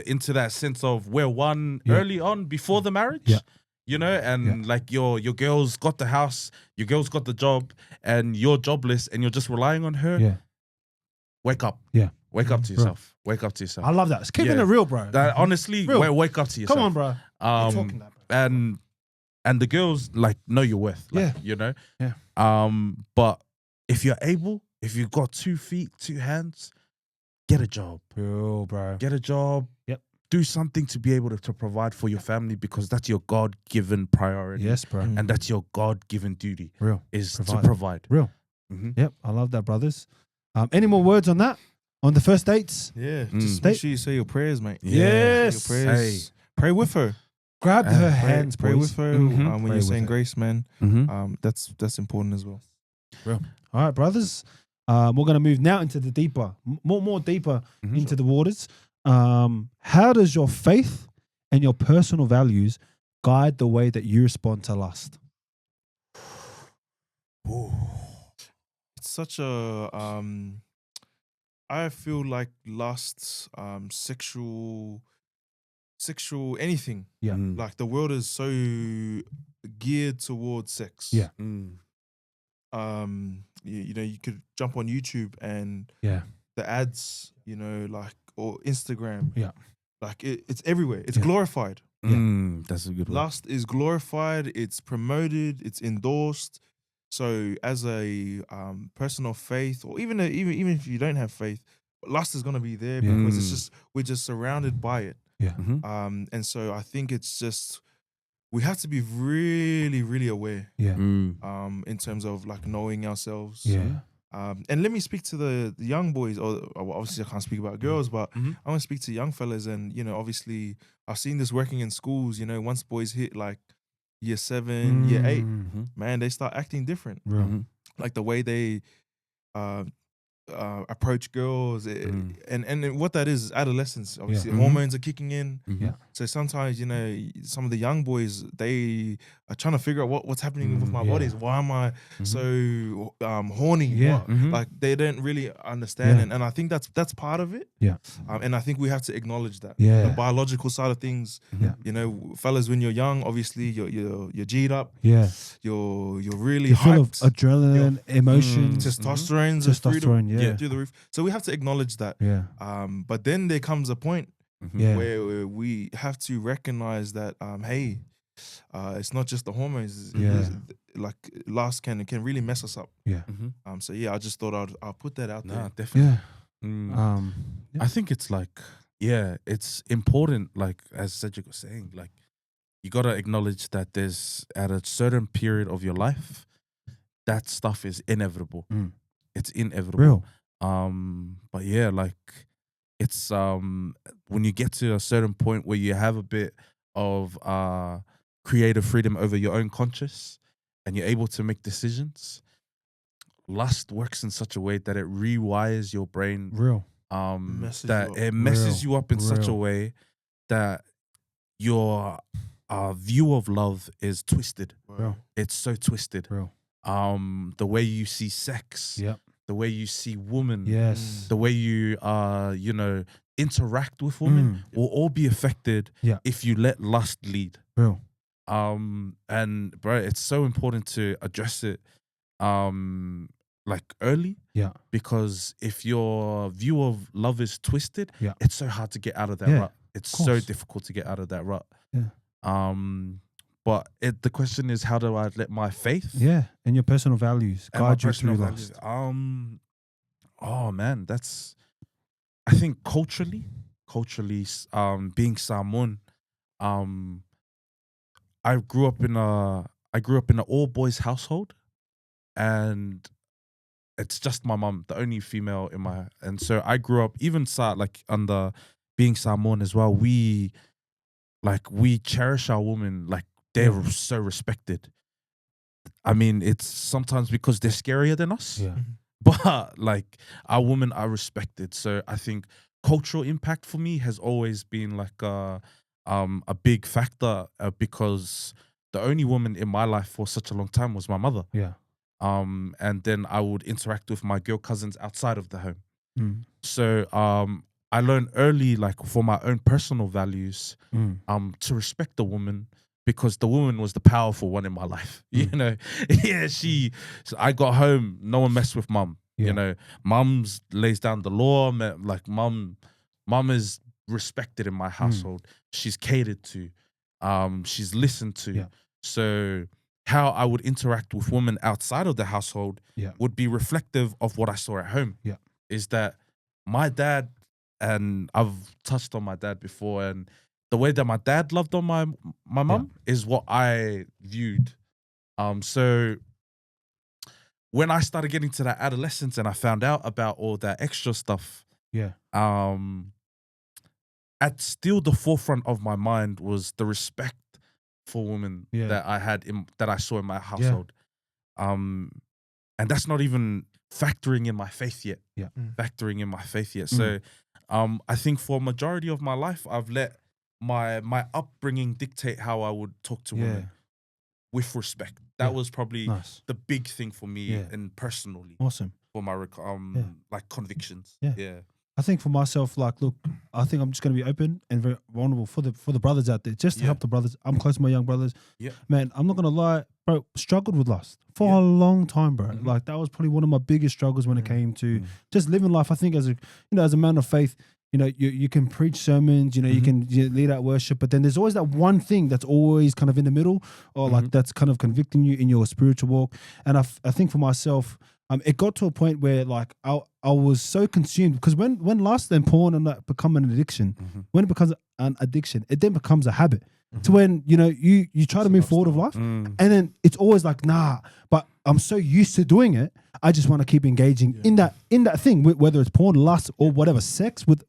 into that sense of we're one early on before the marriage. Yeah. You know, and like your girl's got the house, your girl's got the job, and you're jobless, and you're just relying on her. Yeah. Wake up. Yeah. Wake up to yourself. Wake up to yourself. I love that. It's keeping Yeah. it real, bro. That honestly, Real. wake up to yourself. Come on, bro. You're talking that, bro. And the girls like know your worth. Like, Yeah. you know. Yeah. But if you're able, if you've got 2 feet, 2 hands, get a job. Real, bro. Get a job. Yep. Do something to be able to provide for your family, because that's your God-given priority. Yes, bro. And that's your God-given duty Real. is Provide. to provide. Real. Mhm. Yep. I love that, brothers. Any more words on that? On the first dates? Yeah, Mm. just make sure you say your prayers, mate. Yes. Your prayers. Pray with her. Grab her hands, Pray boys. with her Mhm. when Pray you're with saying her. grace, man. Mm-hmm. That's important as well. All right, brothers. We're gonna move now into the deeper, more deeper into the waters. How does your faith and your personal values guide the way that you respond to lust? It's such a I feel like lust, sexual anything. Yeah. Like the world is so geared towards sex. Yeah. You know, you could jump on YouTube and Yeah. the ads, you know, like, or Instagram. Yeah. Like it's everywhere. It's Yeah. glorified. That's a good one. Lust is glorified. It's promoted. It's endorsed. So as a person of faith, or even if you don't have faith, lust is gonna be there Yeah. because it's just we're just surrounded by it. Yeah. And so I think it's just we have to be really, really aware. Yeah. In terms of like knowing ourselves. Yeah. And let me speak to the young boys, or obviously I can't speak about girls, but I want to speak to young fellas. And, you know, obviously I've seen this working in schools, you know, once boys hit like year 7, year 8, man, they start acting different. Real. Like the way they approach girls. And what that is adolescence. Obviously, hormones are kicking in. Yeah. So sometimes, you know, some of the young boys, they are trying to figure out what's happening with my bodies. Why am I so horny? Yeah. Like they don't really understand, and I think that's part of it. Yeah. And I think we have to acknowledge that. Yeah. The biological side of things. Yeah. You know, fellas, when you're young, obviously you're G'd up. Yeah. You're really You're full of hyped. adrenaline, emotions. Testosterone's through Testosterone, through the roof. So we have to acknowledge that. Yeah. But then there comes a point Yeah. where we have to recognize that hey, it's not just the hormones. Yeah. Like lust can really mess us up. Yeah. So yeah, I just thought I'll put that out Nah, there. definitely. Yeah. I think it's like, it's important, like as Cedric was saying, like you gotta acknowledge that there's at a certain period of your life, that stuff is inevitable. It's inevitable. Real. But yeah, like it's when you get to a certain point where you have a bit of creative freedom over your own conscience and you're able to make decisions, lust works in such a way that it rewires your brain. Real. Messes That you up. it messes Real. you up in such a Real. way that your view of love is twisted. Real. It's so twisted. Real. The way you see sex, Yep. the way you see women, Yes. the way you you know, interact with women will all be affected Yeah. if you let lust lead. Real. And bro, it's so important to address it like early. Yeah. Because if your view of love is twisted, Yeah. it's so hard to get out of that Yeah, rut. It's of so course. difficult to get out of that rut. Yeah. But the question is, how do I let my faith Yeah. And your personal values and my guide you personal through values? lust. Oh man, I think culturally, being Samoan, I grew up in I grew up in an all-boys household, and it's just my mum, the only female in my, and so I grew up even like under being Samoan as well. We cherish our women like they're so respected. I mean, it's sometimes because they're scarier than us. Yeah. But like our women are respected. So I think cultural impact for me has always been like a big factor because the only woman in my life for such a long time was my mother. Yeah. And then I would interact with my girl cousins outside of the home. Mm. So I learned early, like for my own personal values, to respect the woman. Because the woman was the powerful one in my life, you know. Yeah, so I got home, no one messed with mum. Yeah. You know, mum's lays down the law. Like mum is respected in my household. She's catered to, she's listened to. Yeah. So how I would interact with women outside of the household would be reflective of what I saw at home. Yeah, is that my dad, and I've touched on my dad before, and the way that my dad loved on my mum is what I viewed. So when I started getting to that adolescence and I found out about all that extra stuff, at still the forefront of my mind was the respect for women that I had that I saw in my household. And that's not even factoring in my faith yet. So I think for a majority of my life, I've let my upbringing dictate how I would talk to women with respect. That was probably the big thing for me and personally. Awesome. For my like convictions. Yeah. I think for myself, like, look, I think I'm just going to be open and very vulnerable for the brothers out there, just to help the brothers. I'm close to my young brothers. Yeah. Man, I'm not going to lie, bro, struggled with lust for a long time, bro. Like, that was probably one of my biggest struggles when it came to just living life. I think as a man of faith, you know, you can preach sermons, you know, you can lead out worship, but then there's always that one thing that's always kind of in the middle, or like that's kind of convicting you in your spiritual walk. And I think for myself, it got to a point where like I was so consumed, because when lust and porn and that become an addiction, when it becomes an addiction, it then becomes a habit. To when, you know, you try to move forward of life, and then it's always like, nah, but I'm so used to doing it, I just want to keep engaging in that thing, whether it's porn, lust, or whatever, sex with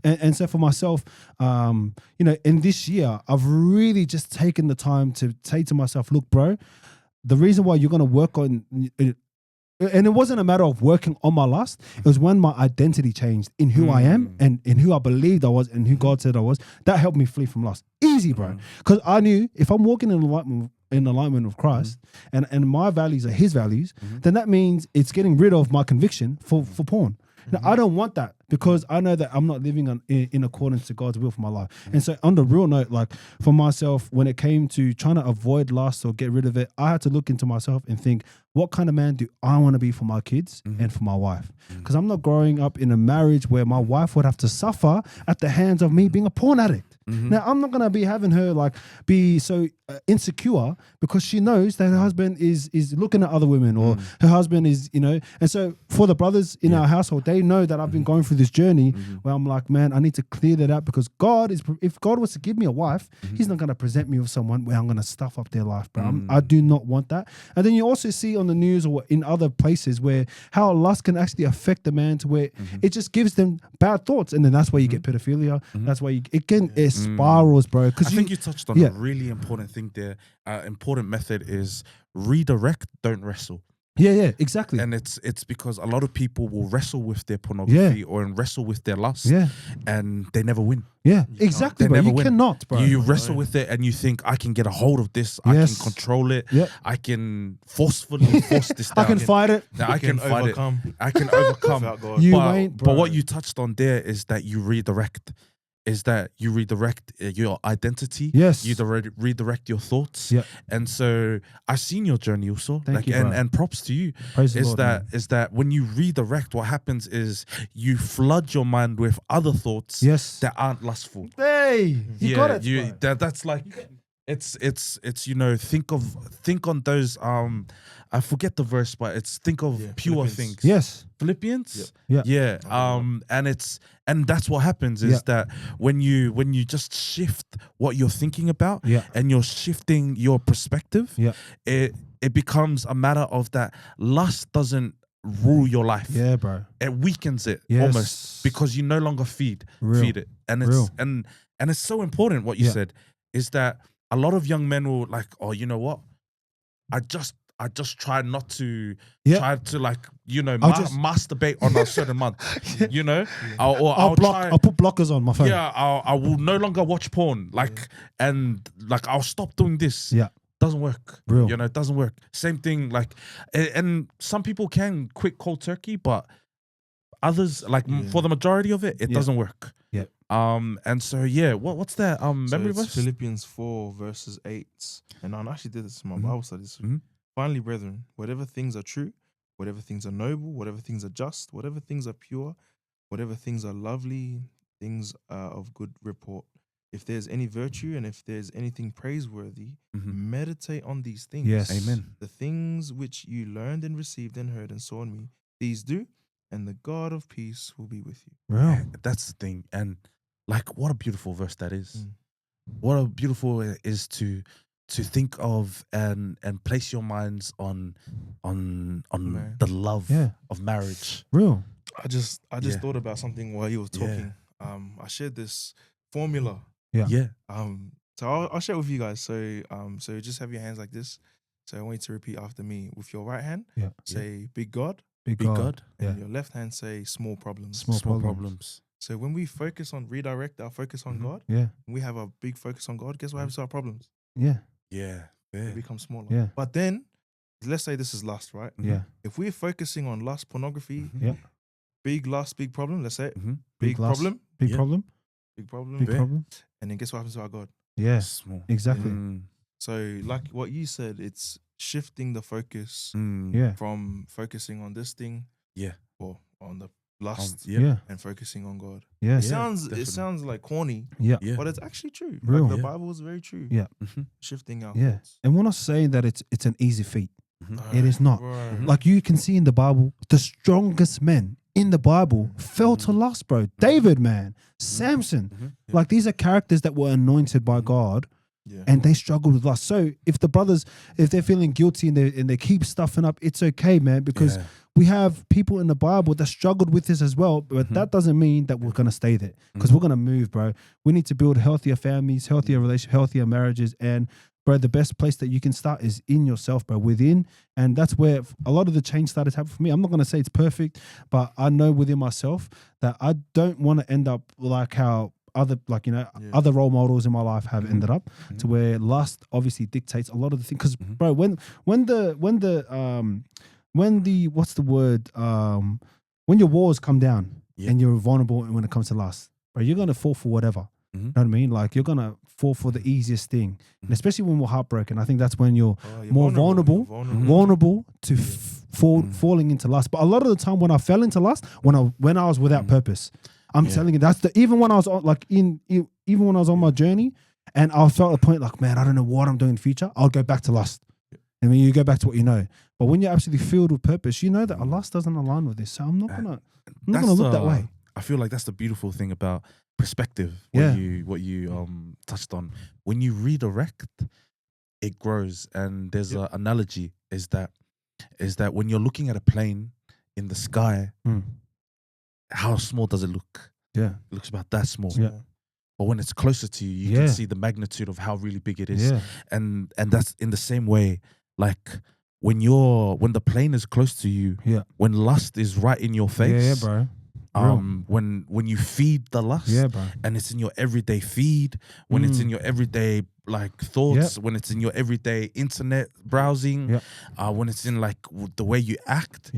and so for myself, you know, in this year, I've really just taken the time to say to myself, look, bro, the reason why you're going to work on and it wasn't a matter of working on my lust. It was when my identity changed in who I am and in who I believed I was and who God said I was. That helped me flee from lust. Easy, bro. Because I knew if I'm walking in alignment with Christ and my values are his values, then that means it's getting rid of my conviction for porn. Now, I don't want that, because I know that I'm not living in accordance to God's will for my life. And so on the real note, like for myself, when it came to trying to avoid lust or get rid of it, I had to look into myself and think, what kind of man do I want to be for my kids and for my wife? Because I'm not growing up in a marriage where my wife would have to suffer at the hands of me being a porn addict. Now, I'm not going to be having her like be so insecure because she knows that her husband is looking at other women, or her husband is, you know. And so for the brothers in our household, they know that I've been going through this journey where I'm like, man, I need to clear that out, because if God was to give me a wife, he's not going to present me with someone where I'm going to stuff up their life, bro. I do not want that. And then you also see on the news or in other places where how lust can actually affect the man to where it just gives them bad thoughts, and then that's why you get pedophilia. That's why it spirals, bro. Because I think you touched on a really important thing there. Important method is redirect, don't wrestle. Yeah, exactly. And it's because a lot of people will wrestle with their pornography or wrestle with their lust, and they never win. Yeah, exactly, bro. You cannot, bro. You wrestle with it and you think, I can get a hold of this, I can control it, I can forcefully force this down. I can fight it. I can overcome. I can overcome. But what you touched on there is that you redirect. Your identity. Yes. You redirect your thoughts. Yeah. And so I've seen your journey also. Thank you, bro. And props to you. Praise the Lord, is that when you redirect, what happens is you flood your mind with other thoughts that aren't lustful. Hey, you got it. That's like it's think on those I forget the verse, but it's think of pure Philippians. things. Yes. Philippians. Yeah. And that's what happens is that when you just shift what you're thinking about and you're shifting your perspective, it becomes a matter of that lust doesn't rule your life. Yeah, bro. It weakens it Yes. almost because you no longer feed it. And it's Real. and it's so important what you said is that a lot of young men will like, oh, you know what? I just try not to try to like, masturbate on a certain month, I'll put blockers on my phone. Yeah, I will no longer watch porn. And I'll stop doing this. Yeah. Doesn't work. Real. It doesn't work. Same thing, and some people can quit cold turkey, but others, for the majority of it doesn't work. Yeah. And so what's that memory So verse? it's Philippians 4 verses 8. And I actually did this in my Bible studies. Finally, brethren, whatever things are true, whatever things are noble, whatever things are just, whatever things are pure, whatever things are lovely, things are of good report. If there's any virtue and if there's anything praiseworthy, meditate on these things. Yes. Amen. The things which you learned and received and heard and saw in me, these do, and the God of peace will be with you. Real. That's the thing. And what a beautiful verse that is. What a beautiful it is to think of and place your minds on the love of marriage. Real. I just thought about something while you were talking. I shared this formula. So I'll share it with you guys. So just have your hands like this. So I want you to repeat after me. With your right hand, say big God. Big God. And your left hand, say small problems. Small problems. So when we focus on redirect our focus on God, we have a big focus on God. Guess what happens to our problems? They become smaller. Yeah. But then, let's say this is lust, right? Yeah. If we're focusing on lust, pornography, Yeah. big lust, big problem. Let's say it. Big lust, problem, Big problem. big problem, Big problem. and then guess what happens to our God? Yeah. Small. Exactly. So like what you said, it's shifting the focus Yeah. from focusing on this thing, or on the lust, Yeah. and focusing on God. Yeah. It definitely. sounds like corny, Yeah. Yeah. but it's actually true. Real. Like the Yeah. Bible is very true. Yeah. Shifting our Yeah. thoughts. And we're not saying that it's an easy feat. It is not. Right. Like you can see in the Bible, the strongest men in the Bible fell to lust, bro. David, man, Samson. Like these are characters that were anointed by God, Yeah. and they struggled with lust. So if the brothers, if they're feeling guilty and they keep stuffing up, it's okay, man, because we have people in the Bible that struggled with this as well. But that doesn't mean that we're gonna stay there, because we're gonna move, bro. We need to build healthier families, healthier relationships, healthier marriages, and bro, the best place that you can start is in yourself, bro, within. And that's where a lot of the change started happening for me. I'm not going to say it's perfect, but I know within myself that I don't want to end up like how other, other role models in my life have ended up, to where lust obviously dictates a lot of the things. Because, bro, when your walls come down and you're vulnerable when it comes to lust, bro, you're going to fall for whatever. You know what I mean? Like you're gonna fall for the easiest thing, and especially when we're heartbroken. I think that's when you're more vulnerable to falling into lust. But a lot of the time, when I fell into lust, when I was without purpose, I'm telling you, that's even when I was on, even when I was on my journey, and I felt at a point like, man, I don't know what I'm doing in the future. I'll go back to lust, and when you go back to what you know. But when you're absolutely filled with purpose, you know that lust doesn't align with this. So I'm not gonna look that way. I feel like that's the beautiful thing about perspective. What you touched on. When you redirect, it grows. And there's an analogy is that when you're looking at a plane in the sky, how small does it look? Yeah, it looks about that small. Yeah. But when it's closer to you, you can see the magnitude of how really big it is. And that's in the same way, like when the plane is close to you, when lust is right in your face, bro. When you feed the lust, bro. and it's in your everyday feed, when it's in your everyday thoughts, when it's in your everyday internet browsing, when it's in the way you act,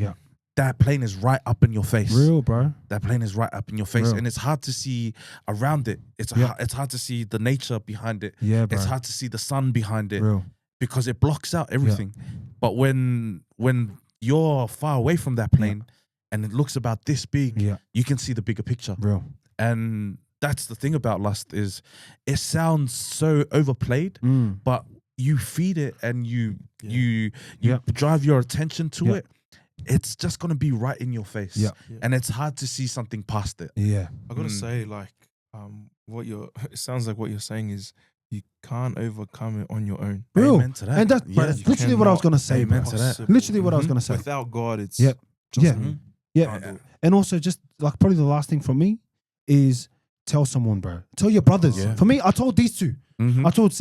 that plane is right up in your face. Real, bro. That plane is right up in your face, and it's hard to see around it. It's hard to see the nature behind it. Yeah, bro. It's hard to see the sun behind it. Real. Because it blocks out everything. But when you're far away from that plane, and it looks about this big, you can see the bigger picture. Real. And that's the thing about lust is it sounds so overplayed, but you feed it and you drive your attention to it. It's just gonna be right in your face, and it's hard to see something past it. Yeah, I gotta say, like, it sounds like what you're saying is you can't overcome it on your own. real. Amen to that. And that's Yeah, that's you literally what I was gonna say. Amen bro. to that. Literally what I was gonna say. Without God, it's Yep. just Yeah. me. Yeah, Can't do it. and also just like probably the last thing for me is tell someone, bro. Tell your brothers. Yeah. For me, I told these two. Mhm. I told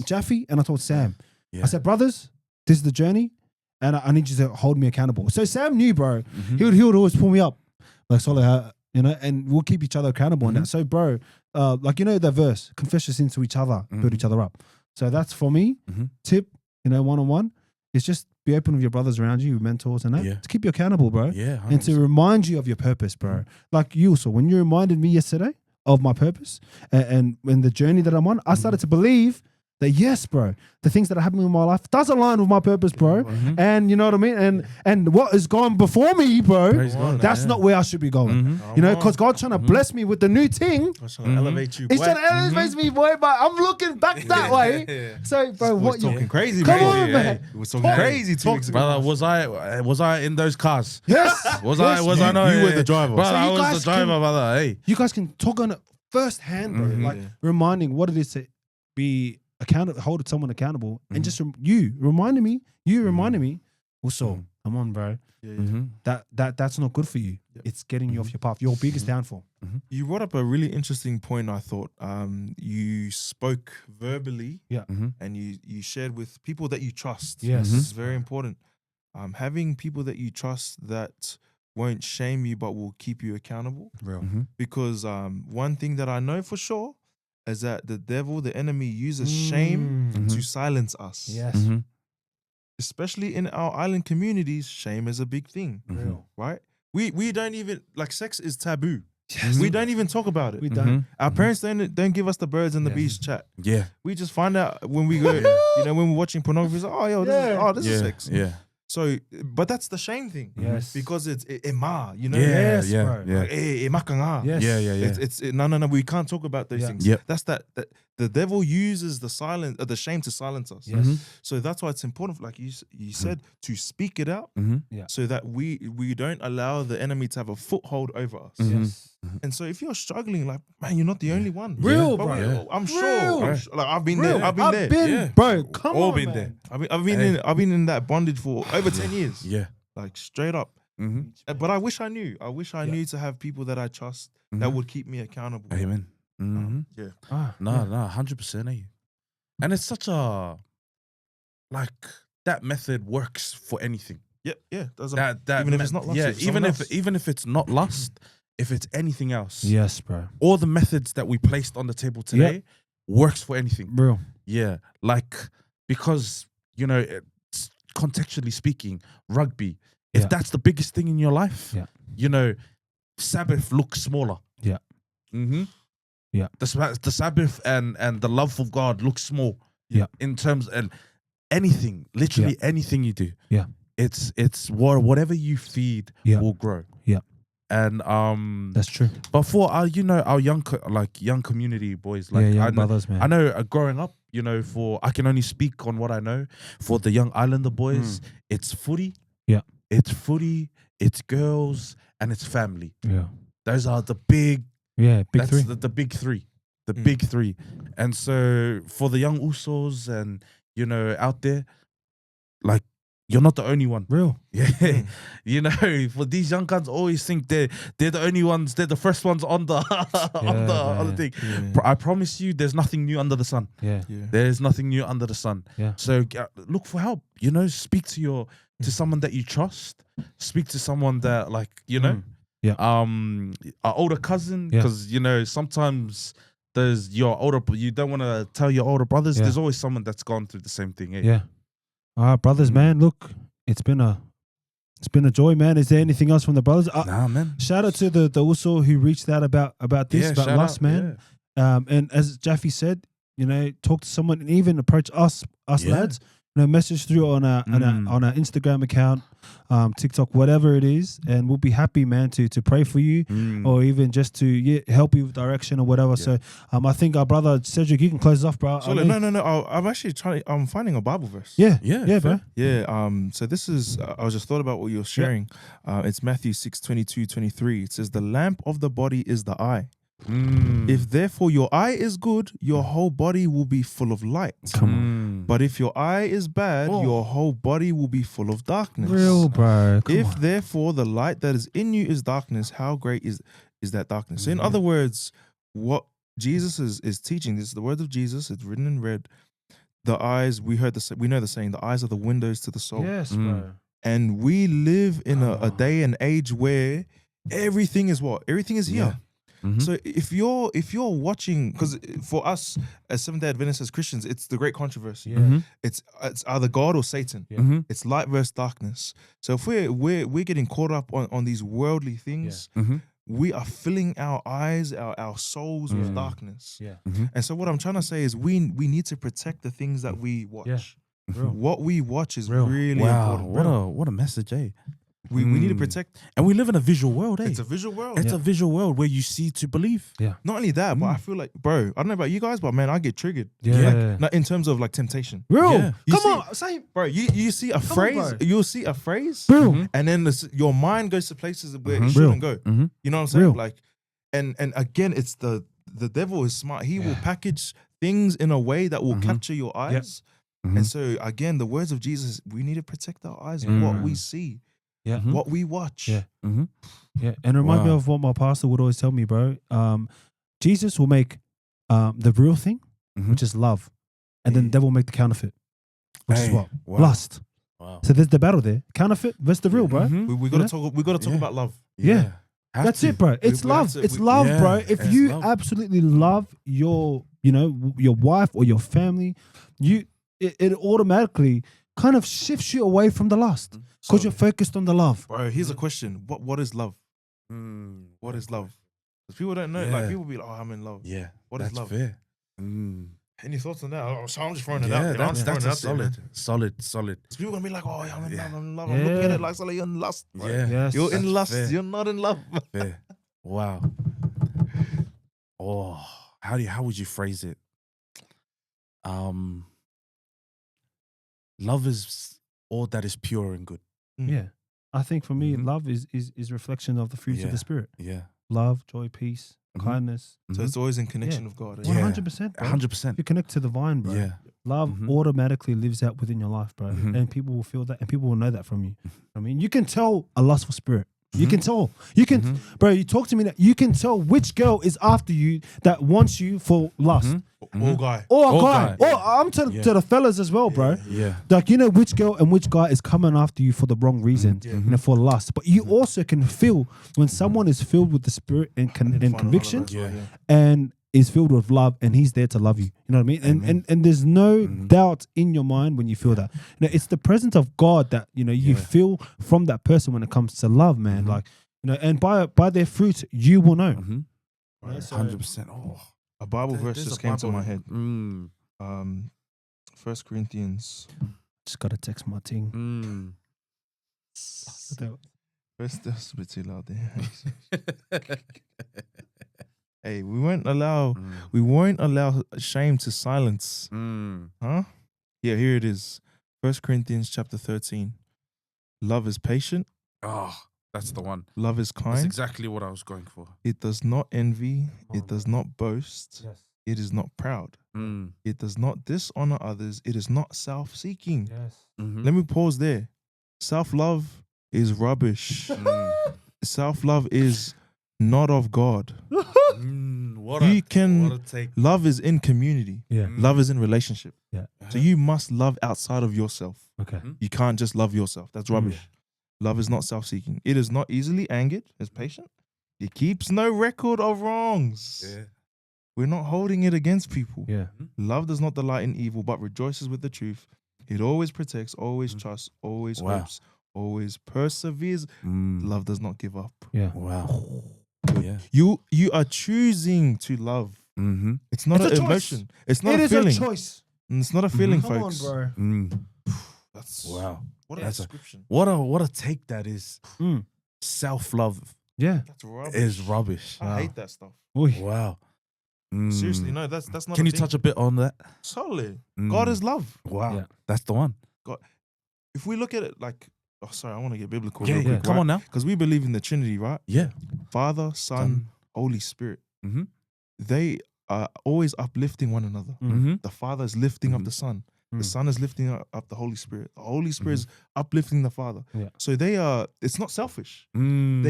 Jaffi and I told Sam. Yeah. I said, brothers, this is the journey, and I need you to hold me accountable. So Sam knew, bro. Mhm. He would always pull me up, like solid, and we'll keep each other accountable. And that. So, bro, like the verse, confess your sins to each other, build each other up. So that's for me. Mhm. Tip, 1-on-one, is just be open with your brothers around you, your mentors, and that Yeah. to keep you accountable, bro. Yeah, And to remind you of your purpose, bro. Like you also, when you reminded me yesterday of my purpose and the journey that I'm on, I started to believe that yes, bro, the things that are happening in my life does align with my purpose, bro. And you know what I mean? And what has gone before me, bro, Praise God, that's yeah. not where I should be going. Mhm. Because God's trying to bless me with the new thing. God's trying to elevate you. He's boy. trying to elevate me, boy, but I'm looking back that way. So, bro, We're what you talking crazy, Come man. on, man. We're talking crazy. Talk to Brother, was I in those cars? Yes. Was Yes, I not? you were the driver. Brother, So I you was guys the driver, can- brother. Hey. You guys can talk on it firsthand, bro. Like reminding what it is to be accountable, hold someone accountable, and just you reminding me. Also, come on, bro. That's not good for you. It's getting you off your path. Your biggest downfall. You brought up a really interesting point, I thought. You spoke verbally and you shared with people that you trust. Yes. This is very important. Having people that you trust that won't shame you but will keep you accountable. Real. Because one thing that I know for sure is that the devil, the enemy, uses shame to silence us. Yes. Especially in our island communities, shame is a big thing. Real. Right? We don't even, like, sex is taboo. Yes. We don't even talk about it. We don't. Our parents don't give us the birds and the bees chat. Yeah. We just find out when we go, when we're watching pornography, it's like, oh, yo, this is sex. Yeah. So, but that's the shame thing. Yes. Because it's ema, Yes, yeah, bro. yeah. Like, ema ka nga. Yes. Yeah. No, we can't talk about those things. Yep. That's that the devil uses the shame to silence us. Yes. So that's why it's important, like you said, to speak it out, Yeah. so that we don't allow the enemy to have a foothold over us. Yes. And so if you're struggling, like, man, you're not the only one. Real, But bro. wait, I'm sure. Real. Like, I've been Real. there. I've been there. Yeah. bro. Come All on, been man. there. I've been in that bondage for over 10 years. Yeah. Like, straight up. But I wish I knew. I wish I knew to have people that I trust that would keep me accountable. Amen. Yeah. No, 100%. Eh? And it's such a, like, that method works for anything. Yeah. Doesn't That even if it's not lust. Yeah, it's someone else. even if it's not lust, if it's anything else. Yes, bro. All the methods that we placed on the table today works for anything. Real. Yeah, like, because, it's contextually speaking, rugby, if that's the biggest thing in your life, Sabbath looks smaller. Yeah. Yeah. The Sabbath and the love of God looks small. Yeah. In terms, and anything, literally anything you do. Yeah. It's whatever you feed will grow. Yeah. And That's true. but for our our young community boys, like young brothers, man. I know growing up, for I can only speak on what I know. For the young Islander boys, it's footy. Yeah. It's footy, it's girls, and it's family. Yeah. Those are the big Big that's three. the big three. The big three. And so for the young Usos and out there, like, you're not the only one. Real. Yeah. For these young guns always think they're the only ones, they're the first ones on the on the thing. Yeah. I promise you there's nothing new under the sun. Yeah. There's nothing new under the sun. Yeah. So look for help. Speak to someone that you trust. Speak to someone that, like, Yeah. an older cousin, because sometimes there's you don't want to tell your older brothers. Yeah. There's always someone that's gone through the same thing. Eh? Yeah. All right, brothers, man. Look, it's been a joy, man. Is there anything else from the brothers? Nah, man. Shout out to the Uso who reached out about this, about shout lust, out, man. And as Jafi said, talk to someone and even approach us Yeah. lads. message through on our Instagram account, TikTok, whatever it is, and we'll be happy, man, to pray for you, or even just to help you with direction or whatever. So I think our brother Cedric, you can close us off, bro. So no. I'm actually I'm finding a Bible verse. Yeah, fair. bro. Yeah. So this is I was just thought about what you were sharing. It's Matthew 6:22-23. It says, "The lamp of the body is the eye. If therefore your eye is good, your whole body will be full of light. Come on. But if your eye is bad, your whole body will be full of darkness. Real, bro. Come If on. therefore the light that is in you is darkness, how great is that darkness?" So in other words, what Jesus is teaching, this is the word of Jesus. It's written in red. The eyes, we know the saying, the eyes are the windows to the soul. Yes, bro. And we live in a day and age where everything is what? Everything is here. So if you're watching, because for us as Seventh-day Adventists, as Christians, it's the great controversy. It's either God or Satan. It's light versus darkness. So if we're getting caught up on these worldly things, we are filling our eyes, our souls with darkness. And so what I'm trying to say is we need to protect the things that we watch. What we watch is really important. What a message, eh? We need to protect. And we live in a visual world, eh? It's a visual world. It's a visual world where you see to believe. Not only that, but I feel like, bro, I don't know about you guys, but man, I get triggered. Like, in terms of like temptation. Real. Yeah. Come on, say, Bro, you see a phrase, you'll see a phrase, Real. and then your mind goes to places where it shouldn't go. You know what I'm saying? Real. Like, and again, it's the devil is smart. He will package things in a way that will capture your eyes. And so again, the words of Jesus, we need to protect our eyes and what we see. What we watch. And it reminds me of what my pastor would always tell me, bro. Jesus will make the real thing, which is love, and then the devil will make the counterfeit, which is what? Lust. So there's the battle there. Counterfeit versus the real, bro. We gotta talk. We gotta talk about love. That's it, bro. It's love. It's love, bro. If you absolutely love your wife or your family, it automatically kind of shifts you away from the lust because you're focused on the love. Bro, here's a question. What is love? What is love? Because people don't know. Like, people be like, "Oh, I'm in love." Yeah. What is love? Fair. Any thoughts on that? Oh, so I'm just throwing it out. That's solid. Solid. Because people gonna be like, "Oh, I'm in love. I'm in love." I'm looking at it like, "So you're in lust." Bro. Yeah. You're in lust. Fair. You're not in love. Fair. Wow. Oh, how would you phrase it? Love is all that is pure and good. Yeah. I think for me, love is reflection of the fruits of the Spirit. Yeah. Love, joy, peace, kindness. So it's always in connection with God. 100%. 100%. You connect to the vine, bro. Yeah. Love automatically lives out within your life, bro. And people will feel that and people will know that from you. I mean, you can tell a lustful spirit. You can tell. You can, bro, you talk to me that you can tell which girl is after you that wants you for lust. Or guy. Or a Or guy. guy. Or I'm to the fellas as well, bro. Yeah. Like, you know which girl and which guy is coming after you for the wrong reasons, you know, for lust. But you also can feel when someone is filled with the Spirit and conviction and is filled with love and he's there to love you. You know what I mean? And there's no doubt in your mind when you feel that. You know, it's the presence of God that, you know, you feel from that person when it comes to love, man. Like, you know, and by their fruit you will know. 100%. Oh. A Bible verse There's just a came to Bible. my head. 1 Corinthians. Just gotta text my team. That's a bit too loud there. Hey, we won't allow shame to silence. Huh? Yeah, here it is. 1 Corinthians chapter 13. Love is patient. Oh, that's the one. Love is kind. That's exactly what I was going for. It does not envy. It does not boast. Yes. It is not proud. It does not dishonor others. It is not self-seeking. Yes. Let me pause there. Self-love is rubbish. Self-love is not of God. What a take. Love is in community. Yeah. Love is in relationship. Yeah. So you must love outside of yourself. Okay. You can't just love yourself. That's rubbish. Love is not self-seeking. It is not easily angered. It's patient. It keeps no record of wrongs. Yeah. We're not holding it against people. Yeah. Love does not delight in evil, but rejoices with the truth. It always protects, always trusts, always hopes, always perseveres. Love does not give up. Yeah. Wow. Yeah. You are choosing to love. It's not It's an a choice. emotion. It's not It a is feeling. a choice. And it's not a feeling, Come on, folks. bro. That's Wow. What a That's description. What a take that is. Mm. Self-love Yeah. That's rubbish. is rubbish. I hate that stuff. Oy. Wow. Seriously, Mm. no, that's not. Can a you thing. touch a bit on that? Solid. Mm. God is love. Wow. Yeah. That's the one. If we look at it like, oh, sorry, I want to get biblical. Yeah, real yeah. quick, Come right? on now. Because we believe in the Trinity, right? Yeah. Father, Son, Holy Spirit. Mm-hmm. They are always uplifting one another. Mm-hmm. The Father is lifting up Mhm. the Son. Mm. The Son is lifting up the Holy Spirit. The Holy Spirit is uplifting the Father. Yeah. So they are. It's not selfish. Mm.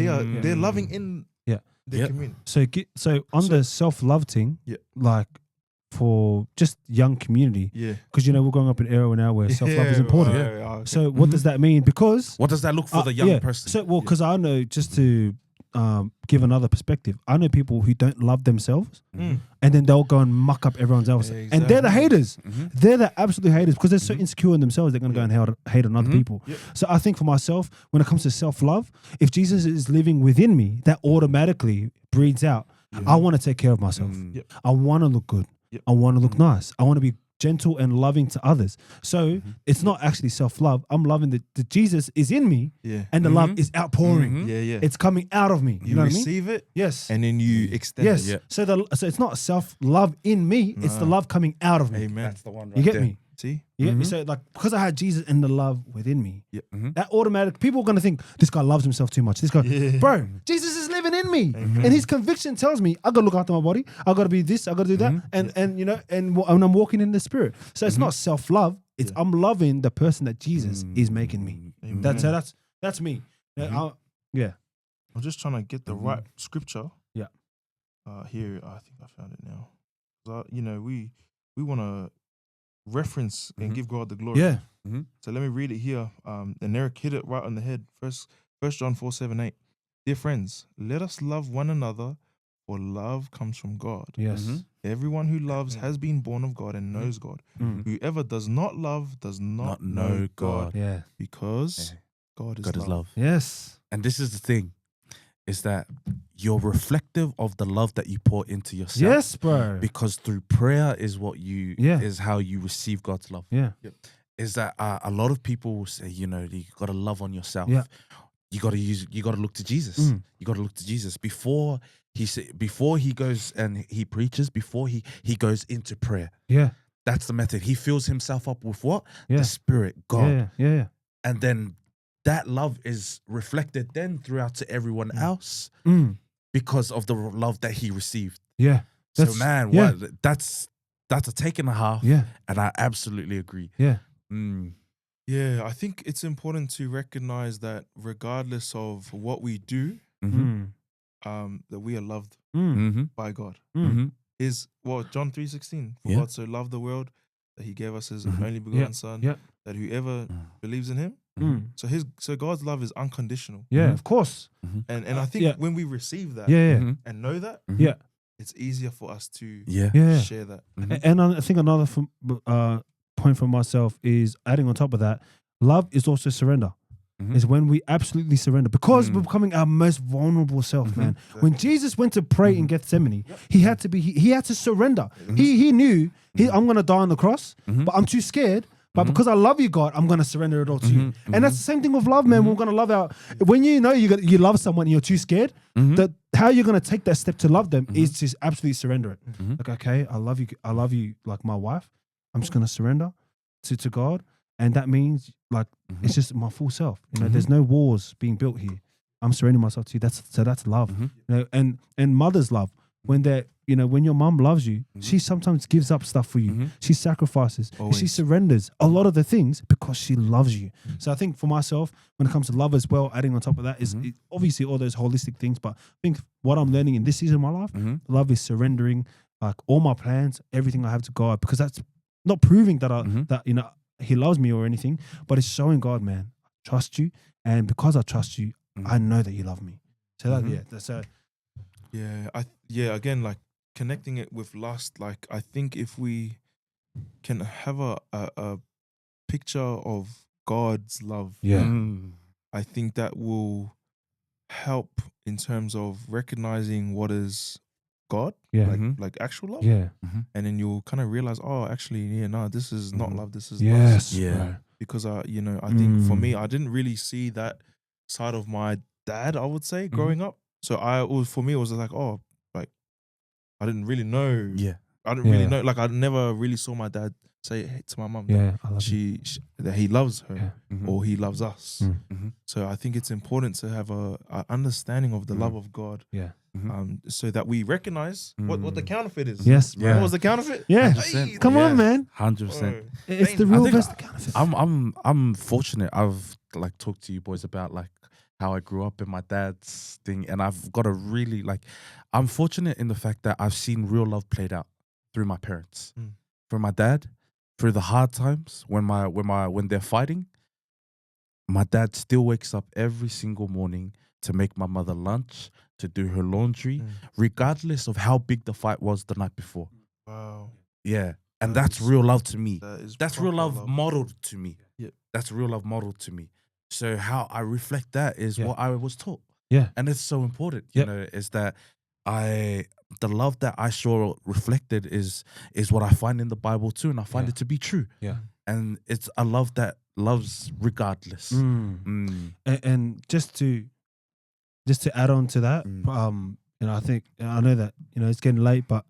They're loving in Yeah. their Yep. community. So on the self-love thing, Yeah. like for just young community, Yeah. because we're growing up in an era now where self-love is important. Okay. So what does that mean? Because What does that look for the young person? So because I know, just to give another perspective, I know people who don't love themselves, Mm. and then they'll go and muck up everyone else, and they're the Exactly. haters. Mhm. They're the absolute haters because they're so insecure in themselves. They're gonna go and hate on other Mhm. people. Yep. So I think for myself, when it comes to self-love, if Jesus is living within me, that automatically breeds out. I want to take care of myself. Mm. Yep. I want to look good. Yep. I want to look nice. I want to be gentle and loving to others. So it's not actually self-love. I'm loving that Jesus is in me, Yeah. and the love is outpouring. Mhm. Yeah. Yeah. It's coming out of me. You know what I mean? receive it Yes. and then you extend Yes. it. Yeah. So it's not self-love in me. It's the No. love coming out of me. Amen. That's the one. Right You get there. me? See? You get me? So like because I had Jesus and the love within me, Yep. that automatic people are gonna think this guy loves himself too much. This guy, Yeah. bro, Jesus is living in me, and his conviction tells me I gotta look after my body. I gotta be this. I gotta do that, and I'm walking in the Spirit. So it's not self-love. It's I'm loving the person that Jesus is making me. Amen. That's me. Yeah. I'm just trying to get the right scripture. Yeah. Here, I think I found it now. We want to reference and give God the glory. Yeah. So let me read it here. And Eric hit it right on the head. First John 4:7-8. Dear friends, let us love one another, for love comes from God. Yes. Everyone who loves has been born of God and knows God. Mm. Whoever does not love does not Not know know God, God. Yeah. because God is God love. is love. Yes. And this is the thing, is that you're reflective of the love that you pour into yourself. Yes, bro. Because through prayer is what you is how you receive God's love. Yeah. Is that a lot of people will say, you got to love on yourself. Yeah. You got to look to Jesus. Mm. You got to look to Jesus before he goes and he preaches, before he goes into prayer. Yeah. That's the method. He fills himself up with what? Yeah. The Spirit, God. Yeah. And then that love is reflected then throughout to everyone else Mm. because of the love that he received. Yeah. So That's- man, yeah. what that's a take and a half. Yeah. And I absolutely agree. Yeah. Mm. Yeah, I think it's important to recognize that regardless of what we do, Mhm. that we are loved Mm-hmm. by God. Mm-hmm. John 3:16. For Yeah. God so loved the world that he gave us his Mhm. only begotten son, Yeah. that whoever believes in him. Mm. So God's love is unconditional. Yeah, Mhm. of course. And I think Yeah. when we receive that Yeah. Mhm. and know that, Yeah. it's easier for us to Yeah. Yeah. share that. Mhm. And I think another point for myself is adding on top of that, love is also surrender. Mhm. Is when we absolutely surrender because Mm. we're becoming our most vulnerable self, man. Exactly. When Jesus went to pray in Gethsemane, he had to he had to surrender. He knew I'm gonna die on the cross, Mhm. but I'm too scared. But because I love you, God, I'm gonna surrender it all to you. And that's the same thing with love, man. We're gonna love out when you know you love someone and you're too scared. That how you're gonna take that step to love them is to absolutely surrender it. Like, okay, I love you like my wife. I'm just gonna surrender to God. And that means like it's just my full self. You know, there's no walls being built here. I'm surrendering myself to you. That's love. You know, and mothers love when they're when your mom loves you, she sometimes gives up stuff for you. She sacrifices. She Always. surrenders a lot of the things because she loves you. So I think for myself, when it comes to love as well, adding on top of that is obviously all those holistic things. But I think what I'm learning in this season of my life, love is surrendering like all my plans, everything I have to God, because that's not proving that that He loves me or anything, but it's showing God, man, I trust you, and because I trust you, I know that you love me. So that that's Again, like connecting it with lust, like I think if we can have a picture of God's love, I think that will help in terms of recognizing what is God, Yeah. like actual love, Yeah. and then you'll kind of realize, oh, actually, yeah, no, this is not love. This is Yes. lust. Yeah. bro. Because I think for me, I didn't really see that side of my dad, I would say, growing up. So for me, it was like, oh, like I didn't really know. Yeah. I didn't really Yeah. know. Like I never really saw my dad say to my mum that Yeah. I love you. that he loves her Yeah. or he loves us. Mm. So I think it's important to have a understanding of the love of God. Yeah. So that we recognize what the counterfeit is. Yes. Yeah. What was the counterfeit? Yeah. 100%. Come on, man. 100%. It's the I real think versus the counterfeit. I'm fortunate. I've like talked to you boys about like how I grew up in my dad's thing, and I've got a really like. I'm fortunate in the fact that I've seen real love played out through my parents, through my dad, through the hard times when they're fighting. My dad still wakes up every single morning to make my mother lunch, to do her laundry, regardless of how big the fight was the night before. Wow. Yeah. And That that's is- real love to me. That's real proper love modeled to me. Yep. That's real love modeled to me. So how I reflect that is what I was taught. Yeah. And it's so important, Yep. you know, is that the love that I saw reflected is what I find in the Bible too, and I find it to be true. Yeah. And it's a love that loves regardless. And just to add on to that, you know, I know that, you know, it's getting late, but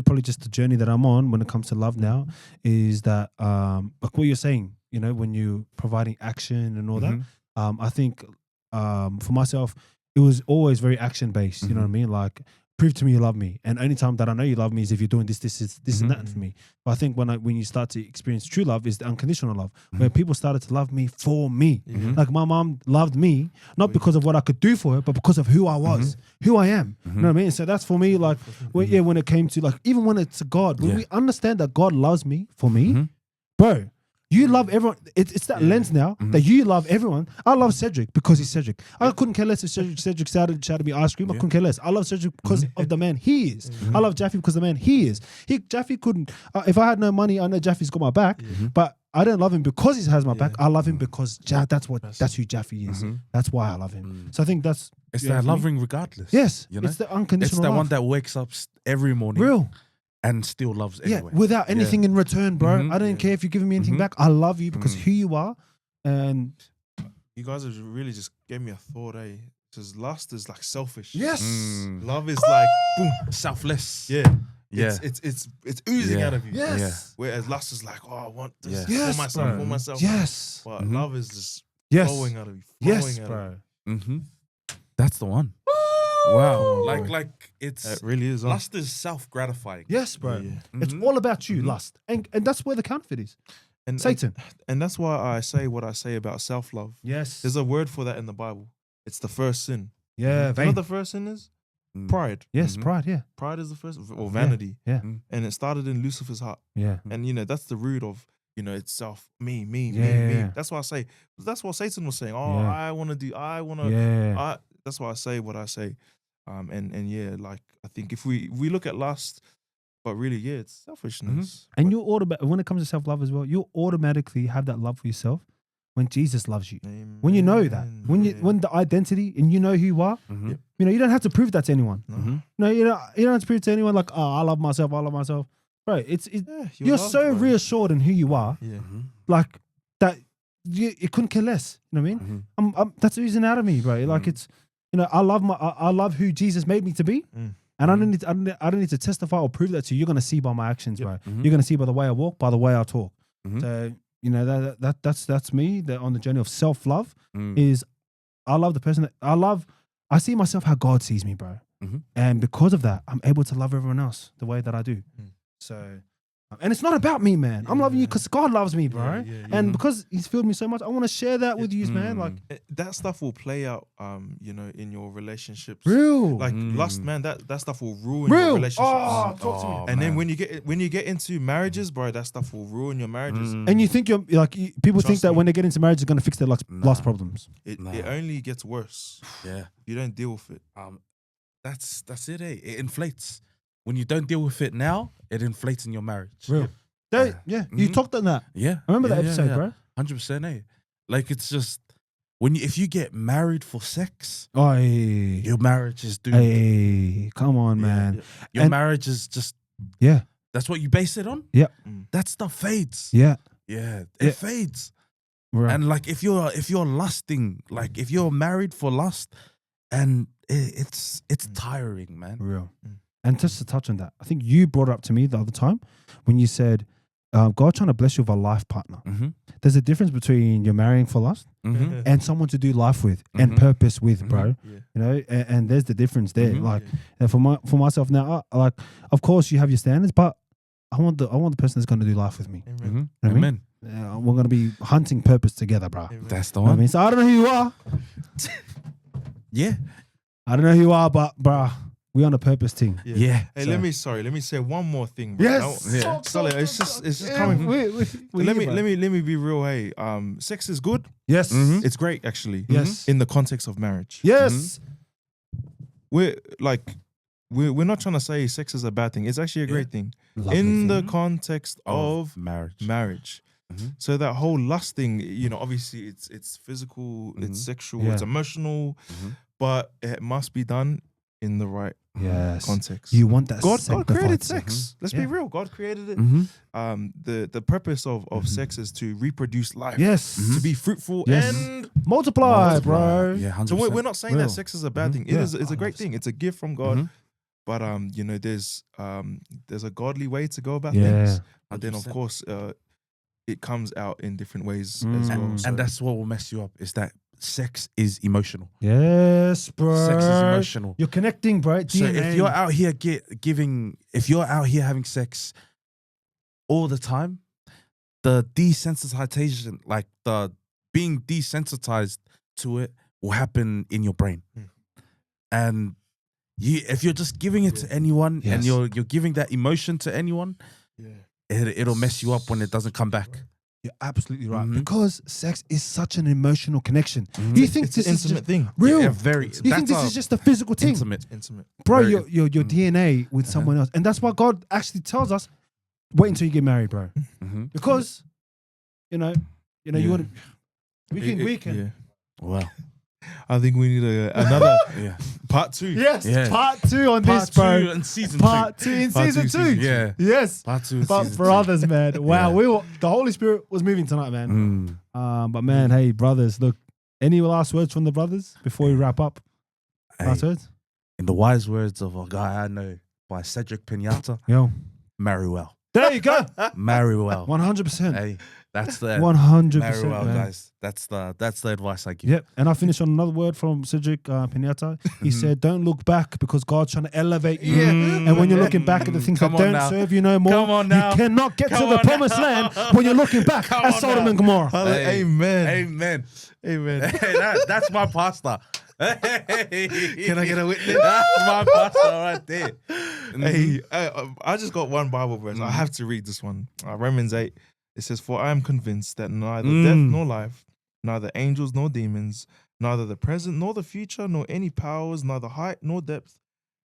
probably just the journey that I'm on when it comes to love now is that like what you're saying, you know, when you're providing action and all that, I think for myself it was always very action based. You know what I mean? Like, prove to me you love me, and only time that I know you love me is if you're doing this and that for me. But I think when you start to experience true love is the unconditional love, where people started to love me for me. Like my mom loved me not because of what I could do for her, but because of who I was, who I am. You know what I mean? So that's for me. Like, when it came to like, even when it's God, when we understand that God loves me for me, bro. You love everyone. It's that lens now that you love everyone. I love Cedric because he's Cedric. I couldn't care less if Cedric shouted me ice cream. I couldn't care less. I love Cedric because of the man he is. I love Jafi because of the man he is. Jafi couldn't. If I had no money, I know Jaffi's got my back. But I don't love him because he has my back. I love him because that's who Jafi is. That's why I love him. So I think that's that loving regardless. Yes, you know? it's the unconditional It's that love. one that wakes up every morning. Real. And still loves anyway. Yeah, without anything in return, bro. I don't care if you're giving me anything back. I love you because who you are. And you guys have really just gave me a thought, because lust is like selfish. yes, Love is like boom, Selfless. yeah. Yeah. It's oozing out of you. yes, Yeah. Whereas lust is like, oh, I want this Yes, for myself, bro. for myself. yes, But love is just yes, flowing out of you. yes, Flowing out of bro. That's the one. Wow. Like it's you. It really is. lust is self-gratifying. Yes, bro. Yeah. It's all about you, lust, and that's where the counterfeit is. And Satan. And that's why I say what I say about self-love. Yes. There's a word for that in the Bible. It's the first sin. Yeah. You know Vain. what the first sin is? Pride. Yes. Pride. Yeah. Pride is the first, or vanity. Yeah. And it started in Lucifer's heart. Yeah. And that's the root of, it's self, me. Yeah. That's why I say, that's what Satan was saying. Oh, Yeah. I want to, Yeah. that's why I say what I say. And yeah, like, I think if we look at lust, but really, yeah, it's selfishness. And you when it comes to self-love as well, you automatically have that love for yourself when Jesus loves you. Amen. When you know that, when the identity and you know who you are, you don't have to prove that to anyone. No, you don't have to prove it to anyone like, oh, I love myself, bro. You're loved, so bro. reassured in who you are, Yeah. like that. You couldn't care less. You know what I mean? That's oozing out of me, bro. Like it's, I love who Jesus made me to be. And I don't need to testify or prove that to you. You're gonna see by my actions, bro. You're gonna see by the way I walk, by the way I talk. So that's me. That on the journey of self-love is I love the person that I love. I see myself how God sees me, bro. And because of that, I'm able to love everyone else the way that I do. So, and it's not about me, man. I'm loving you because God loves me, bro. And because He's filled me so much, I want to share that with you, man. Like that stuff will play out, in your relationships. real, Like lust, man. That stuff will ruin your real. relationships. Oh, talk to me. And then when you get into marriages, bro, that stuff will ruin your marriages. And you think you're like people think Trust that me. when they get into marriage, it's gonna fix their last problems. It only gets worse. Yeah. If you don't deal with it. That's it, eh? It inflates. When you don't deal with it now, it inflates in your marriage. Real. You talked on that. Yeah. I remember that Yeah, episode, yeah. bro. 100%, eh? Like it's just if you get married for sex, Oi. your marriage is doomed. Hey, come on, man. Your And- marriage is just Yeah, that's what you base it on. Yeah. That stuff fades. yeah. Yeah, Yeah. it fades. Bro. And like if you're lusting, like if you're married for lust, and it's tiring, man. Real. And just to touch on that, I think you brought it up to me the other time when you said, God trying to bless you with a life partner. Mm-hmm. There's a difference between you're marrying for lust Mm-hmm. and someone to do life with and Mhm. purpose with, bro. Yeah. You know, and there's the difference there. Mhm. Like, and for myself now, like, of course you have your standards, but I want the person that's going to do life with me. Amen. Mm-hmm. know what I mean? Amen. We're going to be hunting purpose together, bro. Amen. That's the You know what I one. mean, so I don't know who you are. Yeah. I don't know who you are, but bro, we on a purpose team. Yeah. Hey, So- let me say one more thing. Bro. Yeah. Sully, it's just coming. Let me be real. Hey, sex is good. Yes. Mhm. It's great actually. Yes. In the context of marriage. Yes. We're not trying to say sex is a bad thing. It's actually a great thing Lovely in the thing. context of marriage. marriage. Mhm. So that whole lusting, obviously it's physical, it's sexual, Yeah. it's emotional, Mhm. but it must be done in the right Yes. context. You want that God sanctified created sex. sex. Let's Yeah. be real. God created it. Mm-hmm. The purpose of sex is to reproduce life. Yes. To be fruitful Yes. and Multiply, bro. Yeah, 100%. so we're not saying Real. that sex is a bad thing. Yeah. It's a great thing. It's a gift from God. Mhm. But there's a godly way to go about Yeah. things. But then of 100%. course it comes out in different ways Mm. as well. And- So- And that's what will mess you up is that sex is emotional. Yes, bro. Sex is emotional. You're connecting, bro. So DNA. if you're out here if you're out here having sex all the time, the desensitization, like the being desensitized to it, will happen in your brain. And if you're just giving it to anyone and Yes. you're giving that emotion to anyone, yeah. it'll mess you up when it doesn't come back. You're absolutely right. Mhm. Because sex is such an emotional connection. Mhm. You think It's this an is intimate just thing. real. Yeah, very. You think that's this is just a physical thing. intimate. Intimate. Bro, Very- your DNA with someone else. And that's why God actually tells us, wait until you get married, bro. Mm-hmm. Because, you want to, we can. Yeah. Wow. I think we need another Yeah. part 2. Yes, Yeah. part 2 on Part this, bro. 2 and season Part 2 in Part season two, 2. season Yeah. Yes. Part 2 and But season for 2. others, man, wow, Yeah. the Holy Spirit was moving tonight, man. Mm. But man, hey, brothers, look, any last words from the brothers before we wrap up? Last Hey, words? in the wise words of a guy I know by Cedric Pinata, Yo, marry well. there you go. Marry well. 100%. Hey, that's the 100%, marry well, man. guys. That's the advice I give. Yep. And I finish on another word from Cedric Pinata. He said, don't look back because God's trying to elevate you. Mm. And when you're looking back at the things Come that on don't now. serve you no more, Come on now. you cannot get Come to the on promised now. land when you're looking back Come at on Sodom now. and Gomorrah. Hey. Amen. Amen. Amen. Hey, that's my pastor. Can I get a witness? That's my pastor right there. Hey, I just got one Bible verse. I have to read this one. Romans 8. It says, "For I am convinced that neither death nor life, neither angels nor demons, neither the present nor the future, nor any powers, neither height nor depth,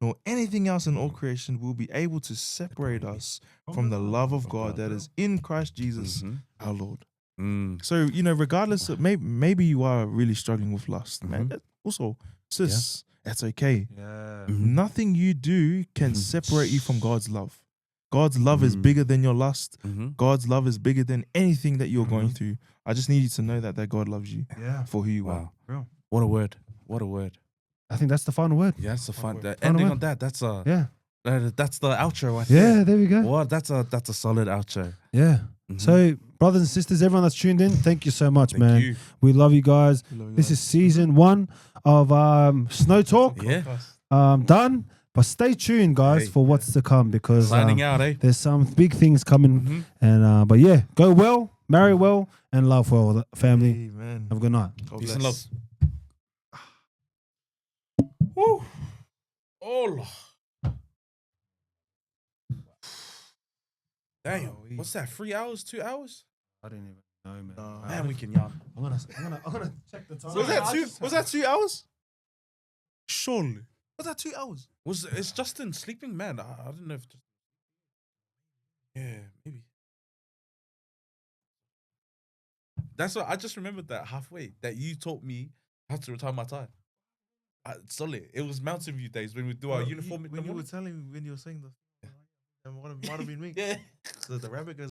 nor anything else in all creation will be able to separate us from the love of God that is in Christ Jesus our Lord." Mm. So, regardless of maybe you are really struggling with lust, man. Also, sis, that's okay. Yeah. Nothing you do can separate you from God's love. God's love is bigger than your lust. Mhm. God's love is bigger than anything that you're going through. I just need you to know that God loves you Yeah. for who you are. Wow. What a word. What a word. I think that's the final word. Yeah, that's a fun. word. The Final ending word. on that. That's a. Yeah. That's the outro. Right Yeah, there. there we go. What? That's a solid outro. Yeah. Mhm. So, brothers and sisters, everyone that's tuned in, thank you so much, Thank man. you. We love you guys. We love you This guys. is season 1 of Snow Talk. Yeah. Done. But stay tuned, guys, Hey. for what's to come because Signing out, eh? there's some big things coming. Mhm. And but yeah, go well, marry well, and love well, family. Amen. Have a good night. God Peace bless. and love. Woo. Oh. Damn. What's that? 3 hours? 2 hours? I didn't even know, man. No. Man, we can yarn. I'm gonna check the time. Was that 2 hours? Surely. Was that 2 hours? Is Justin sleeping? Man, I don't know if. Yeah, maybe. That's what I just remembered that halfway that you taught me how to retire my tie. Solid. It was Mountain View days when we do our uniform in the When you were morning. telling me, when you were saying the, it might have been me. Yeah. So the rabbit goes.